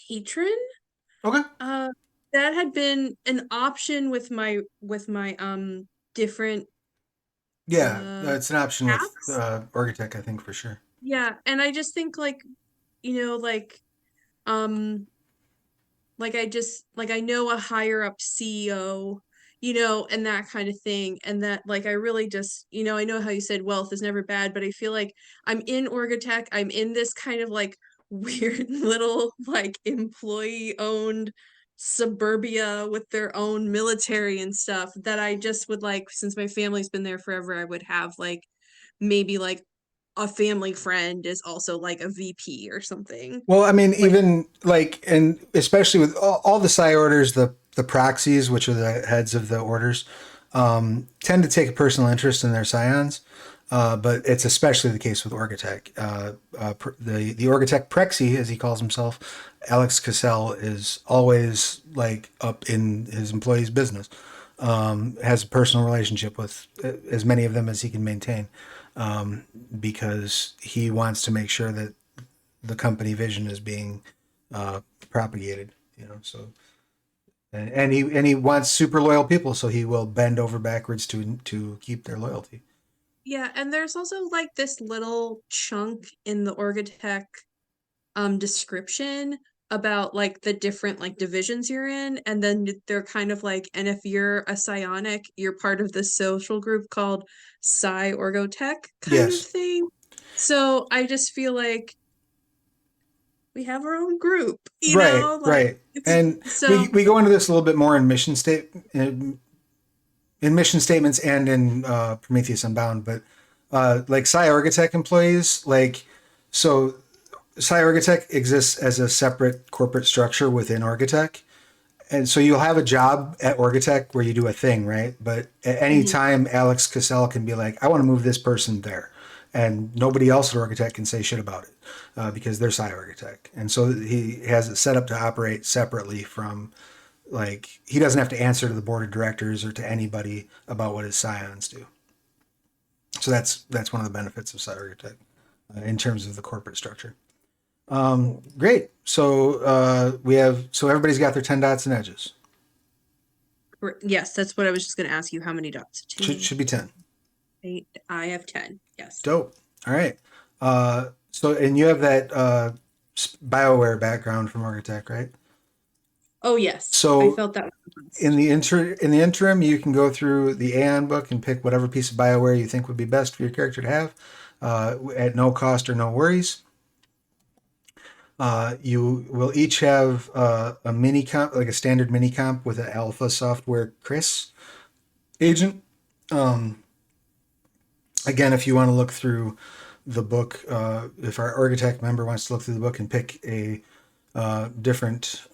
patron. Okay. Uh, that had been an option with my different Yeah, uh it's an option with paths. Orgitech, I think for sure. Yeah, and I just think like, you know, um like I know a higher up CEO, and that kind of thing. And that like I really just, I know how you said wealth is never bad, but I feel like I'm in Orgatech, I'm in this kind of like weird little like employee owned suburbia with their own military and stuff that I just would like, since my family's been there forever, I would have like maybe like a family friend is also like a VP or something. Well, I mean, Like, even like, and especially with all the psi orders, the proxies, which are the heads of the orders, tend to take a personal interest in their scions. But it's especially the case with Orgitech. The Orgitech Prexy, as he calls himself, Alex Cassell, is always like up in his employees' business. Has a personal relationship with as many of them as he can maintain, because he wants to make sure that the company vision is being propagated. So and he wants super loyal people, so he will bend over backwards to keep their loyalty. yeah, and there's also like this little chunk in the Orgatech description about like the different like divisions you're in, and then they're kind of like, and if you're a psionic, you're part of this social group called Psi Orgotech kind of Yes, thing. So I just feel like we have our own group, right, like right. it's And we so we go into this a little bit more in mission statements and in Prometheus Unbound, but like Psi Architect employees, like so Psi Architect exists as a separate corporate structure within Architect. And so you'll have a job at Orgitech where you do a thing, right? But at any Mhm. time, Alex Cassell can be like, I want to move this person there. And nobody else at Orgitech can say shit about it because they're Psi Architect. And so he has it set up to operate separately from, like, he doesn't have to answer to the board of directors or to anybody about what his scions do. So that's one of the benefits of Psi Architect in terms of the corporate structure. Great. So so everybody's got their 10 dots and edges. yes, that's what I was just going to ask you. How many dots? Should, Two, should be 10. 8. I have 10. Yes. Dope. All right. So and you have that BioWare background from Architect, right? Oh yes, I So felt that was the in best. the interim, you can go through the Aeon book and pick whatever piece of BioWare you think would be best for your character to have, at no cost or no worries. You will each have a mini comp, like a standard mini comp with an alpha software Chris agent. Um, Again, if you want to look through the book, if our Orgatech member wants to look through the book and pick a different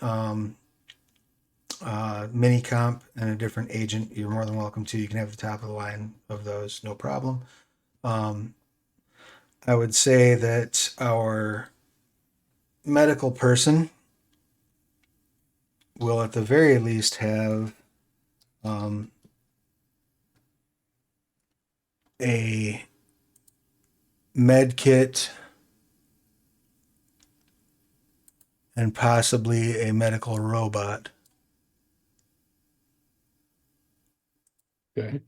mini comp and a different agent, you're more than welcome to. You can have the top of the line of those, no problem. I would say that our medical person will at the very least have a med kit and possibly a medical robot. Okay.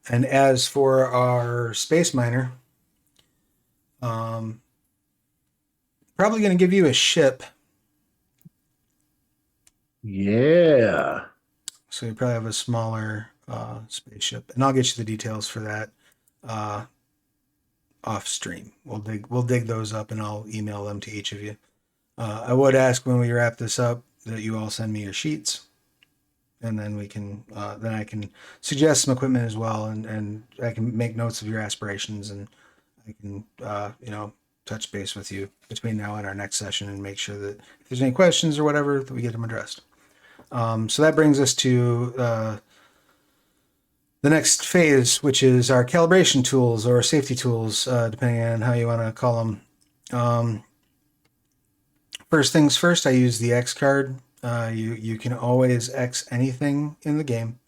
And as for our space miner, probably going to give you a ship. Yeah. So you probably have a smaller spaceship, and I'll get you the details for that off stream. We'll dig those up, and I'll email them to each of you. I would ask when we wrap this up that you all send me your sheets, and then we can then I can suggest some equipment as well, and I can make notes of your aspirations, and I can touch base with you between now and our next session and make sure that if there's any questions or whatever that we get them addressed. So that brings us to the next phase, which is our calibration tools or safety tools, depending on how you want to call them. First things first, I use the X card. You can always X anything in the game.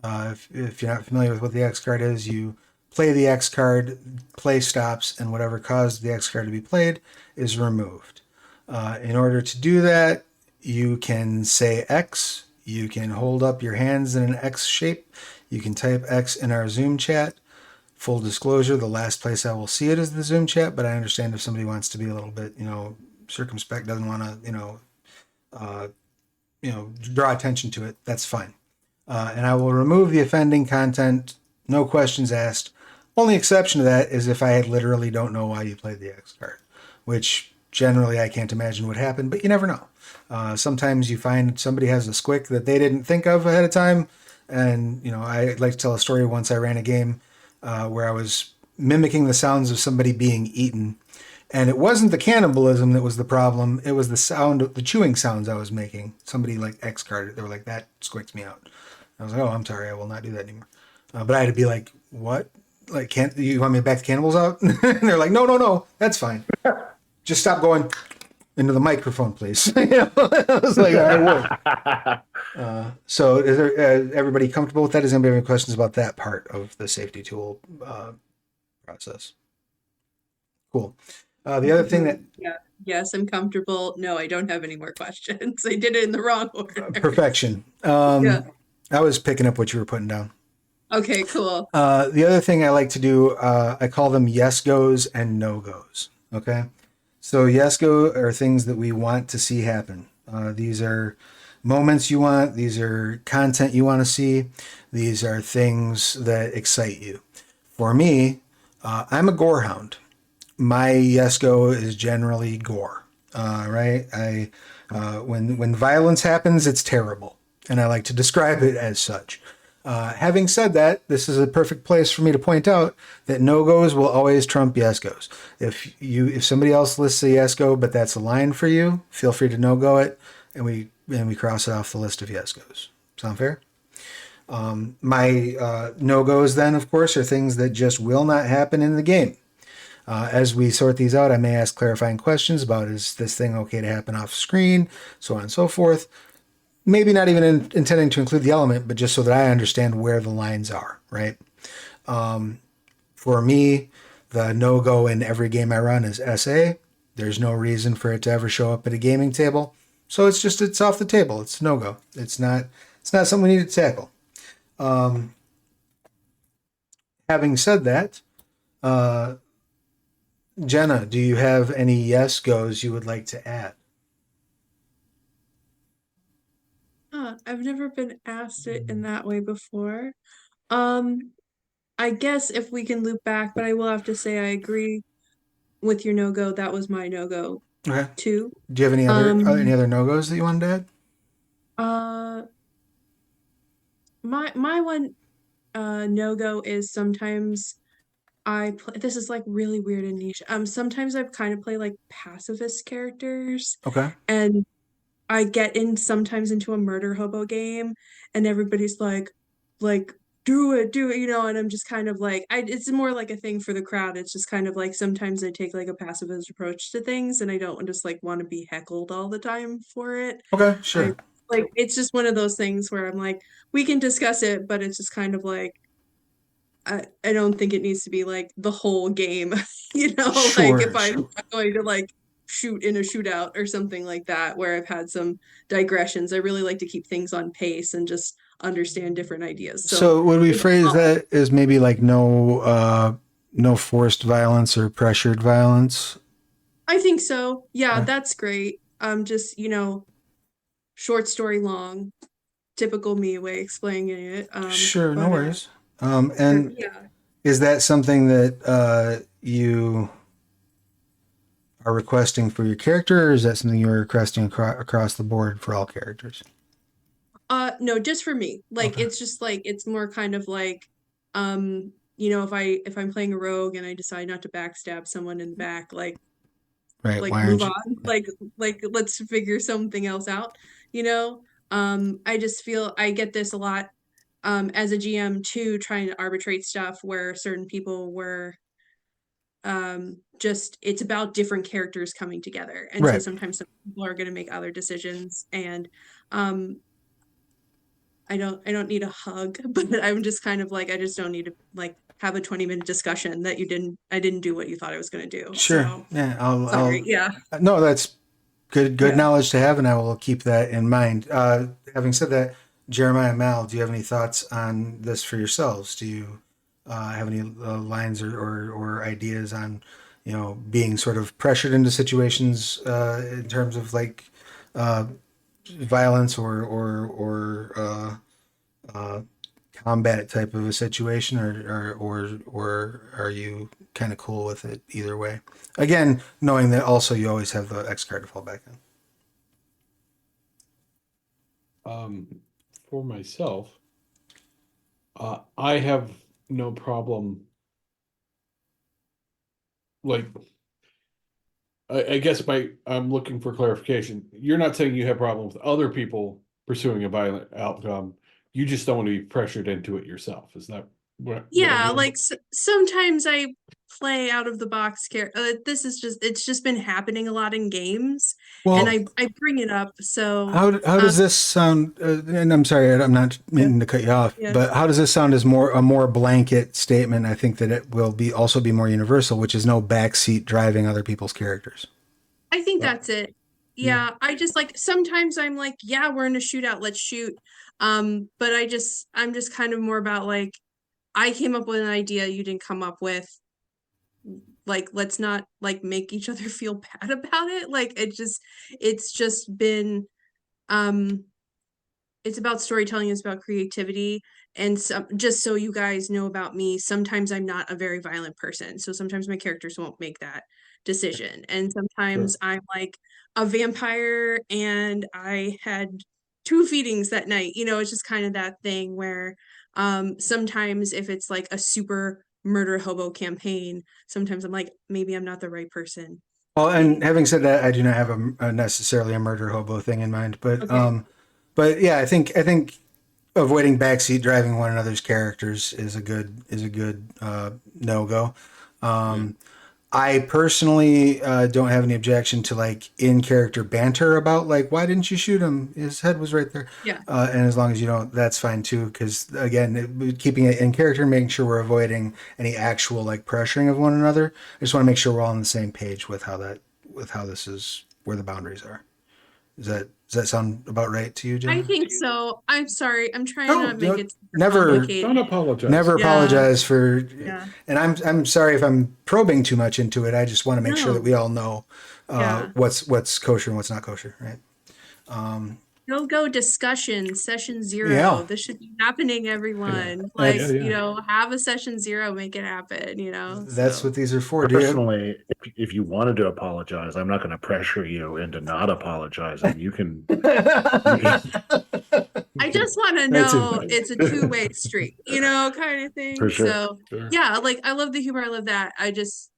If you're not familiar with what the X card is, you play the X card, play stops, and whatever caused the X card to be played is removed. In order to do that, you can say X. You can hold up your hands in an X shape. You can type X in our Zoom chat. Full disclosure, the last place I will see it is the Zoom chat, but I understand if somebody wants to be a little bit, circumspect, doesn't want to, draw attention to it, that's fine. And I will remove the offending content, no questions asked. Only exception to that is if I literally don't know why you played the X card, which generally I can't imagine would happen, but you never know. Sometimes you find somebody has a squick that they didn't think of ahead of time. And, I like to tell a story. Once I ran a game where I was mimicking the sounds of somebody being eaten. And it wasn't the cannibalism that was the problem. It was the chewing sounds I was making. Somebody like X-carded. They were like, that squicked me out. I was like, oh, I'm sorry. I will not do that anymore. But I had to be like, what? Like, can't you want me to back the cannibals out? And they're like, no, that's fine. Just stop going into the microphone, please. I was like, I will. So is there, everybody comfortable with that? Does anybody have any questions about that part of the safety tool process? Cool. The other thing that Yes, I'm comfortable. No, I don't have any more questions. I did it in the wrong order. perfection. Yeah. I was picking up what you were putting down. Okay, cool. The other thing I like to do, I call them yes goes and no goes. Okay. So yes go are things that we want to see happen. These are moments you want. These are content you want to see. These are things that excite you. For me, I'm a gore hound. My yes go is generally gore. Right? When violence happens, it's terrible, and I like to describe it as such. Having said that, this is a perfect place for me to point out that no goes will always trump yes goes. If somebody else lists a yes go, but that's a line for you, feel free to no go it, and we cross it off the list of yes goes. Sound fair? My no goes then, of course, are things that just will not happen in the game. As we sort these out, I may ask clarifying questions about, is this thing okay to happen off screen, so on and so forth. Maybe not even intending to include the element, but just so that I understand where the lines are, right? For me, the no-go in every game I run is SA. There's no reason for it to ever show up at a gaming table. So it's off the table. It's no-go. It's not something we need to tackle. Having said that, Jenna, do you have any yes goes you would like to add? I've never been asked it in that way before. Um, I guess if we can loop back, but I will have to say I agree with your no-go. That was my no-go Okay. too. Do you have any Um, other no-goes that you wanted to add? uh, my one no-go is sometimes I play, this is like really weird and niche. Sometimes I kind of play like pacifist characters, Okay. and I get in sometimes into a murder hobo game, and everybody's like, do it, and I'm just kind of like, it's more like a thing for the crowd. It's just kind of like sometimes I take like a pacifist approach to things, and I don't just like want to be heckled all the time for it. Okay, I sure. like it's just one of those things where I'm like, we can discuss it, but it's just kind of like I don't think it needs to be like the whole game, like if Sure, I'm sure. not going to like shoot in a shootout or something like that, where I've had some digressions. I really like to keep things on pace and just understand different ideas. So So would we it's phrase not like, that as maybe like no forced violence or pressured violence? I think so. Yeah, Okay. that's great. Just, short story long, typical me way explaining it. Sure, no But worries. sure, And yeah. is that something that you are requesting for your character, or is that something you're requesting across the board for all characters? No, just for me. Like Okay. it's just like it's more kind of like if I'm playing a rogue and I decide not to backstab someone in the back, Right. Why move aren't on. you? Like let's figure something else out, you know? I just feel I get this a lot as a GM too, trying to arbitrate stuff where certain people were just it's about different characters coming together. And so Right. sometimes some people are gonna make other decisions and um I don't need a hug, but I'm just kind of like I just don't need to like have a 20-minute discussion that I didn't do what you thought I was going to do. Sure. So, Yeah. sorry. I'll. Yeah. No, that's good Yeah. knowledge to have, and I will keep that in mind. Having said that, Jeremiah, Mal, do you have any thoughts on this for yourselves? Do you have any lines or ideas on, being sort of pressured into situations in terms of like uh, violence or combat type of a situation, or are you kind of cool with it either way? Again, knowing that also you always have the X card to fall back on. For myself, I have no problem. Like, I guess I'm looking for clarification. You're not saying you have problems with other people pursuing a violent outcome. You just don't want to be pressured into it yourself. Is that what I'm Yeah, hearing? like sometimes I play out of the box character. This is just it's just been happening a lot in games and Well, I bring it up. So, how um does this sound? And I'm sorry, I'm not yeah, meaning to cut you off, yeah. but how does this sound as a more blanket statement? I think that it will be also be more universal, which is no backseat driving other people's characters. I think Uh, that's it. Yeah. Yeah, I just like sometimes I'm like, yeah, we're in a shootout, let's shoot. But I'm just kind of more about like I came up with an idea you didn't come up with. Like, let's not like make each other feel bad about it. Like it's just been um it's about storytelling, it's about creativity. And some just so you guys know about me, sometimes I'm not a very violent person. So sometimes my characters won't make that decision. And sure. sometimes I'm like a vampire and I had two feedings that night. It's just kind of that thing where sometimes if it's like a super murder hobo campaign, sometimes I'm like, maybe I'm not the right person Well, to and be. having said that, I do not have a necessarily a murder hobo thing in mind, Okay. but yeah, I think avoiding backseat driving one another's characters is a good no go. Yeah. I personally don't have any objection to like in character banter about like why didn't you shoot him? His head was right there, Yeah. and as long as you don't, that's fine too. Because again, keeping it in character, making sure we're avoiding any actual like pressuring of one another. I just want to make sure we're all on the same page with how this is where the boundaries are. Does that sound about right to you, I Jenna? think so. I'm sorry. I'm trying to No, not make it super never Don't complicated. apologize. never Yeah. apologize for, Yeah. and I'm sorry if I'm probing too much into it. I just want to make sure that No. we all know Yeah. what's kosher and what's not kosher, right? no-go discussion, session 0. Yeah. This should be happening, everyone. Like, That's- you know, have a session 0, make it happen, you know? That's So. what these are for. Do you have- Personally, if you wanted to apologize, I'm not going to pressure you into not apologizing. You can. I just want to That's know it. it's a two-way street, you know, kind of thing. For sure. So Sure. yeah, like I love the humor, I love that. I just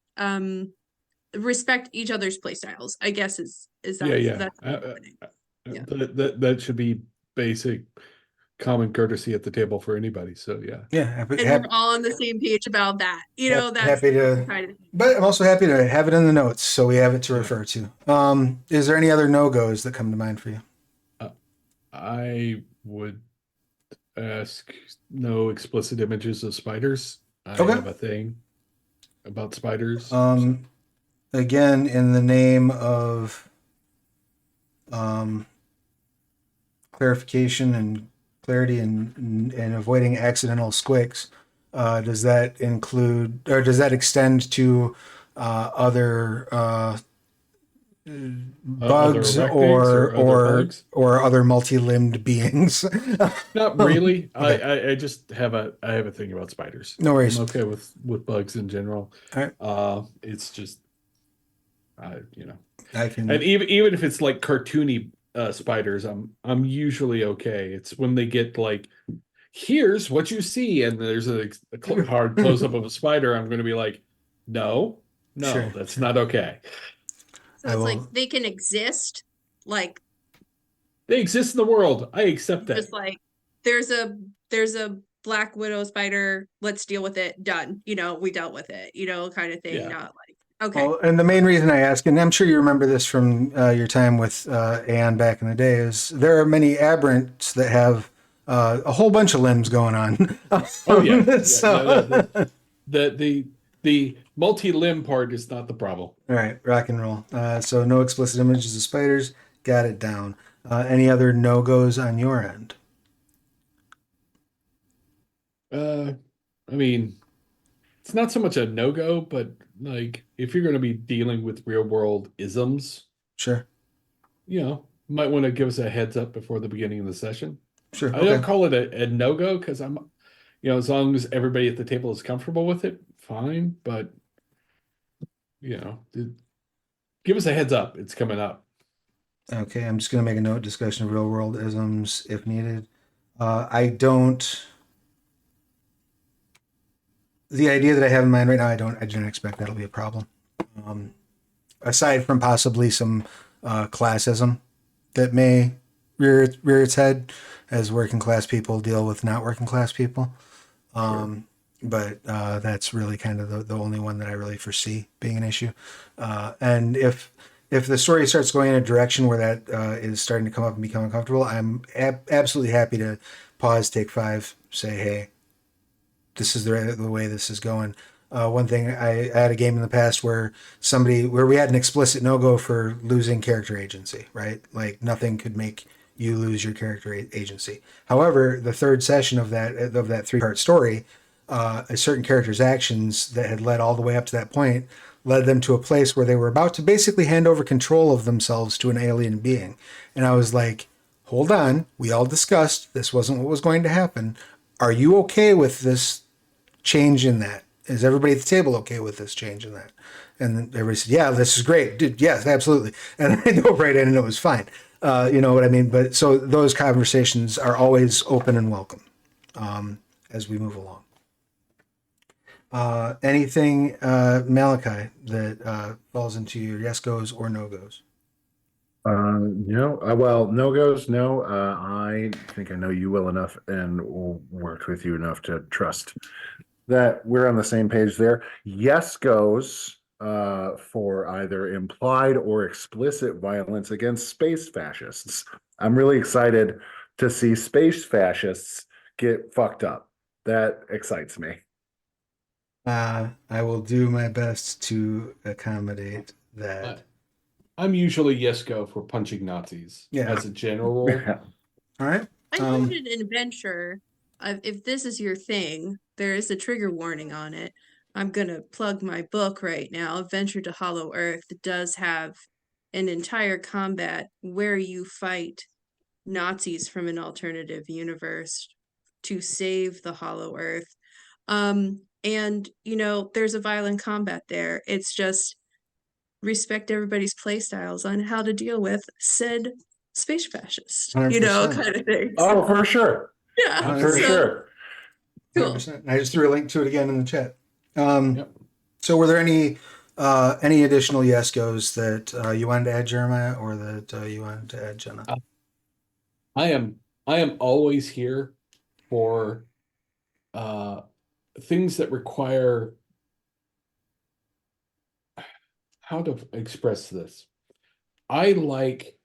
respect each other's play styles, I guess is that's Yeah. That should be basic common courtesy at the table for anybody. So yeah. Yeah, happy, and we're all on the same page about that. You know, that's happy to, kind of but I'm also happy to have it in the notes so we have it to refer to. Is there any other no-goes that come to mind for you? I would ask no explicit images of spiders. I Okay. have a thing about spiders. Again, in the name of clarification and clarity and avoiding accidental squicks, does that include, or does that extend to other bugs other arachnids or other bugs? or other multi-limbed beings? Not really. Okay. I just have a thing about spiders. No worries. I'm okay with bugs in general. All right. It's just you know. I can. And even if it's like cartoony spiders, I'm usually okay. It's when they get like, here's what you see, and there's a hard close up of a spider, I'm going to be like, no, Sure, that's not okay. so it's like they can exist, like They exist in the world. I accept that. just like there's a black widow spider, let's deal with it, done. You know, we dealt with it, you know, kind of thing. Yeah. Not like okay. Well, and the main reason I ask, and I'm sure you remember this from your time with Anne back in the day, is there are many aberrants that have a whole bunch of limbs going on. Oh yeah. So, The multi-limb part is not the problem. all right, rock and roll. So no explicit images of spiders. Got it down. Any other no-goes on your end? I mean, it's not so much a no-go, but like if you're going to be dealing with real-world isms, Sure. you know, might want to give us a heads up before the beginning of the session. Sure. I Okay. don't call it a no-go because I'm, you know, as long as everybody at the table is comfortable with it, fine. But you know, give us a heads up. It's coming up. Okay, I'm just going to make a note, discussion of real world isms if needed. I don't, the idea that I have in mind right now, I don't expect that'll be a problem. Aside from possibly some classism that may rear its head as working class people deal with not working class people. But that's really kind of the only one that I really foresee being an issue. And if the story starts going in a direction where that is starting to come up and become uncomfortable, I'm absolutely happy to pause, take 5, say, hey, this is the way this is going. One thing, I had a game in the past where we had an explicit no-go for losing character agency, right? Like nothing could make you lose your character agency. However, the third session of that 3-part story, a certain character's actions that had led all the way up to that point led them to a place where they were about to basically hand over control of themselves to an alien being. And I was like, hold on, we all discussed this wasn't what was going to happen. Are you okay with this change in that? Is everybody at the table okay with this change in that? And everybody said, yeah, this is great. Dude, yes, absolutely. And I dove right in and it was fine. You know what I mean? But so those conversations are always open and welcome as we move along. Anything, Malachi, that falls into your yes goes or no goes? No. Well, no goes. No. I think I know you well enough and worked with you enough to trust that we're on the same page there. Yes goes for either implied or explicit violence against space fascists. I'm really excited to see space fascists get fucked up. That excites me. I will do my best to accommodate that. I'm usually yes go for punching Nazis. Yeah. As a general rule. All right. I noted an adventure. If this is your thing, there is a trigger warning on it. I'm gonna plug my book right now. Adventure to Hollow Earth does have an entire combat where you fight Nazis from an alternative universe to save the Hollow Earth. And there's a violent combat there. It's just respect everybody's play styles on how to deal with said space fascist, 100%. kind of thing. Oh, for sure. Yeah, For so sure. cool. 100%. I just threw a link to it again in the chat. Yep. So were there any additional yes goes that you wanted to add, Jeremiah, or that you wanted to add, Jenna? I am always here for things that require, how to express this. I like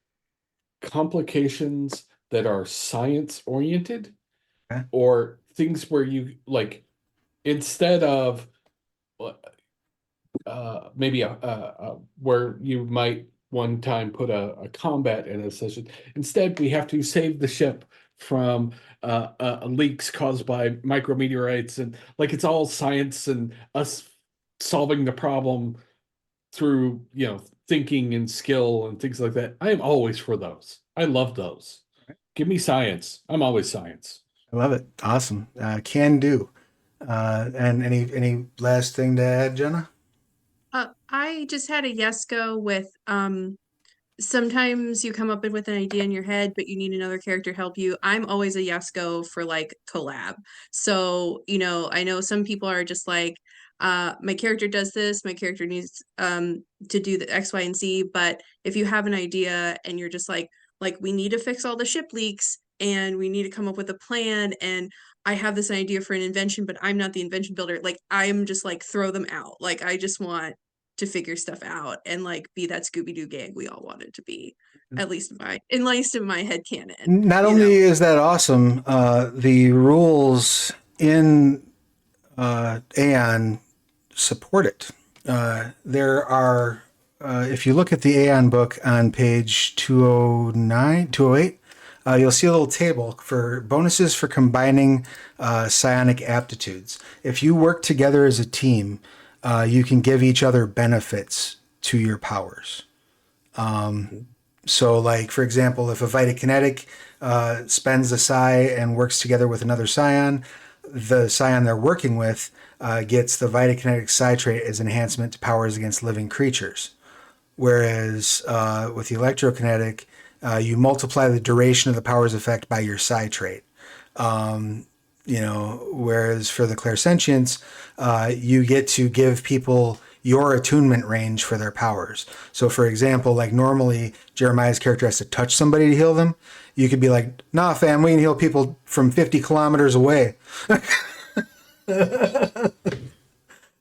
complications that are science oriented, Okay. or things where you like, instead of maybe where you might one time put a combat in a session. Instead, we have to save the ship from leaks caused by micrometeorites, and like it's all science and us solving the problem through thinking and skill and things like that. I am always for those. I love those. Give me science. I'm always science. I love it. Awesome. Can do. And any last thing to add, Jenna? I just had a yes go with sometimes you come up with an idea in your head, but you need another character to help you. I'm always a yes go for like collab. So, I know some people are just like, my character does this, my character needs to do the X, Y, and Z. But if you have an idea and you're just like we need to fix all the ship leaks and we need to come up with a plan, and I have this idea for an invention, but I'm not the invention builder. Like I'm just like throw them out. Like I just want to figure stuff out and like be that Scooby-Doo gang we all wanted to be, at least in my head canon. Not only is that awesome, the rules in Aeon support it. There are, if you look at the Aeon book on page 209, 208, you'll see a little table for bonuses for combining psionic aptitudes. If you work together as a team, you can give each other benefits to your powers. So, like, for example, if a Vitakinetic spends a psi and works together with another scion, the scion they're working with gets the Vitakinetic psi trait as enhancement to powers against living creatures. Whereas with the Electrokinetic, you multiply the duration of the power's effect by your psi trait. Whereas for the clairsentience, you get to give people your attunement range for their powers. So for example, like normally Jeremiah's character has to touch somebody to heal them. You could be like, nah, fam, we can heal people from 50 kilometers away.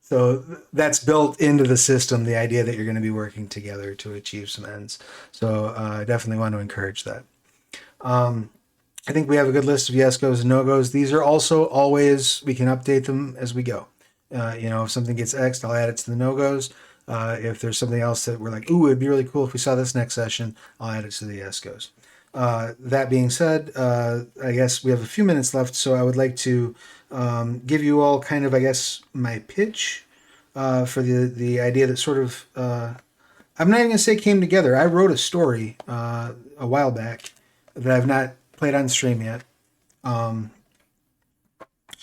So that's built into the system, the idea that you're going to be working together to achieve some ends. So I definitely want to encourage that. I think we have a good list of yes goes and no goes. These are also always, we can update them as we go. If something gets X'd, I'll add it to the no goes. If there's something else that we're like, ooh, it'd be really cool if we saw this next session, I'll add it to the yes goes. That being said, I guess we have a few minutes left, so I would like to give you all kind of, I guess, my pitch for the idea that sort of, I'm not even going to say came together. I wrote a story a while back that I've not played on stream yet,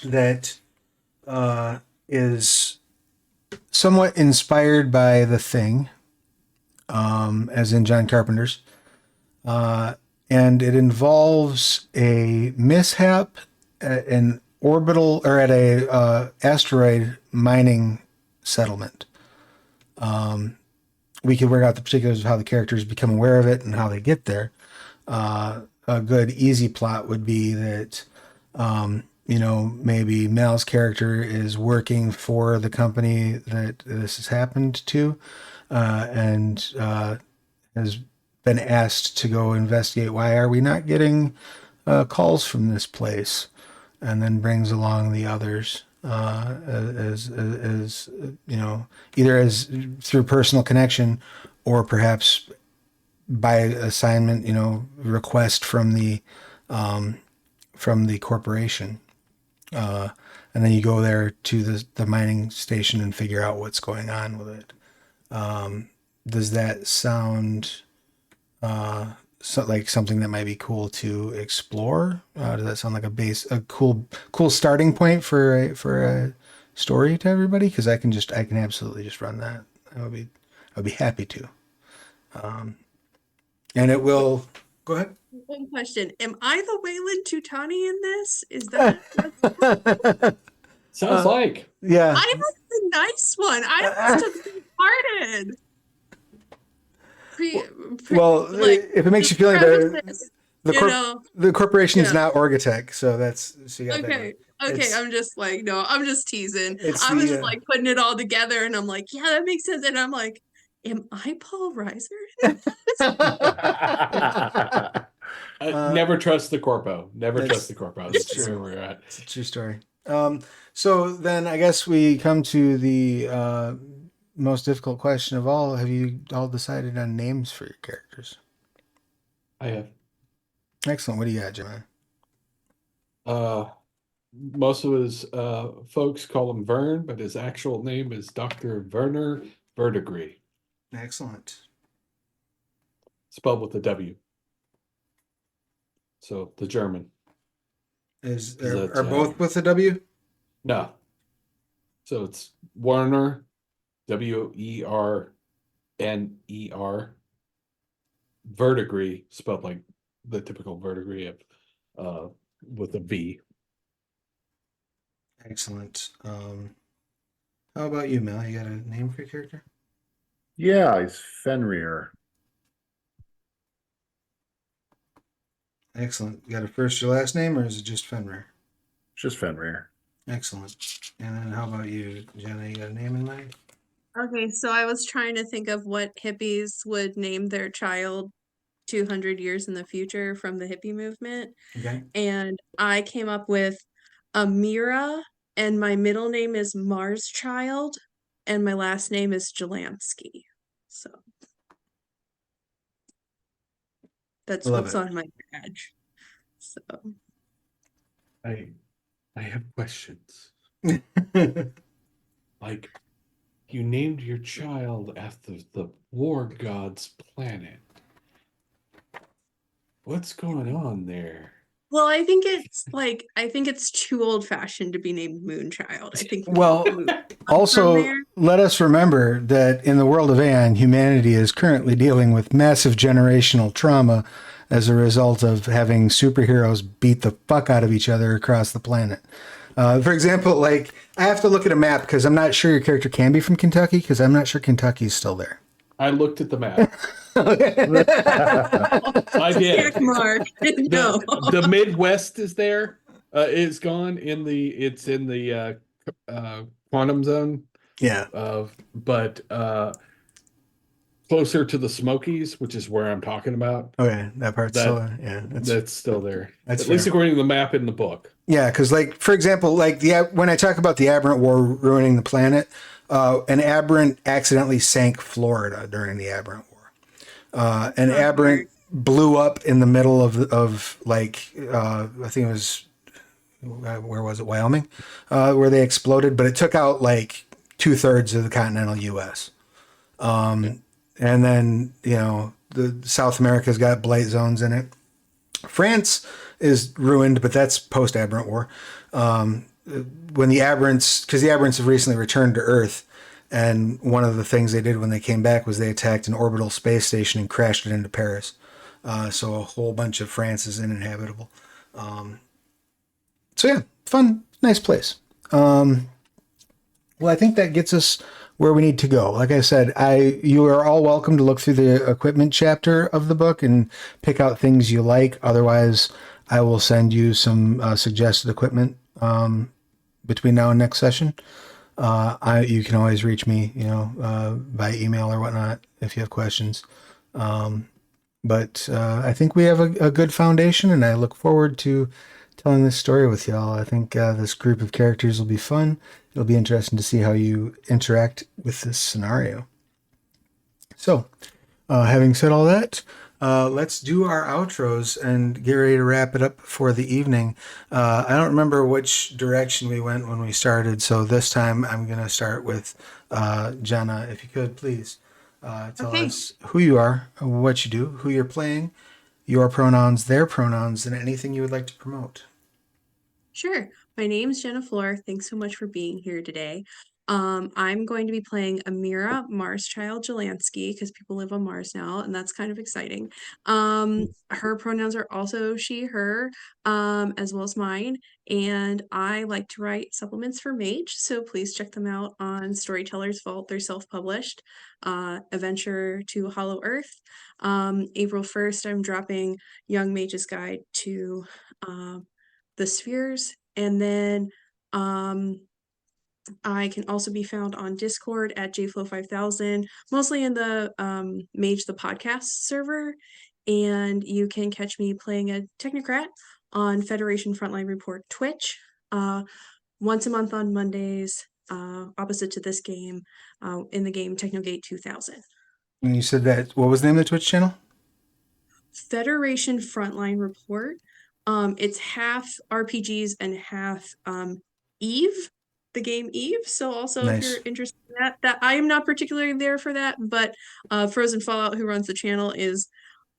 that is somewhat inspired by The Thing, as in John Carpenter's, and it involves a mishap at an orbital or at a asteroid mining settlement. We can work out the particulars of how the characters become aware of it and how they get there. A good easy plot would be that maybe Mal's character is working for the company that this has happened to, and has been asked to go investigate why are we not getting calls from this place, and then brings along the others as either as through personal connection or perhaps by assignment, request from the corporation. And then you go there to the mining station and figure out what's going on with it. Does that sound so like something that might be cool to explore? Does that sound like a cool starting point for a story to everybody? Because I can absolutely just run that. I'd be happy to. And it will go ahead. One question. Am I the Wayland Tutani in this? Is that Sounds like. Yeah. I was the nice one. I must have been hearted. Well, if it makes you feel any better, you the corporation is yeah. not Orgatech, so you got that Okay. going. Okay, It's- I'm just like, no, I'm just teasing. It's I was the, just like putting it all together and I'm like, yeah, that makes sense. And I'm like, am I Paul Reiser? Never trust the corpo. Never that's- trust the corpo. That's true. where we're at. It's a true story. So then I guess we come to the most difficult question of all. Have you all decided on names for your characters? I have. Excellent. What do you got, Jenna? Most of his folks call him Vern, but his actual name is Dr. Werner Verdigre, Excellent. spelled with a W. So the German. Are both with a W? No. So it's Werner, Werner, Verdigre, spelled like the typical verdigris of with a V. Excellent. How about you, Mel? You got a name for your character? Yeah, he's Fenrir. Excellent. You got a first or last name, or is it just Fenrir? Just Fenrir. Excellent. And then how about you, Jenna? You got a name in mind? Okay, so I was trying to think of what hippies would name their child 200 years in the future from the hippie movement. Okay. And I came up with Amira, and my middle name is Mars Child, and my last name is Jelansky. So that's Love what's it. on my badge. So I have questions. Like, you named your child after the war god's planet. What's going on there? well, I think it's too old-fashioned to be named Moonchild. I think Well, we can move also, from there. let us remember that in the world of Aeon, humanity is currently dealing with massive generational trauma as a result of having superheroes beat the fuck out of each other across the planet. For example, like, I have to look at a map because I'm not sure your character can be from Kentucky because I'm not sure Kentucky's still there. I looked at the map. I did. Check mark. No. The Midwest is there. It's gone in the. It's in the quantum zone. Yeah. But closer to the Smokies, which is where I'm talking about. Okay, that part's That- still yeah. That's still there. That's At least fair. according to the map in the book. Yeah, because like for example, like when I talk about the Aberrant War ruining the planet, an Aberrant accidentally sank Florida during the Aberrant War. An Aberrant blew up in the middle of like I think it was where was it, Wyoming, where they exploded, but it took out like 2/3 of the continental U.S. And then the South America's got blight zones in it. France is ruined, but that's post-Aberrant War. When the Aberrants, because the Aberrants have recently returned to Earth, and one of the things they did when they came back was they attacked an orbital space station and crashed it into Paris. So a whole bunch of France is uninhabitable. So yeah, fun, nice place. Well, I think that gets us where we need to go. Like I said, you are all welcome to look through the equipment chapter of the book and pick out things you like. Otherwise, I will send you some suggested equipment between now and next session. You can always reach me, by email or whatnot if you have questions. But I think we have a good foundation, and I look forward to telling this story with y'all. I think this group of characters will be fun. It'll be interesting to see how you interact with this scenario. So, having said all that, let's do our outros and get ready to wrap it up for the evening. I don't remember which direction we went when we started, so this time I'm going to start with Jenna. If you could, please tell Okay. us who you are, what you do, who you're playing, your pronouns, their pronouns, and anything you would like to promote. Sure. My name's Jenna Flohr. Thanks so much for being here today. I'm going to be playing Amira Mars Child Jelansky because people live on Mars now, and that's kind of exciting. Her pronouns are also she, her, as well as mine. And I like to write supplements for Mage, so please check them out on Storyteller's Vault. They're self-published. Adventure to Hollow Earth. April 1st, I'm dropping Young Mage's Guide to the Spheres. And then I can also be found on Discord at JFlow5000, mostly in the Mage the Podcast server. And you can catch me playing a Technocrat on Federation Frontline Report Twitch once a month on Mondays, opposite to this game, in the game Technogate 2000. And you said that, what was the name of the Twitch channel? Federation Frontline Report. It's half RPGs and half Eve, the game Eve. So also if Nice. you're interested in that I am not particularly there for that, but Frozen Fallout, who runs the channel, is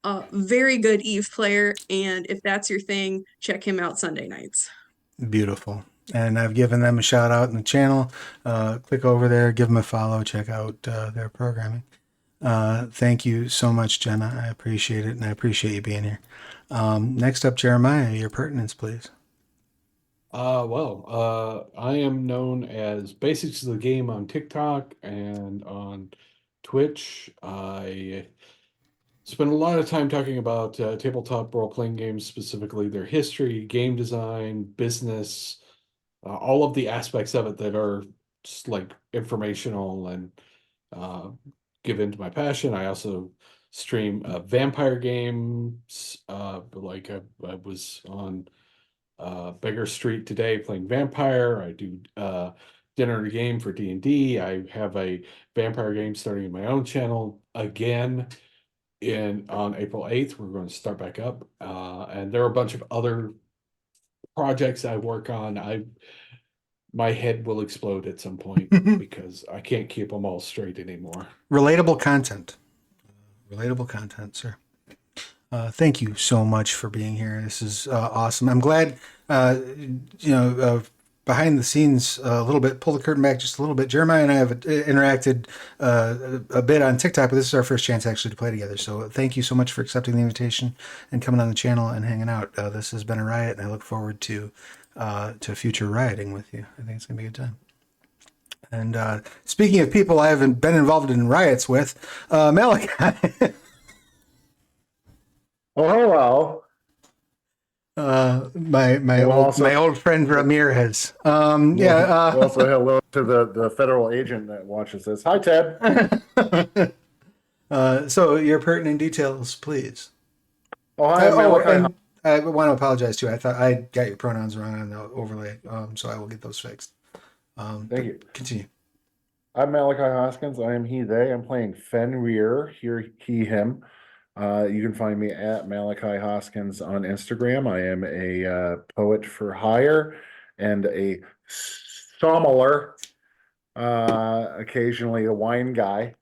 a very good Eve player, and if that's your thing, check him out Sunday nights. Beautiful. And I've given them a shout out in the channel. Click over there, give them a follow, check out their programming. Thank you so much, Jenna. I appreciate it, and I appreciate you being here. Next up, Jeremiah, your pertinence, please. I am known as Basics of the Game on TikTok and on Twitch. I spend a lot of time talking about tabletop role-playing games, specifically their history, game design, business, all of the aspects of it that are just like informational and give into my passion. I also stream vampire games. I was on Beggar Street today playing vampire. I do dinner and game for D&D. I have a vampire game starting in my own channel again on April 8th. We're going to start back up. And there are a bunch of other projects I work on. My head will explode at some point because I can't keep them all straight anymore. Relatable content. Relatable content, sir. Thank you so much for being here. This is awesome. I'm glad, behind the scenes a little bit, pull the curtain back just a little bit. Jeremiah and I have interacted a bit on TikTok, but this is our first chance actually to play together. So thank you so much for accepting the invitation and coming on the channel and hanging out. This has been a riot, and I look forward to future rioting with you. I think it's going to be a good time. And speaking of people I haven't been involved in riots with, Malachi. Oh, hello. My old friend Ramirez. Also hello to the federal agent that watches this. Hi, Ted. So your pertinent details, please. Oh, hi, Malachi. And I want to apologize too. I thought I got your pronouns wrong on the overlay, so I will get those fixed. Thank you. Continue. I'm Malachi Hoskins. I am he, they. I'm playing Fenrir, he, him. You can find me at Malachi Hoskins on Instagram. I am a poet for hire and a sommelier, occasionally a wine guy.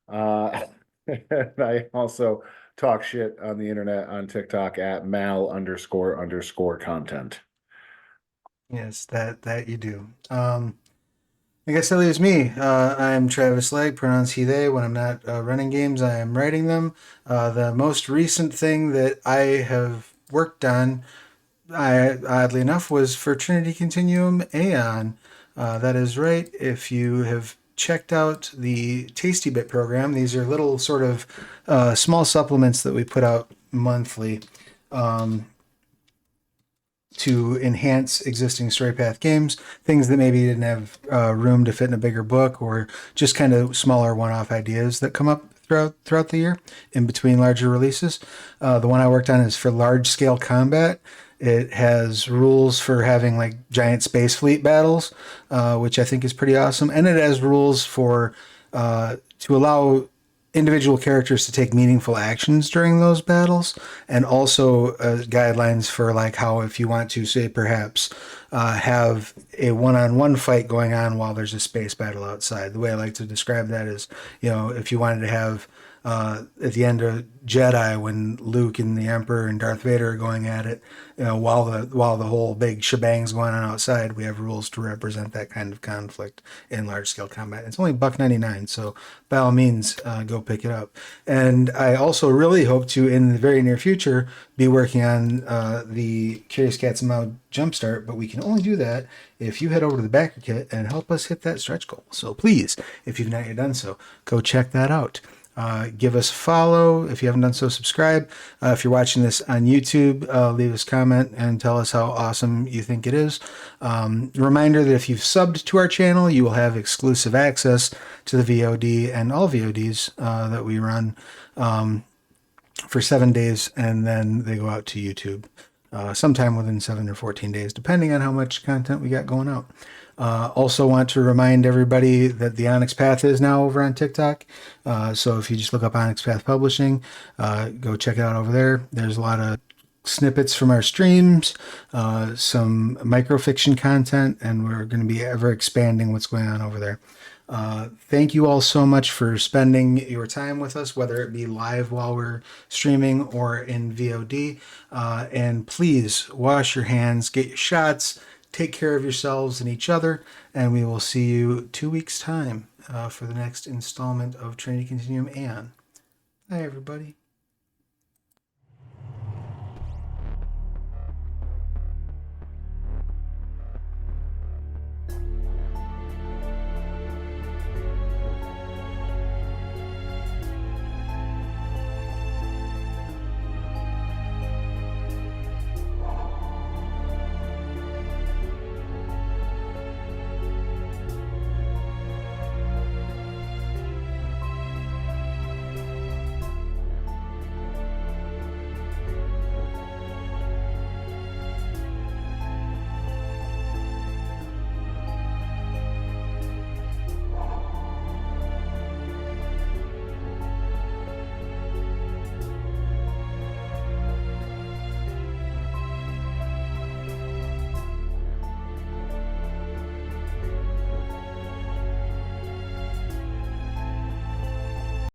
And I also talk shit on the internet on TikTok at mal__content. Yes, that you do. I guess that leaves me. I'm Travis Legge, pronouns he, they. When I'm not running games, I am writing them. The most recent thing that I have worked on, oddly enough, was for Trinity Continuum Aeon. That is right. If you have checked out the Tasty Bit program, these are little sort of small supplements that we put out monthly to enhance existing StoryPath games, things that maybe didn't have room to fit in a bigger book, or just kind of smaller one-off ideas that come up throughout the year in between larger releases. The one I worked on is for large-scale combat. It has rules for having like giant space fleet battles, which I think is pretty awesome, and it has rules for to allow individual characters to take meaningful actions during those battles, and also guidelines for like how, if you want to, say, perhaps have a one-on-one fight going on while there's a space battle outside. The way I like to describe that is, if you wanted to have at the end of Jedi when Luke and the Emperor and Darth Vader are going at it, while the whole big shebang's going on outside, we have rules to represent that kind of conflict in large scale combat. It's only $1.99, so by all means, go pick it up. And I also really hope to, in the very near future, be working on the Curious Cats and Mouse Jumpstart, but we can only do that if you head over to the backer kit and help us hit that stretch goal. So please, if you've not yet done so, go check that out. Give us a follow. If you haven't done so, subscribe. If you're watching this on YouTube, leave us a comment and tell us how awesome you think it is. Reminder that if you've subbed to our channel, you will have exclusive access to the VOD and all VODs that we run for 7 days, and then they go out to YouTube sometime within 7 or 14 days, depending on how much content we got going out. Also want to remind everybody that the Onyx Path is now over on TikTok. So if you just look up Onyx Path Publishing, go check it out over there. There's a lot of snippets from our streams, some microfiction content, and we're going to be ever expanding what's going on over there. Thank you all so much for spending your time with us, whether it be live while we're streaming or in VOD. And please wash your hands, get your shots, take care of yourselves and each other, and we will see you 2 weeks' time for the next installment of Trinity Continuum. And bye, everybody.